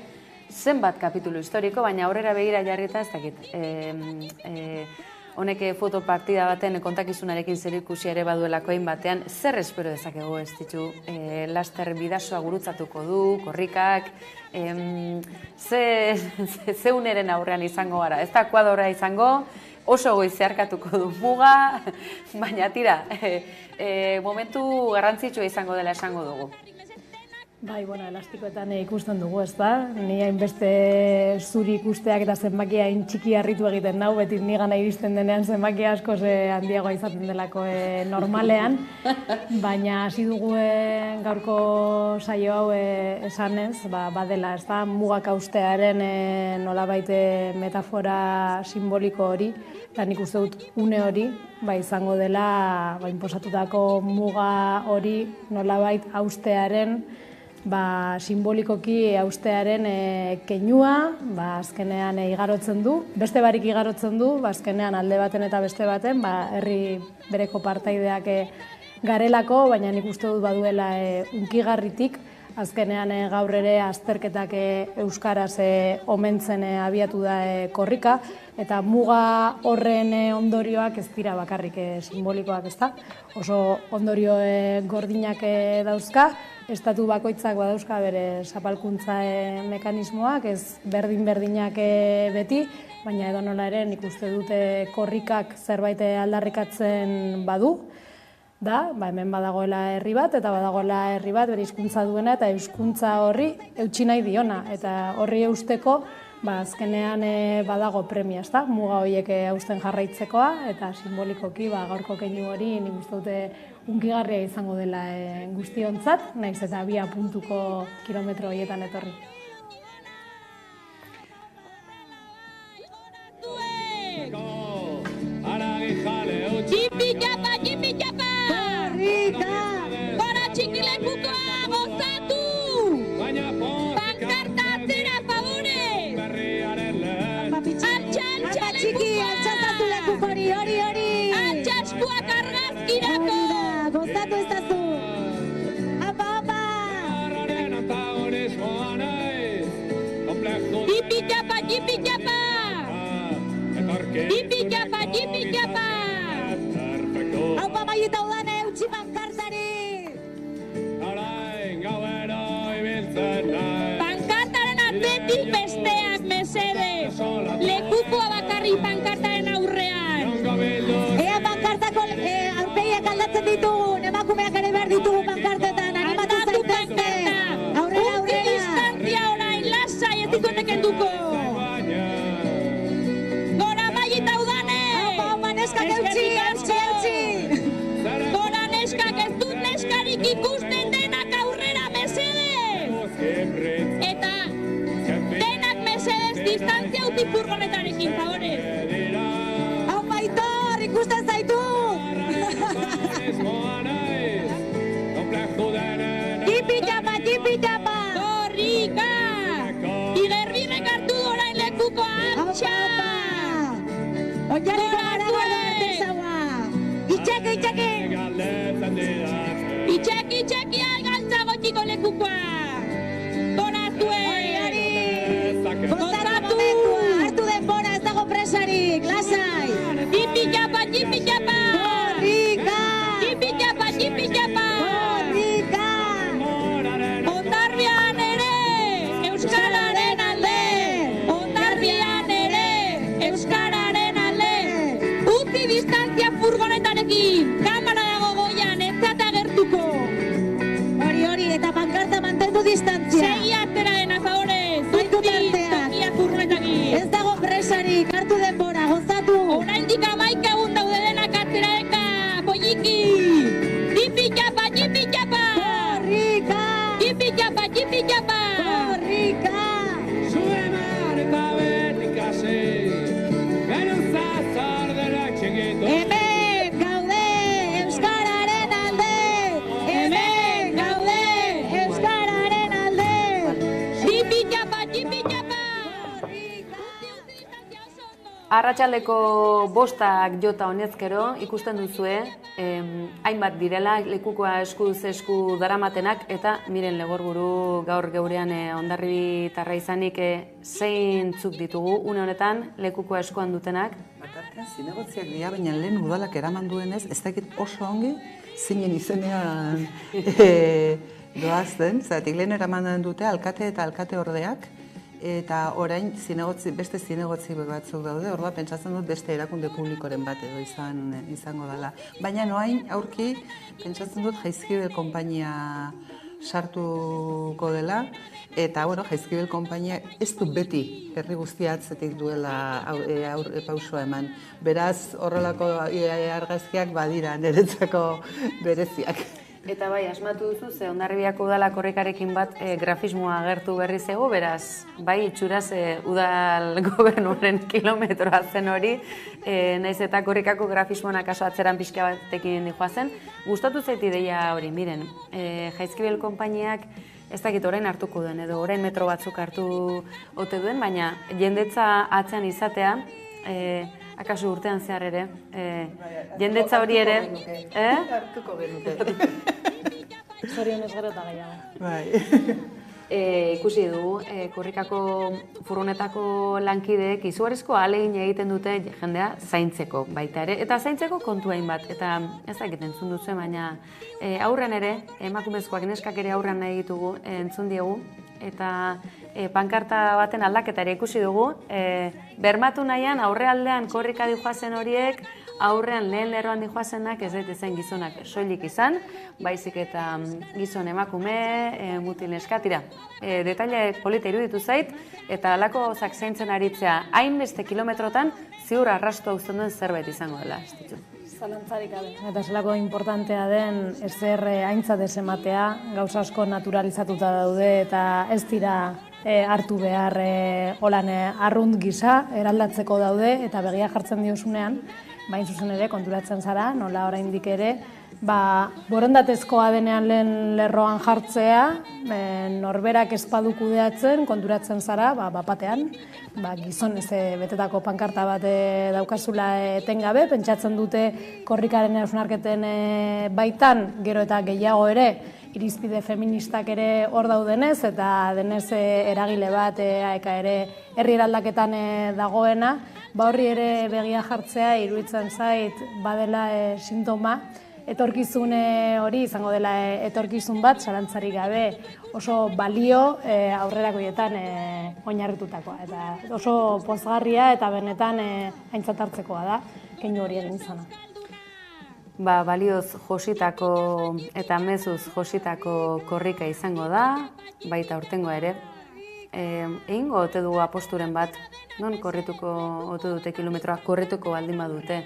[SPEAKER 6] Zenbat kapitulu historiko, baina aurrera begira jarrita ez dakit. Honek fotopartida baten kontakizunarekin zerikusia ere baduelako batean, zer espero dezakegu ez ditu? Laster bidasoa gurutzatuko du, korrikak, ze uneren aurrean izango gara? Ez da kuadora izango, oso goiz zeharkatuko du muga, baina tira, momentu garrantzitsua izango dela esango dugu.
[SPEAKER 4] Bai, elastikoetan ikusten dugu, ez da? Ni hainbeste zuri ikusteak eta zenbakia hain txiki harritu egiten nau, beti nigana iristen denean zenbakia asko handiagoa izaten delako normalean, baina hasi dugu gaurko saio hau esanez, badela, ez da? Mugak haustearen nolabait metafora simboliko hori, eta nik uste dut une hori, izango dela inposatutako muga hori nolabait haustearen simbolikoki haustearen keinua, azkenean igarotzen du, beste barik igarotzen du, azkenean alde baten eta beste baten, herri bereko partaideak garelako, baina nik uste dut baduela unkigarritik, azkenean gaur ere azterketak euskaraz omentzen abiatu da korrika, eta muga horren ondorioak ez dira bakarrik simbolikoak, ez da? Oso ondorio gordinak dauzka, estatu bakoitzak badauzka bere zapalkuntza mekanismoak, ez berdin-berdinak beti, baina edonola ere nik uste dute korrikak zerbait aldarrikatzen badu, da, hemen badagoela herri bat, eta badagoela herri bat bere hizkuntza duena, eta hizkuntza horri eutsi nahi diona, eta horri eusteko azkenean badago premia, ez da? Muga horiek hausten jarraitzekoa, eta simbolikoki gaurko keinu hori nik uste dute unkigarria izango dela guztiontzat, nahiz eta 2 puntuko kilometro horietan etorri.
[SPEAKER 12] Jipi-japa, jipi-japa! Korrika! Gora txikilekukoa gozatu! Pankarta atzera, favore! Altxa txiki, altxatatu lekuko hori! Altxa eskuak argazkirako! Gozatu ez dazu! Apa! distantzia uti furgonetarekin, favorez.
[SPEAKER 10] Hau Aitor, ikusten zaitu! Tipi-tapa!
[SPEAKER 12] Korrika! Igerbirrek hartu du orain lekuko Antxa!
[SPEAKER 10] Oinarriko gara guarda artezaua! Itxaki!
[SPEAKER 12] Itxaki algaltza gotxiko lekukoa! Gorazue!
[SPEAKER 10] Gozatu momentua, hartu denbora, ez dago presarik, lasai!
[SPEAKER 12] Tipi-tapa!
[SPEAKER 10] Korrika!
[SPEAKER 12] Tipi-tapa!
[SPEAKER 10] Korrika!
[SPEAKER 12] Ondarbian ere, Euskararen alde! Ondarbian ere, Euskararen alde! Utzi distantzia furgonetarekin! Kamara dago goian, ez zata agertuko!
[SPEAKER 10] Hori, eta pankarta mantendu distantzia!
[SPEAKER 12] Segi atzeraren favorez!
[SPEAKER 10] Zuitu tarteak! Ez dago presarik, hartu denbora, gozatu!
[SPEAKER 12] Oraindik 11 egun daude denak atzerareka! Polliki! Tipi-tapa!
[SPEAKER 10] Korrika!
[SPEAKER 12] Tipi-tapa!
[SPEAKER 10] Korrika! Hemen gaude Euskararen alde! Hemen gaude Euskararen alde!
[SPEAKER 12] Tipi-tapa!
[SPEAKER 6] Arratsaldeko 5 jota honezkero ikusten duzue, hainbat direla lekukoa eskuz esku daramatenak eta miren Legorburu gaur geurean Hondarribitarra izanik zeintzuk ditugu une honetan lekukoa eskuan dutenak.
[SPEAKER 9] Batartean zinegotziak dira, baina lehen udalak eraman duenez, ez dakit oso ongi zinen izenean doazten, zeratik lehen eraman dute alkate eta alkate ordeak, eta orain beste zinegotzi batzuk daude, ordua pentsatzen dut beste erakunde publikoren bat edo izango dela. Baina noain aurki pentsatzen dut Jaizkibel konpainia sartuko dela, eta Jaizkibel konpainia ez du beti herri guztia atzetik duela pausua eman. Beraz, horrelako argazkiak badira niretzako bereziak.
[SPEAKER 6] Eta bai, asmatu duzu, ze Hondarribiako udala korrikarekin bat grafismoa agertu berri zego, beraz, bai, itxuraz udal gobernuaren kilometroa zen hori, naiz eta korrikako grafismoan akaso atzeran pixka batekin dijoazen. Gustatu zait ideia hori, miren, Jaizkibel konpainiak ez dakit orain hartuko duen, edo orain metro batzuk hartu ote duen, baina jendetza atzean izatea, akaso urtean zehar ere, jendetza hori ere...
[SPEAKER 9] Hartuko genuke.
[SPEAKER 4] Zorionez gero eta gehiago.
[SPEAKER 9] Bai.
[SPEAKER 6] Ikusi dugu, korrikako furgonetako lankideek izugarrizko ahalegin egiten dute jendea zaintzeko baita ere, eta zaintzeko kontu hainbat, eta ez dakit entzun duzu, baina aurren ere, emakumezkoak neskak ere aurren nahi ditugu entzun diegu, eta pankarta baten aldaketa ere ikusi dugu, bermatu nahian aurrealdean korrika dijoazen horiek, aurrean lehen lerroan dijoazenak ez daitezen gizonak soilik izan, baizik eta gizon emakume, mutil neskatira. Detaile polita iruditu zait, eta halako gauzak zaintzen aritzea hainbeste kilometrotan ziur arrastu uzten duen zerbait izango dela.
[SPEAKER 4] Zalantzarik gabe. Eta zelako importantea den ezer aintzat ez ematea, gauza asko naturalizatuta daude eta ez dira hartu behar holan arrunt gisa eraldatzeko daude eta begia jartzen diozunean, bain zuzen ere konturatzen zara, nola oraindik ere, borondatezkoa denean lehen lerroan jartzea, norberak ez badu kudeatzen, konturatzen zara, bapatean, gizon ez betetako pankarta bat daukazula etengabe, pentsatzen dute korrikaren hausnarketen baitan, gero eta gehiago ere, irizpide feministak ere hor daudenez, eta denez eragile bat eka ere herri eraldaketan dagoena, horri ere begia jartzea iruditzen zait badela sintoma, etorkizun hori izango dela etorkizun bat, zalantzarik gabe oso balio aurrerakoietan oinarritutakoa. Eta oso pozgarria eta benetan aintzat hartzekoa da, keinu hori egin izana.
[SPEAKER 6] Balioz jositako eta mezuz jositako korrika izango da, baita urtengoa ere. Egingo ote dugu aposturen bat, non korrituko ote dute kilometroa, korrituko baldin badute.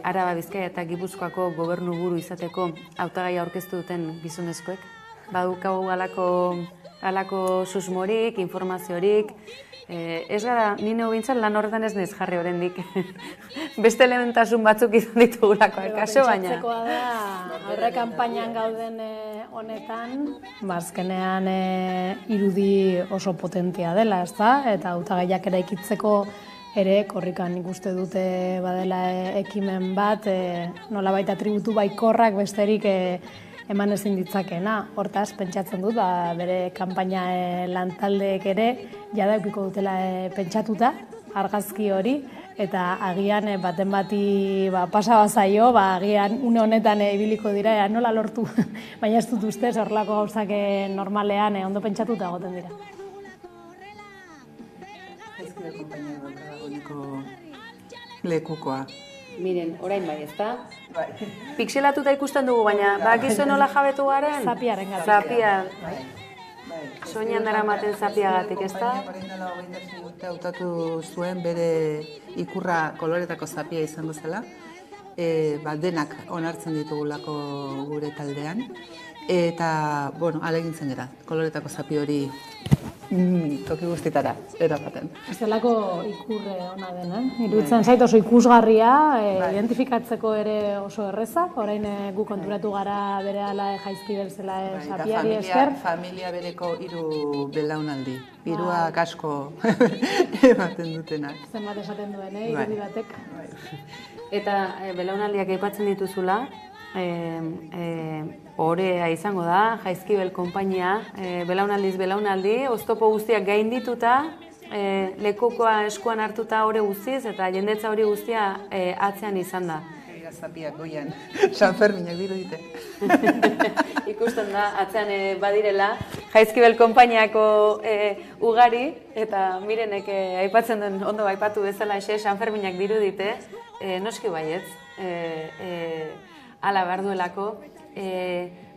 [SPEAKER 6] Araba, Bizkaia eta Gipuzkoako gobernu buru izateko hautagai aurkeztu duten gizonezkoek. Badukagu halako susmorik, informaziorik, Ez gara, ni neu bintzat lan horretan ez nez jarri oraindik. Beste elementasun batzuk izan ditugulako kaso, baina...
[SPEAKER 4] Pentsatzekoa da, aurre kanpainan gauden honetan, azkenean irudi oso potentia dela, ezta? Eta hautagaiak eraikitzeko ere korrikan ikuste dute badela ekimen bat, nolabait atributu baikorrak besterik eman ezin ditzakena. Hortaz, pentsatzen dut, bere kanpaina lantaldeek ere, jada eukiko dutela pentsatuta, argazki hori, eta agian baten bati pasa bazaio, agian une honetan ibiliko dira, nola lortu, baina ez dut ustez, horrelako gauzak normalean ondo pentsatuta egoten dira.
[SPEAKER 9] Jaizkibel konpainia honeko lekukoa.
[SPEAKER 6] Miren, orain bai, ezta? Bai. Pixelatuta ikusten dugu, baina bakizu nola jabetu garen?
[SPEAKER 4] Zapiaren gatik.
[SPEAKER 6] Zapian. Soinean daramaten zapiagatik, ezta?
[SPEAKER 9] Orain dela 26 urte hautatu zuen bere ikurra koloretako zapia izango zela. Denak onartzen ditugulako gure taldean. Eta, alegintzen gara, koloretako zapi hori toki guztitara erapaten.
[SPEAKER 4] Ez delako ikurre ona dena. Iruditzen zait oso ikusgarria, identifikatzeko ere oso erreza. Orain gu konturatu gara berehala Jaizkibel zela sapiari esker.
[SPEAKER 9] Familia bereko 3 belaunaldi. 3 asko ematen dutenak.
[SPEAKER 4] Zenbat esaten duen, irudi batek.
[SPEAKER 6] Eta belaunaldiak aipatzen dituzula, orea izango da, Jaizkibel konpainia, belaunaldiz belaunaldi, oztopo guztiak gaindituta, lekukoa eskuan hartuta ore guztiz, eta jendetza hori guztia atzean izan da.
[SPEAKER 9] Zapiak goian, San Ferminak dirudite.
[SPEAKER 6] Ikusten da, atzean badirela, Jaizkibel konpainiako ugari, eta Mirenek aipatzen duen, ondo aipatu bezala San Ferminak dirudite, noski baietz, ala behar duelako.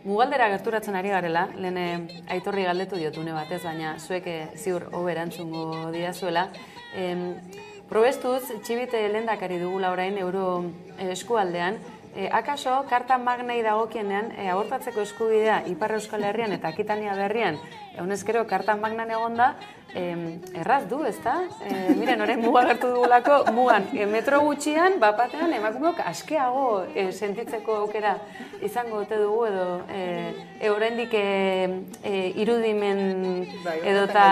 [SPEAKER 6] Mugaldera gerturatzen ari garela, lehen Aitorri galdetu diotune batez, baina zuek ziur hobe erantzungo didazuela. Probestuz, Txibite lehendakari dugula orain euro eskualdean, akaso, Karta Magnei dagokienean, abortatzeko eskubidea Ipar Euskal Herrian eta Akitania berrian, honezkero Karta Magnan egonda, erraz du, ezta? Miren, orain muga gertu dugulako, mugan, metro gutxian, bapatean, emakumeok askeago sentitzeko aukera izango ote dugu, edo oraindik irudimen edota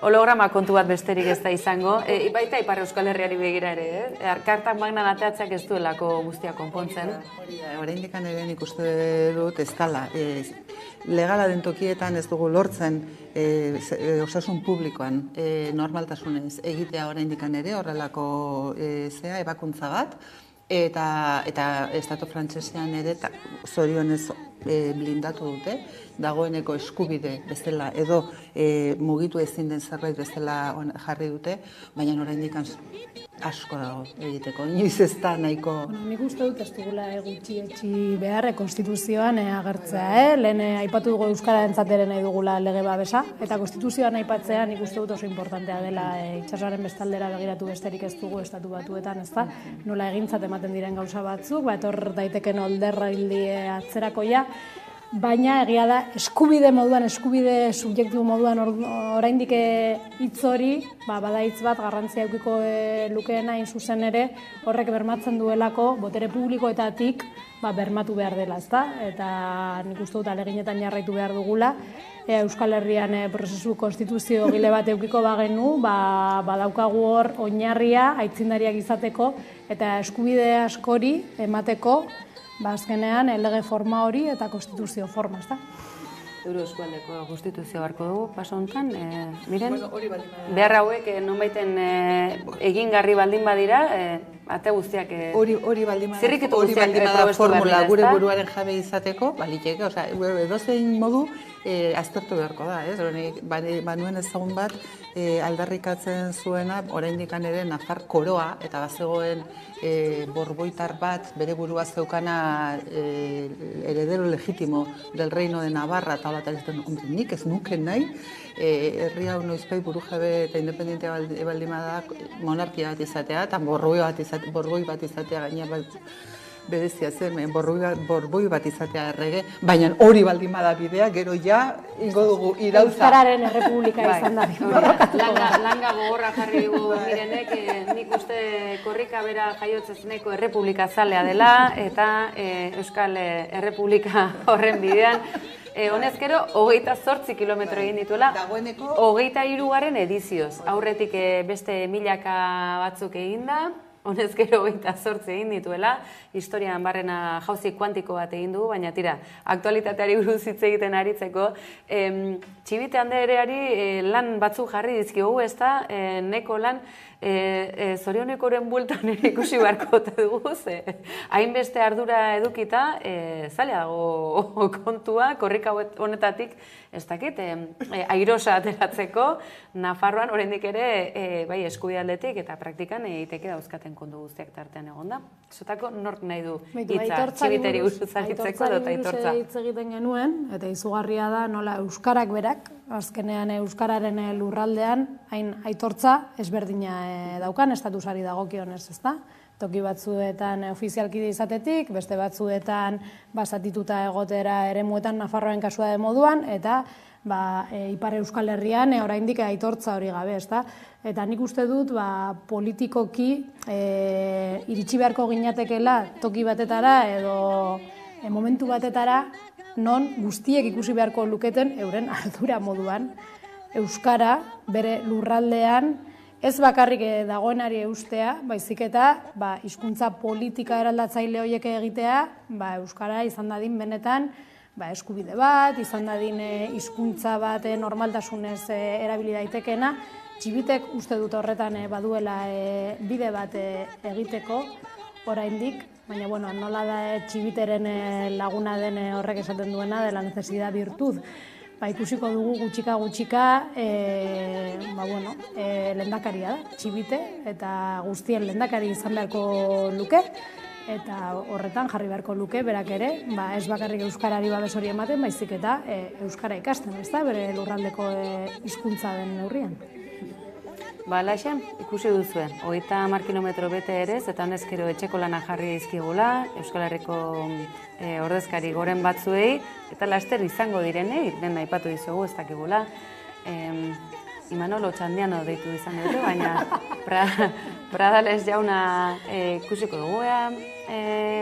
[SPEAKER 6] holograma kontu bat besterik ez da izango, baita Ipar Euskal Herriari begira ere, Karta Magnan ateatzak ez duelako guztia konpontzen.
[SPEAKER 9] Oraindik ere nik uste dut ez dela, legala den tokietan ez dugu lortzen osasun publikoan normaltasunez egitea oraindik ere horrelako ebakuntza bat, eta estatu frantsesean ere zorionez blindatu dute, dagoeneko eskubide bezala edo mugitu ezin den zerbait bezala jarri dute, baina oraindik asko dago egiteko, inoiz ez da nahiko...
[SPEAKER 4] Nik uste dut ez dugula gutxietsi behar konstituzioan agertzea, lehen aipatu dugu euskara entzateren nahi dugula lege babesa, eta konstituzioan aipatzea nik uste dut oso importantea dela itsasoaren bestaldera begiratu besterik ez dugu estatu batuetan, ez da? Nola egintzat ematen diren gauza batzuk, etor daiteken olderra hildi atzerakoia, baina egia da eskubide moduan, eskubide subjektibo moduan oraindik hitz hori, bada hitz bat garrantzia edukiko lukeena hain zuzen ere, horrek bermatzen duelako botere publikoetatik bermatu behar dela, ezta? Eta nik uste dut ahaleginetan jarraitu behar dugula, Euskal Herrian prozesu konstituzio gile bat edukiko bagenu, badaukagu hor oinarria aitzindariak izateko eta eskubide askori emateko azkenean lege forma hori eta konstituzio forma, ezta?
[SPEAKER 6] Euro eskualdeko konstituzio barko dugu, paso honetan, miren, behar hauek nonbaiten egingarri baldin badira, ate guztiak zirrikitu guztiak probestu
[SPEAKER 9] formula gure buruaren jabe izateko, baliteke, edozein modu aztertu beharko da, banuen ezagun bat aldarrikatzen zuena, oraindik ere Nafar koroa, eta bazegoen borboitar bat bere burua zeukana heredero legitimo del Reino de Navarra, eta nik ez nuke nahi, herri hau noizbait burujabe eta independentea baldin bada monarkia bat izatea, eta borboi bat izatea gaina berezia zen, borboi bat izatea errege, baina hori baldin bada bidea, gero ja, ingo dugu irautza.
[SPEAKER 4] Euskararen errepublika izan da.
[SPEAKER 6] Langa gogorra jarri dugu Mirenek, nik uste korrika bera jaiotzez neko errepublika zalea dela, eta Euskal Errepublika horren bidean, honezkero, 28 kilometro egin dituela, 23. edizioz. Aurretik beste milaka batzuk egin da, honezkero 28 egin dituela, historian barrena jauzi kuantiko bat egin dugu, baina tira, aktualitateari buruz hitz egiten aritzeko, Txibite Andereari lan batzuk jarri dizkiogu, ez da, neko lan, zorionekoren bueltan ikusi beharko dugu, hainbeste ardura edukita, zaila dago kontua, korrika honetatik, ez dakit, airosa ateratzeko, Nafarroan oraindik ere, bai eskubialdetik eta praktikan egiteke dauzkaten kontu guztiak tartean egonda. Zutako nork nahi du hitza, Txibiteri buruz aritzeko edo aitortza.
[SPEAKER 4] Hitz egiten genuen, eta izugarria da nola euskarak berak, azkenean euskararen lurraldean, hain aitortza ezberdina daukan, estatusari dagokionez, ezta? Toki batzuetan ofizialkide izatetik, beste batzuetan basatituta egotera eremuetan Nafarroaren kasua de moduan, eta Ipar Euskal Herrian oraindik aitortza hori gabe, ezta? Eta nik uste dut politikoki iritsi beharko ginatekela toki batetara edo momentu batetara non guztiek ikusi beharko luketen euren ardura moduan euskara bere lurraldean ez bakarrik dagoenari eustea, baizik eta hizkuntza politika eraldatzaile horiek egitea, euskara izan dadin benetan eskubide bat, izan dadin hizkuntza bat normaltasunez erabili daitekena. Txibitek uste dut horretan baduela bide bat egiteko oraindik, baina nola da Txibiteren laguna den horrek esaten duena de la necesidad virtud. Ikusiko dugu gutxika lehendakaria da, Txibite, eta guztien lehendakari izan beharko luke, eta horretan jarri beharko luke, berak ere, ez bakarrik euskarari babes hori ematen, baizik eta euskara ikasten, ez da, bere lurraldeko hizkuntza den neurrian.
[SPEAKER 6] Laixen, ikusi duzuen, 30 kilometro bete ere, eta honezkero etxeko lana jarri dizkigula, Euskal Herriko ordezkari goren batzuei, eta laster izango direnei, den aipatu dizugu ez dakigula, Imanolo Txandiano deitu izan dute, baina Pradales jauna ikusiko dugu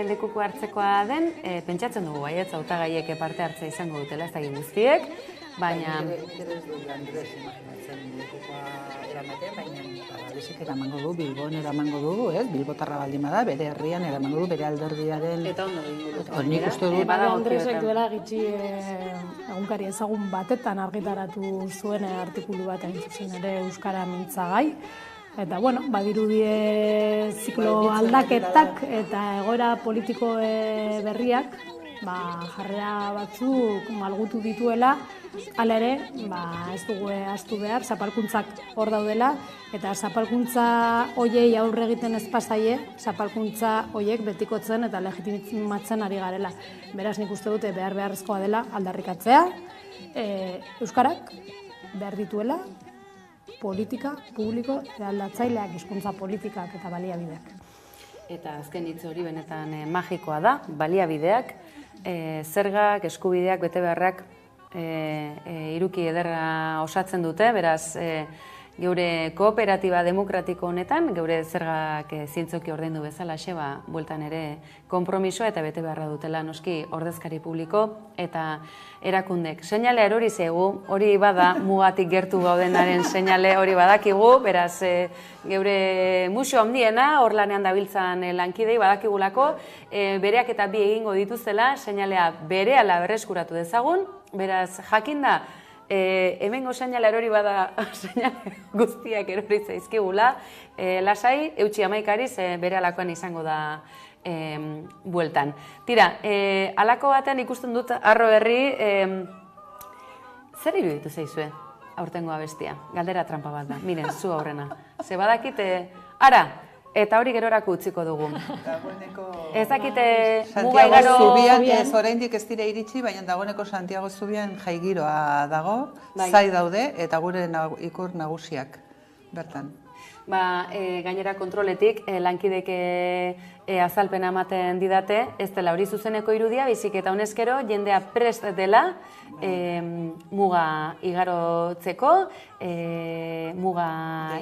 [SPEAKER 6] lekuko hartzekoa den, pentsatzen dugu baietz hautagaiek parte hartzea izango dutela, ez dakik guztiek, baina... Baina
[SPEAKER 9] eramango du, Bilbon eramango du, Bilbotarra baldin bada, bere herrian eramango du, bere alderdiaren...
[SPEAKER 6] Eta ondo egin.
[SPEAKER 9] Nik uste dut...
[SPEAKER 4] Andresek duela gitxi egunkari ezagun batetan argitaratu zuen artikulu bat hain zuzen ere euskara mintzagai. Eta, badirudie ziklo aldaketak eta egoera politiko berriak jarrera batzuk malgutu dituela, hala ere, ez dugu ahaztu behar, zapalkuntzak hor daudela, eta zapalkuntza hoiei aurre egiten ez pasaie, zapalkuntza hoiek betikotzen eta legitimatzen ari garela. Beraz, nik uste dute beharrezkoa dela aldarrikatzea, euskarak behar dituela, politika, publiko, aldatzaileak, hizkuntza politikak eta baliabideak.
[SPEAKER 6] Eta azken hitz hori benetan magikoa da, baliabideak, zergak, eskubideak, bete beharrak iruki ederra osatzen dute, beraz, geure kooperatiba demokratiko honetan, geure zergak zintzoki ordaindu bezala bueltan ere konpromisoa eta bete beharra dutela noski ordezkari publiko eta erakundek. Seinale erori zaigu, hori bada mugatik gertu gaudenaren seinale hori badakigu, beraz geure museo handiena, hor lanean dabiltzan lankidei badakigulako, bereak eta bi egingo dituztela, seinalea berehala berreskuratu dezagun, beraz jakinda, hemengo seinale erori bada seinale guztiak erori zaizkigula, lasai, eutxi amaikariz berehalakoan izango da bueltan. Tira, halako batean ikusten dut Arro Berri, zer iruditu zaizue aurtengo abestia? Galdera trampa bat da, miren, zu aurrena. Ze badakite, ara, eta hori gerorako utziko dugu. Ez dakite muga igaro...
[SPEAKER 9] Zubian, ez oraindik ez dira iritsi, baina dagoeneko Santiago Zubian jaigiroa dago, zai daude, eta gure ikur nagusiak bertan.
[SPEAKER 6] Gainera kontroletik lankidek azalpena ematen didate, ez dela hori zuzeneko irudia, bizik eta honezkero jendea prest dela muga igarotzeko, muga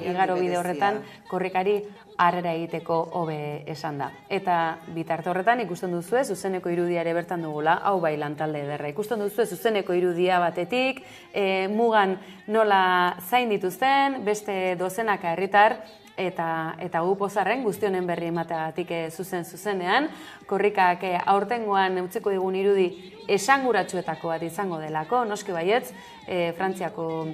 [SPEAKER 6] igaro bide horretan korrikari harrera egiteko hobe esan da. Eta bitarte horretan ikusten duzue zuzeneko irudia ere bertan dugula, hau bai lantalde ederra. Ikusten duzue zuzeneko irudia batetik, mugan nola zain dituzten, beste dozenaka herritar, eta gu pozarren guztionen berri emateagatik zuzenean. Korrikak aurtengoan utziko digun irudi esanguratsuetako bat izango delako, noski baietz, Frantziako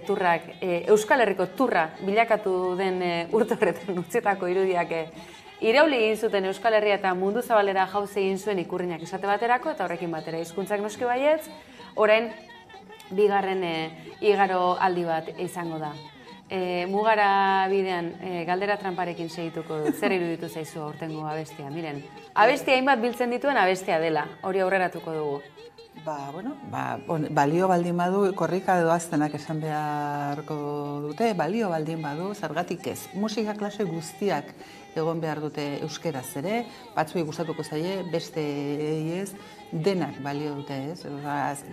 [SPEAKER 6] turrak, Euskal Herriko turra bilakatu den urte horretan utzitako irudiak irauli egin zuten Euskal Herria eta mundu zabalera jauze egin zuen ikurrinak esate baterako, eta horrekin batera hizkuntzak noski baietz, orain bigarren igaro aldi bat izango da. Mugara bidean galdera tramparekin segituko dut, zer iruditu zaizu aurtengo abestia? Miren, abestia hainbat biltzen dituen abestia dela, hori aurreratuko dugu.
[SPEAKER 9] Balio baldin badu, korrika doaztenak esan beharko dute, balio baldin badu, zergatik ez. Musika klase guztiak egon behar dute euskeraz ere, batzuei gustatuko zaie, beste ez, denak balio dute ez.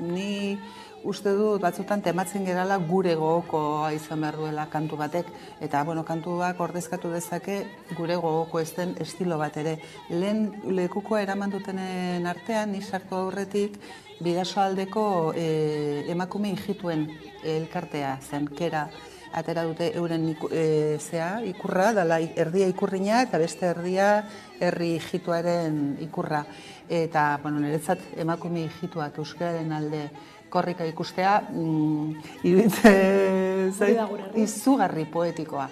[SPEAKER 9] Ni uste dut batzutan tematzen gerala gure gogokoa izan behar duela kantu batek, eta kantuak ordezkatu dezake gure gogoko ez den estilo bat ere. Lehen lekukoa eraman dutenen artean, ni sartu aurretik, Bidasoaldeko emakume ijituen elkartea zen, kera atera dute euren ikurra, dala erdia ikurrina eta beste erdia herri ijituaren ikurra. Eta niretzat emakume ijituak euskararen alde korrika ikustea, izugarri poetikoa,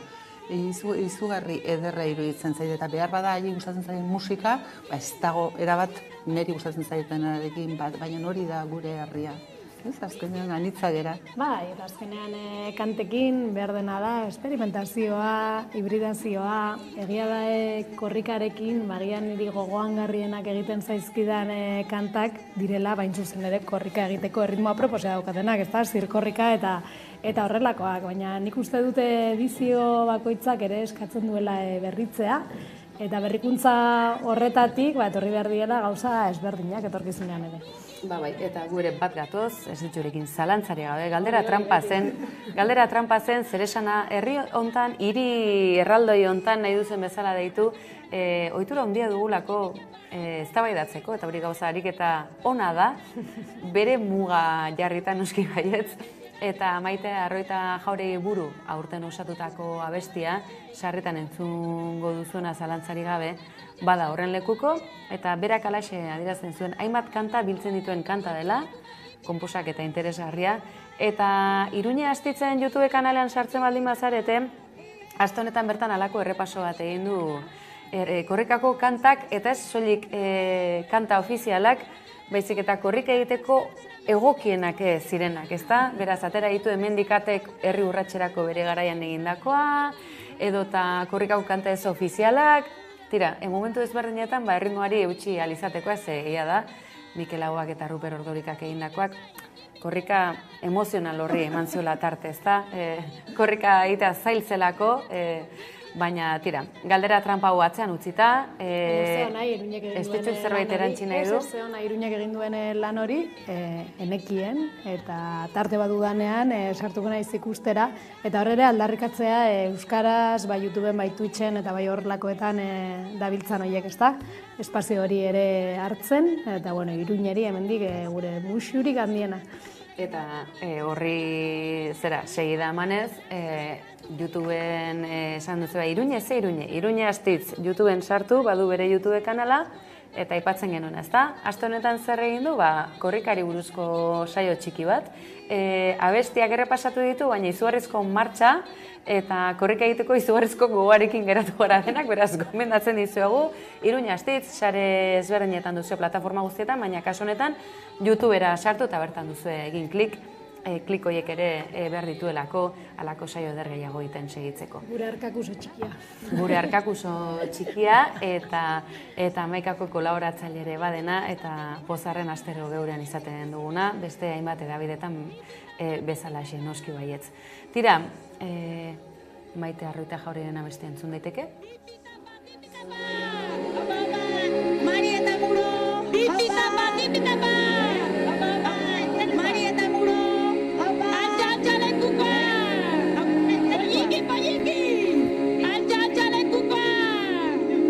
[SPEAKER 9] izugarri ederra iruditzen zaite, eta behar bada hagi gustatzen zaien musika, ez dago erabat niri gustatzen zaitenarekin bat, baina hori da gure herria. Ez, azkenean anitza gera.
[SPEAKER 4] Bai, eta azkenean kantekin behar dena da, experimentazioa, hibridazioa, egia da korrikarekin, bagian niri gogoangarrienak egiten zaizkidan kantak direla, bain zuzen ere korrika egiteko erritmoa proposea daukatenak, ez da, zirkorrika eta horrelakoak, baina nik uste dute edizio bakoitzak ere eskatzen duela berritzea, eta berrikuntza horretatik, etorri behar diela gauza ezberdinak etorkizunean ere.
[SPEAKER 6] Bai, eta gure bat gatoz, ez diturekin zalantzari gabe, galdera trampa zen, zer esana herri hontan, hiri erraldoi hontan nahi duzen bezala deitu, ohitura handia dugulako eztabaidatzeko, eta hori gauza ariketa ona da, bere muga jarritan noski baietz, eta Maite Arroita Jauregi buru aurten osatutako abestia, sarritan entzungo duzuena zalantzari gabe, bada horren lekuko, eta berak alaxe adierazten zuen, hainbat kanta biltzen dituen kanta dela, konposak eta interesgarria, eta Iruña astitzen YouTube kanalean sartzen baldin bazarete, aste honetan bertan halako errepaso bat egin du korrikako kantak, eta ez soilik kanta ofizialak, baizik eta korrika egiteko egokienak zirenak, ezta? Beraz, atera ditu hemendikatek herri urratserako bere garaian egindakoa, edota korrikako kanta ez ofizialak, tira, momentu ezberdinetan erritmoari eutxi alizateko ez egia da, Mikel Auak eta Ruper Ordorikak egindakoak, korrika emozional horri eman ziola tarte, ezta? Korrika egitea zailzelako, baina, tira, galdera trampa hau atzean utzita, ez ditzuk zerbait erantzi nahi du.
[SPEAKER 4] Ez ona Iruñek egin duen lan hori, enekien, eta tarte badudanean sartuko naiz ikustera, eta horre aldarrikatzea euskaraz, bai YouTubeen, bai Twitchen, eta bai horrelakoetan dabiltzan horiek, ezta? Espazio hori ere hartzen, eta Iruñeri hemendik gure musurik handiena.
[SPEAKER 6] Eta horri segida emanez, YouTubeen esan duzu, Iruña astitz YouTubeen sartu, badu bere YouTube kanala, eta aipatzen genuen, ezta? Aste honetan zer egin du, korrikari buruzko saio txiki bat, abestiak errepasatu ditu, baina izugarrizko martxa, eta korrika egiteko izugarrizko gogoarekin geratu gara denak, beraz, gomendatzen dizuegu, Iruña astitz, sare ezberdinetan duzu plataforma guztietan, baina kasu honetan YouTubera sartu eta bertan duzu egin klik hoiek ere behar dituelako alako saio eder gehiago egiten segitzeko.
[SPEAKER 4] Gure arkakuso txikia.
[SPEAKER 6] Gure arkakuso txikia eta Amaikako kolaboratzaile ere badena eta pozarren astero geurean izaten duguna, beste hainbat edabidetan bezalaxe noski baietz. Tira, Maite Arroita Jaureren abestia entzun daiteke.
[SPEAKER 10] Mari eta Muro, tipitapa, tipitapa. Mari eta Muro, antxa lekukoa. Poliki, poliki. Antxa lekukoa.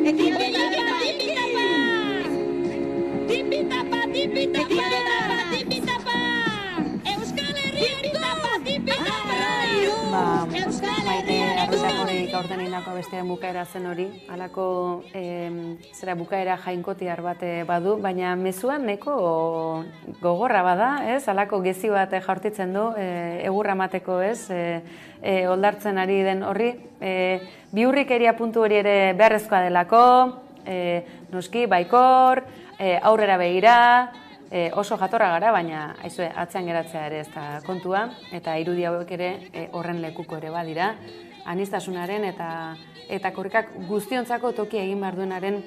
[SPEAKER 10] Tipitapa, tipitapa. Tipitapa, tipitapa. Tipitapa. Euskal Herriako tipitapa.
[SPEAKER 6] Maite Arroita Jaurerik aurten indako bestearen bukaera zen hori, halako zera bukaera jainkotiar bat badu, baina mezuan neko gogorra bada, ez? Halako gezi bat jaurtitzen du, egurra mateko, ez? Oldartzen ari den horri, bihurrikeria puntu hori ere beharrezkoa delako, noski, baikor, aurrera begira, oso jatorra gara, baina atzean geratzea ere ez da kontua, eta irudi hauek ere horren lekuko ere badira, aniztasunaren eta korrikak guztiontzako tokia egin behar duenaren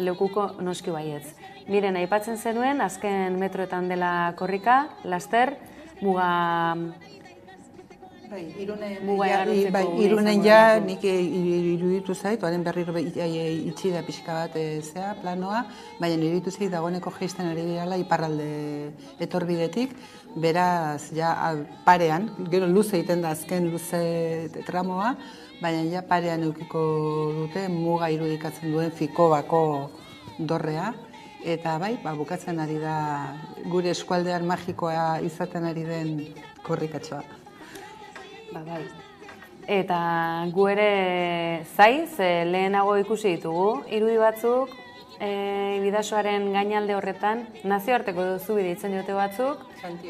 [SPEAKER 6] lekuko noski baietz. Miren, aipatzen zenuen, azken metroetan dela korrika, laster, muga
[SPEAKER 9] Irunen ja nik iruditu zait, oaren berriro itxi da pixka bat zea, planoa, baina iruditu zait dagoeneko jeisten ari dirala iparralde etorbidetik, beraz, ja parean, gero luze egiten da azken luze tramoa, baina ja parean eukiko dute muga irudikatzen duen Fikobako dorrea, eta bai, bukatzen ari da gure eskualdean magikoa izaten ari den korrikatxoa.
[SPEAKER 6] Bai. Eta gu ere zaiz, lehenago ikusi ditugu, irudi batzuk, bidasoaren gainalde horretan, nazioarteko zubi deitzen diote batzuk,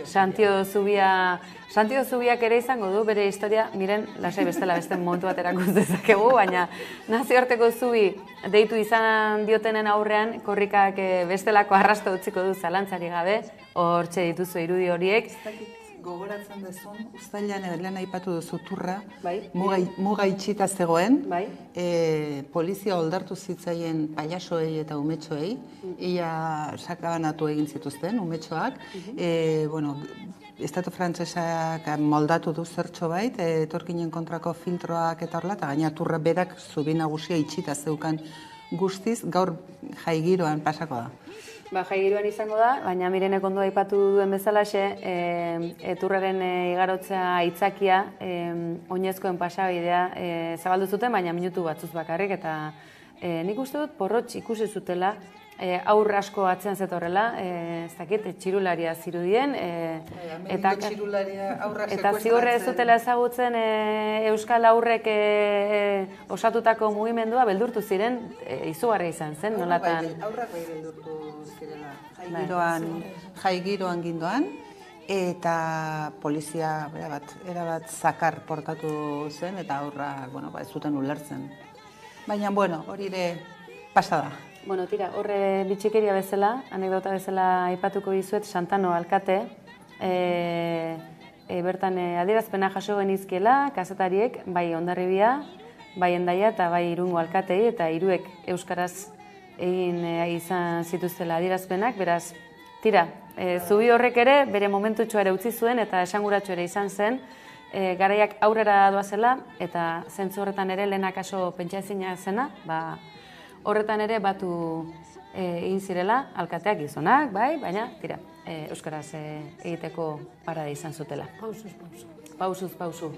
[SPEAKER 6] Santio Zubiak ere izango du, bere historia, miren, lasai bestela beste momentu bat erakuz dezakegu, baina nazioarteko zubi deitu izan diotenen aurrean, korrikak bestelako arrasto utziko du zalantzari gabe, hortxe dituzu irudi horiek.
[SPEAKER 9] Gogoratzen dezun, uztailean lehen aipatu duzu turra, muga itxita zegoen, polizia oldartu zitzaien pailasoei eta umetxoei, ia sakabanatu egin zituzten umetxoak, Estatu frantsesak moldatu du zertxo bait, etorkinen kontrako filtroak eta horla, eta gaina turra berak zubi nagusia itxita zeukan guztiz, gaur jaigiroan pasako da.
[SPEAKER 6] Jaigiroan izango da, baina Mirenek ondo aipatu duen bezalaxe, turraren igarotzea aitzakia, oinezkoen pasabidea zabaldu zuten, baina minutu batzuz bakarrik, eta nik uste dut porrotx ikusi zutela, aur asko atzean zetorrela, ez dakit, txirularia zirudien, eta zigorre ez zutela ezagutzen Euskal Aurrek osatutako mugimendua beldurtu ziren, izugarria izan zen, nolatan...
[SPEAKER 9] Aurrak bai beldurtu zirela, jaigiroan gindoan, eta polizia erabat zakar portatu zen, eta aurrak ez zuten ulertzen. Baina, hori ere pasada.
[SPEAKER 6] Tira, horre bitxikeria bezala, anekdota bezala aipatuko dizuet, Santano alkate, bertan adierazpena jaso genizkiela, kazetariek, bai Hondarribia, bai Hendaia eta bai Irungo alkatei, eta hiruek euskaraz egin izan zituztela adierazpenak, beraz, tira, zubi horrek ere bere momentutxoa ere utzi zuen eta esanguratxo ere izan zen, garaiak aurrera doazela, eta zentzu horretan ere lehenak aso pentsaezina zena, horretan ere batu egin zirela, alkateak gizonak, baina, tira, euskaraz egiteko parada izan zutela. Pausuz, pausu.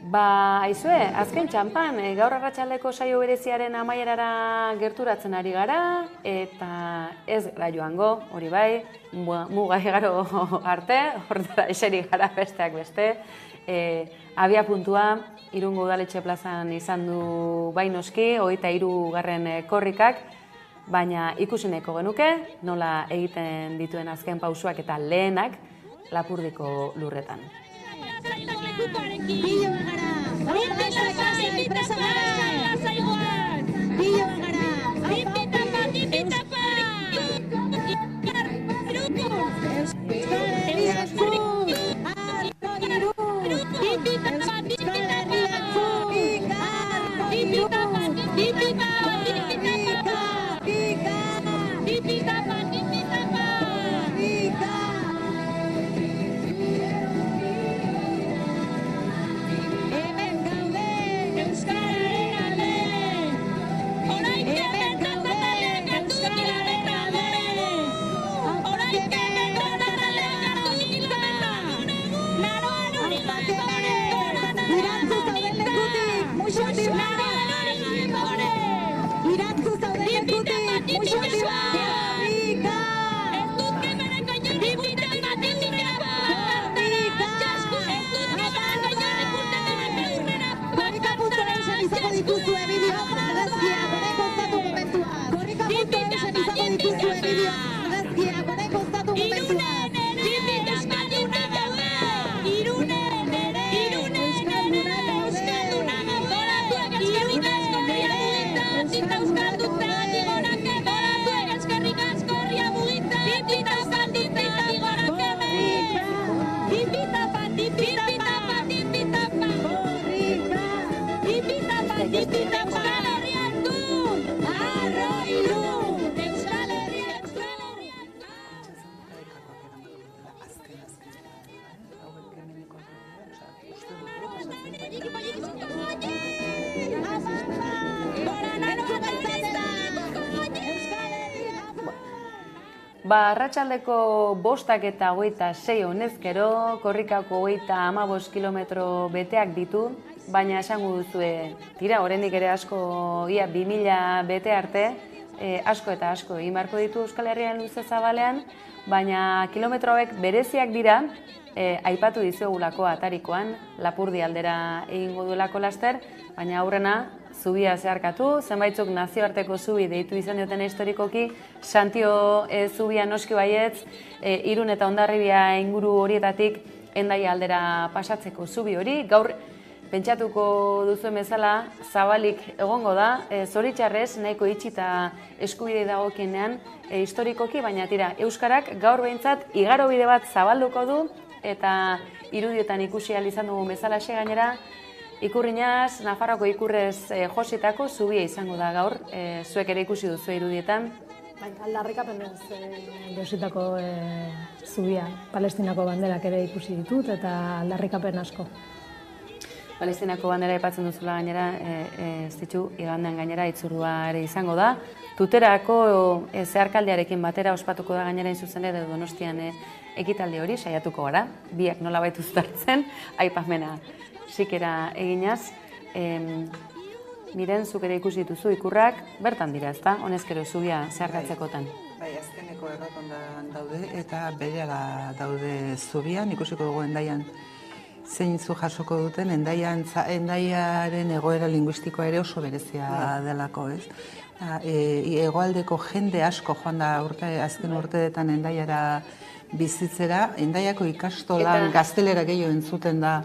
[SPEAKER 6] Aizue, azken txampan, gaur arratsaldeko saio bereziaren amaierara gerturatzen ari gara, eta ez gara joango, hori bai, muga igaro arte, horretara eseri gara besteak beste, abia puntua, Irungo Udaletxe plazan izan du bai noski, 23. korrikak, baina ikusineko genuke, nola egiten dituen azken pausuak eta lehenak Lapurdiko lurretan. Arratsaldeko 5:26 honezkero, korrikako 35 kilometro beteak ditu, baina esango duzue, tira, oraindik ere asko, ia 2000 bete arte, asko eta asko egin beharko ditu Euskal Herrian luze zabalean, baina kilometro hauek bereziak dira, aipatu dizuegulako atarikoan, Lapurdi aldera egingo duelako laster, baina aurrena, zubia zeharkatu, zenbaitzuk nazioarteko zubi deitu izan dioten historikoki, Santio zubia noski baietz, Irun eta Hondarribia inguru horietatik Hendaia aldera pasatzeko zubi hori, gaur pentsatuko duzuen bezala zabalik egongo da, zoritxarrez nahiko itxita eskubidei dagokienean historikoki, baina tira, Euskarak gaur behintzat igarobide bat zabalduko du, eta irudiotan ikusi ahal izan dugun bezalaxe gainera, Ikurrinaz, Nafarroko ikurrez jositako zubia izango da gaur, zuek ere ikusi duzu irudietan.
[SPEAKER 4] Aldarrikapenez jositako zubia, Palestinako banderak ere ikusi ditut eta aldarrikapen asko.
[SPEAKER 6] Palestinako bandera aipatzen duzula gainera, ez ditu, igandean gainera itzurdua ere izango da. Tuterako zeharkaldiarekin batera ospatuko da gainera inzuzen ere Donostian ekitaldi hori, saiatuko gara, biak nolabait uztartzen, aipamena sikera eginaz. Miren, zuk ere ikusi dituzu ikurrak, bertan dira, ezta? Honezkero zubia zeharkatzekotan.
[SPEAKER 9] Bai, azkeneko errotondan daude eta berehala daude zubian, ikusiko dugu Hendaian zein zu jasoko duten, Hendaiaren egoera linguistikoa ere oso berezia delako, ez? Hegoaldeko jende asko joan da azken urteetan Hendaiara bizitzera, Hendaiako ikastolan gaztelera gehiago entzuten da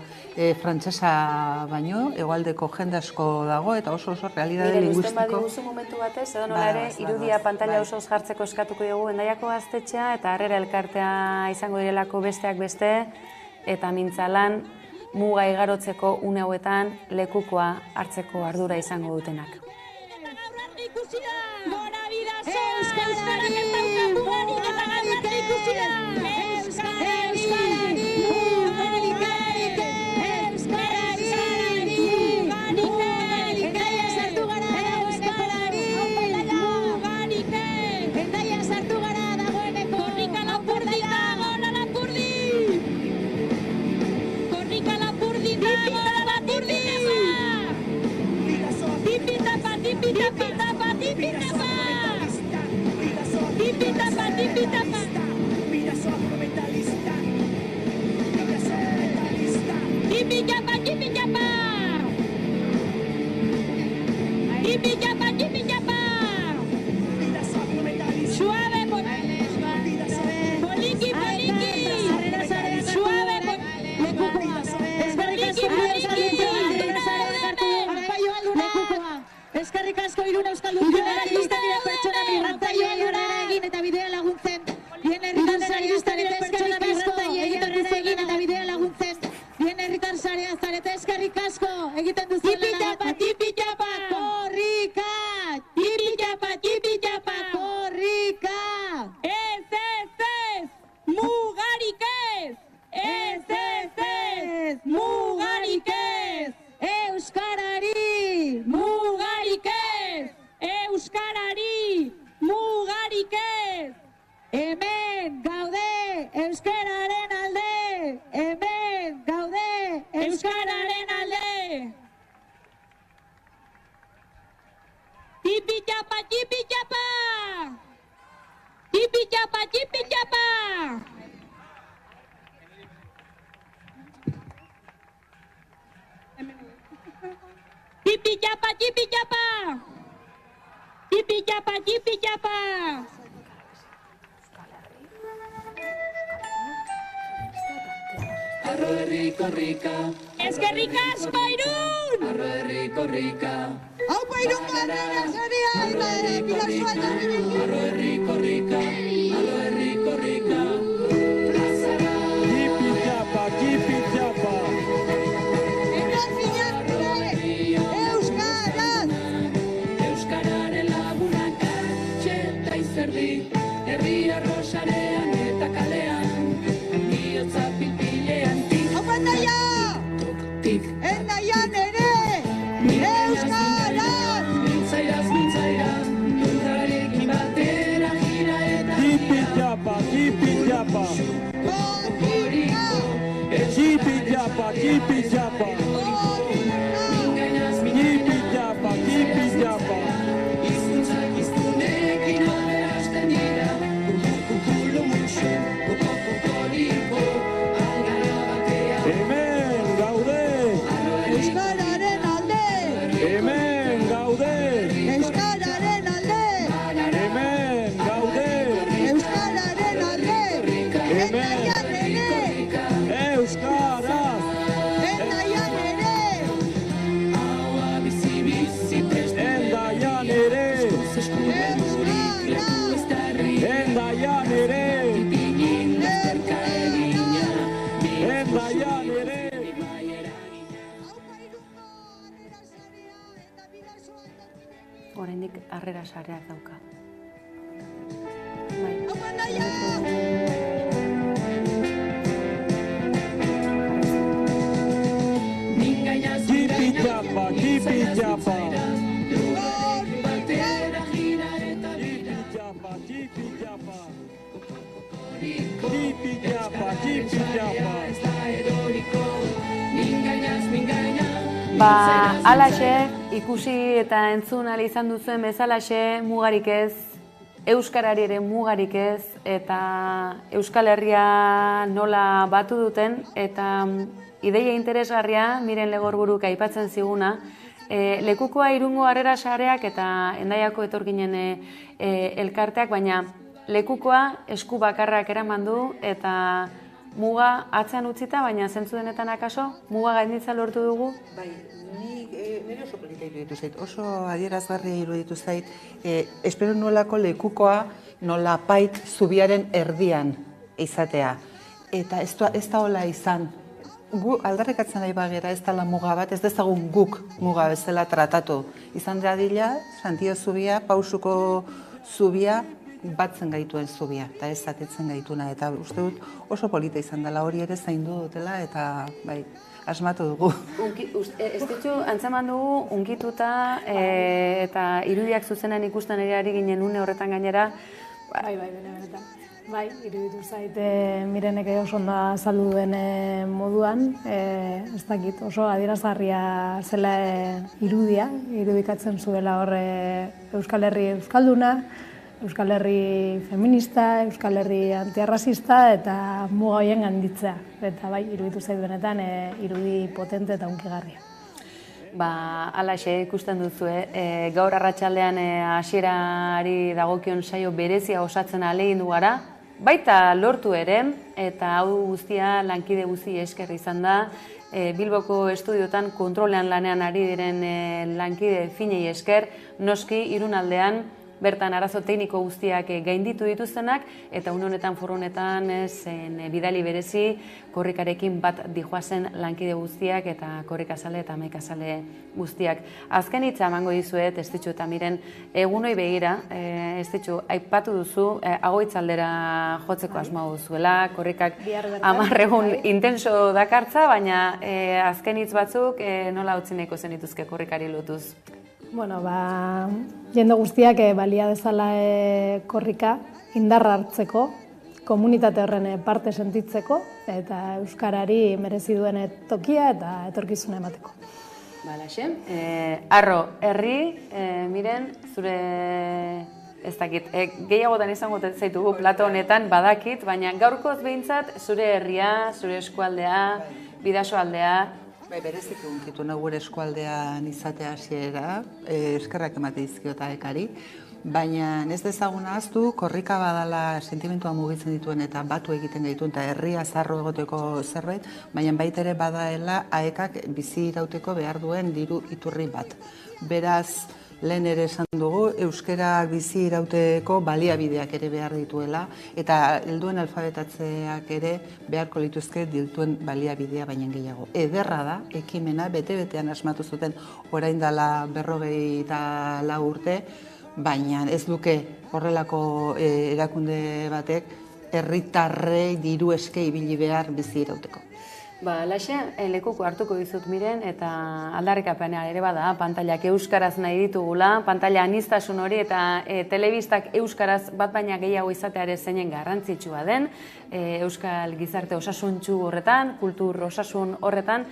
[SPEAKER 9] frantsesa baino, hegoaldeko jende asko dago eta oso realidade linguistiko.
[SPEAKER 6] Miren, usten badiguzu momentu batez, edo nola ere, irudia pantalla osoz jartzeko eskatuko dugu Hendaiako gaztetxea eta Harrera elkartea izango direlako besteak beste, eta mintzalan muga igarotzeko une hauetan lekukoa hartzeko ardura izango dutenak.
[SPEAKER 10] Eskerrik asko Irun Euskaldun Generalista dira pertsona migrantaioa egin eta bidea laguntzen. Bien herritar sarea zarete pertsona migrantaioa egiten duzu egin eta bidea laguntzen. Bien herritar sarea zarete eskerrik asko egiten duzu lana. Tipitapa, korrika! Tipitapa, korrika! Ez! Mugarik ez! Ez! Mugarik ez! Euskarari! Mugarik ez! Euskarari! Mugarik ez! Hemen gaude euskararen alde! Hemen gaude euskararen alde! Tipitapa! Tipitapa! Tipitapa!
[SPEAKER 2] Arro herri korrika.
[SPEAKER 10] Eskerrik asko Irun!
[SPEAKER 2] Arro herri korrika.
[SPEAKER 10] Aupa Irun galdera saria eta Pilar
[SPEAKER 2] Arro herri korrika. Arro herri korrika. Plazara. Tipitapa.
[SPEAKER 10] Euskara!
[SPEAKER 2] Hemen gaude.
[SPEAKER 10] Euskararen alde.
[SPEAKER 2] Hemen gaude.
[SPEAKER 10] Euskararen alde. Endaian ere.
[SPEAKER 2] Euskaraz.
[SPEAKER 10] Endaian ere.
[SPEAKER 2] Endaian ere. Endaian ere. Endaian ere.
[SPEAKER 6] Oraindik harrera sareak dauka.
[SPEAKER 2] Tipi-tapa, tipi-tapa.
[SPEAKER 6] Ba, alaxe, ikusi eta entzun ahal izan duzuen bezalaxe, mugarik ez, euskarari ere mugarik ez, eta Euskal Herria nola batu duten, eta ideia interesgarria, Miren Legorburuk aipatzen ziguna, lekukoa Irungo Harrera Sareak eta Hendaiako etorkinen elkarteak, baina lekukoa esku bakarrak eraman du eta muga atzean utzita, baina zentzu denetan akaso, muga gainditza lortu dugu?
[SPEAKER 9] Bai, nire oso polita iruditu zait, oso adierazgarria iruditu zait, espero nolako lekukoa nolapait zubiaren erdian izatea. Eta ez da hola izan. Gu aldarrikatzen nahi bagera ez dela muga bat, ez dezagun guk muga bezala tratatu. Izan dadila, Santio zubia, Pausuko zubia, batzen gaituen zubia, eta ez zatetzen gaituna. Eta uste dut oso polita izan dela, hori ere zaindu dutela, eta bai, asmatu dugu.
[SPEAKER 6] Ez ditzu, antzeman dugu, unkituta eta irudiak zuzenan ikusten ere ari ginen une horretan gainera.
[SPEAKER 4] Bai, benetan. Bai, iruditu zait Mirenek oso ondo azaldu duen moduan, ez dakit, oso adierazgarria zela irudia, irudikatzen zuela hor Euskal Herri euskalduna, Euskal Herri feminista, Euskal Herri antiarrazista eta muga horien ganditzea. Eta bai, iruditu zait benetan irudi potente eta hunkigarria.
[SPEAKER 6] Ba, alaxe ikusten duzue, gaur arratsaldean hasierari dagokion saio berezia osatzen ahalegindu gara, baita lortu ere, eta hau guztia lankide guzti esker izan da, Bilboko estudiotan kontrolean lanean ari diren lankide finei esker, noski Irunaldean bertan arazo tekniko guztiak gainditu dituztenak, eta une honetan foro honetan bidali berezi korrikarekin bat dijoazen lankide guztiak eta korrikazale eta hamaikazale guztiak. Azken hitza emango dizuet, Estitxu eta Miren, egunoi begira, Estitxu, aipatu duzu, Agoitzaldera jotzeko asmoa duzuela, korrikak 10 egun intenso dakartza, baina azken hitz batzuk nola utzi nahiko zenituzke korrikari lotuz?
[SPEAKER 4] Bueno, jende guztiak balia dezala korrika indarra hartzeko, komunitate horren parte sentitzeko, eta Euskarari merezi duen tokia eta etorkizuna emateko.
[SPEAKER 6] Balaxe, Arro, herri, Miren, zure ez dakit, gehiagotan izango zaitugu plato honetan badakit, baina gaurkoz behintzat zure herria, zure eskualdea, Bidasoaldea,
[SPEAKER 9] Bai, berezik egunkitu gure eskualdean izatea hasiera, eskerrak emate dizkiota ekari, baina ez dezagun ahaztu, korrika badala sentimentua mugitzen dituen eta batu egiten gaituen eta herria zarro egoteko zerbait, baina baita ere badaela aekak bizi irauteko behar duen diru iturri bat. Beraz, lehen ere esan dugu, euskerak bizi irauteko baliabideak ere behar dituela, eta helduen alfabetatzeak ere beharko lituzke dituen baliabidea baina gehiago. Ederra da, ekimena, bete-betean asmatu zuten orain dela 44 urte, baina ez luke horrelako erakunde batek herritarrei diru eske ibili behar bizi irauteko.
[SPEAKER 6] Ba, laxe, lekuko hartuko dizut Miren, eta aldarrikapenean ere bada, pantailak euskaraz nahi ditugula, pantaila aniztasun hori eta telebistak euskaraz bat baina gehiago izateare zeinen garrantzitsua den, euskal gizarte osasuntsu horretan, kultur osasun horretan,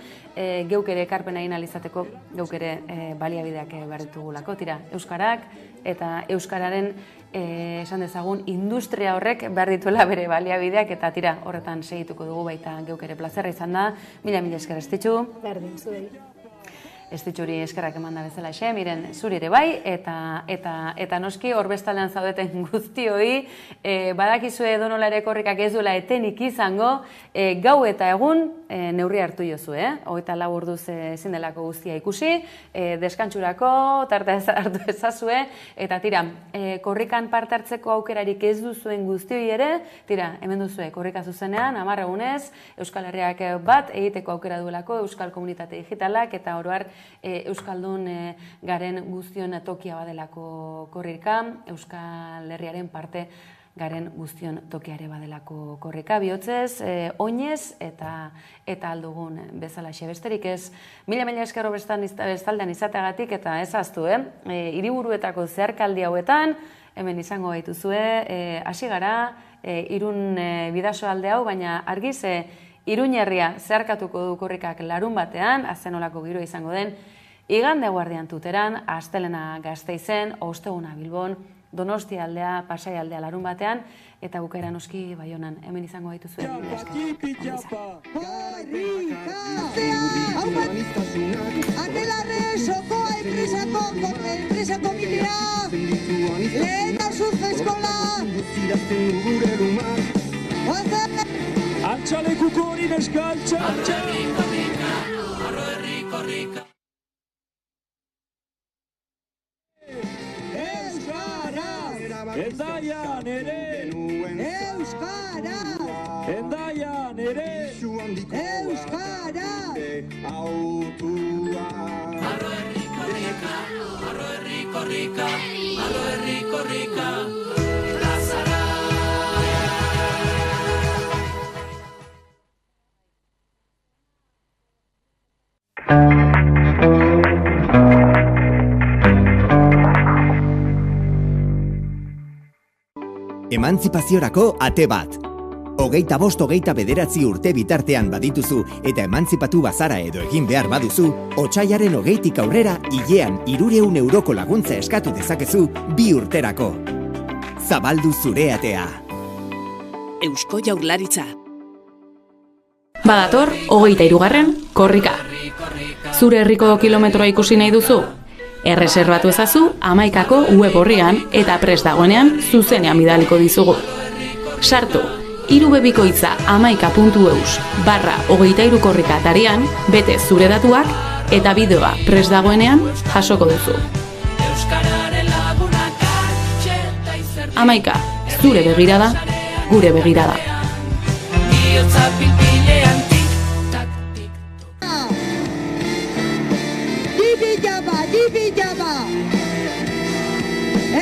[SPEAKER 6] geuk ere ekarpena egin ahal izateko, geuk ere baliabideak behar ditugulako, tira, euskarak eta euskararen esan dezagun, industria horrek behar dituela bere baliabideak eta tira, horretan segituko dugu baita geuk ere plazerra izan da. Mila esker Estitxu.
[SPEAKER 4] Berdin, zuei.
[SPEAKER 6] ez ditxuri eskerrak eman da bezala xe, miren zuri ere bai, eta noski horbestalean zaudeten guztioi, badakizue edonola ere korrikak ez duela etenik izango, gau eta egun neurri hartu jozu, 24 orduz ezin delako guztia ikusi, deskantxurako, tarta hartu ezazue, eta tira, korrikan parte hartzeko aukerarik ez duzuen guztioi ere, tira, hemen duzue korrika zuzenean, 10 egunez, Euskal Herriak bat egiteko aukera duelako, Euskal Komunitate Digitalak, eta oroar Euskaldun garen guztion tokia badelako korrika, Euskal Herriaren parte garen guztion tokiare badelako korrika, bihotzez, oinez eta aldugun bezala besterik ez. Mila esker bestaldean izateagatik eta ez aztu, hiriburuetako zeharkaldi hauetan, hemen izango gaituzue, hasi gara, Irun bidaso alde hau, baina argiz, Irun herria zeharkatuko du korrikak larun batean, azenolako giro izango den, igande guardian Tuteran, astelena Gasteizen, osteguna Bilbon, Donostia aldea, Pasai aldea larun batean, eta bukaera noski Baionan, hemen izango gaituzue.
[SPEAKER 2] Antxalekuko hori neskaltza! Endaian ere! Euskara! Endaian ere! Euskara!
[SPEAKER 10] Arro herriko rika, arro herriko rika, arro herriko rika, plazara!
[SPEAKER 8] Emantzipaziorako ate bat. 25-29 urte bitartean badituzu eta emantzipatu bazara edo egin behar baduzu, otsailaren 20tik aurrera hilean 300 euroko laguntza eskatu dezakezu 2 urterako. Zabaldu zure atea.
[SPEAKER 22] Eusko Jaurlaritza.
[SPEAKER 23] Badator, 23. korrika. Zure herriko kilometroa ikusi nahi duzu? Erreserbatu ezazu 11ko web orrian eta prest dagoenean zuzenean bidaliko dizugu. Sartu, irubebikoitza 11.eus/23 korrika atarian, bete zure datuak eta bideoa prest dagoenean jasoko duzu. 11, zure begirada, gure begirada.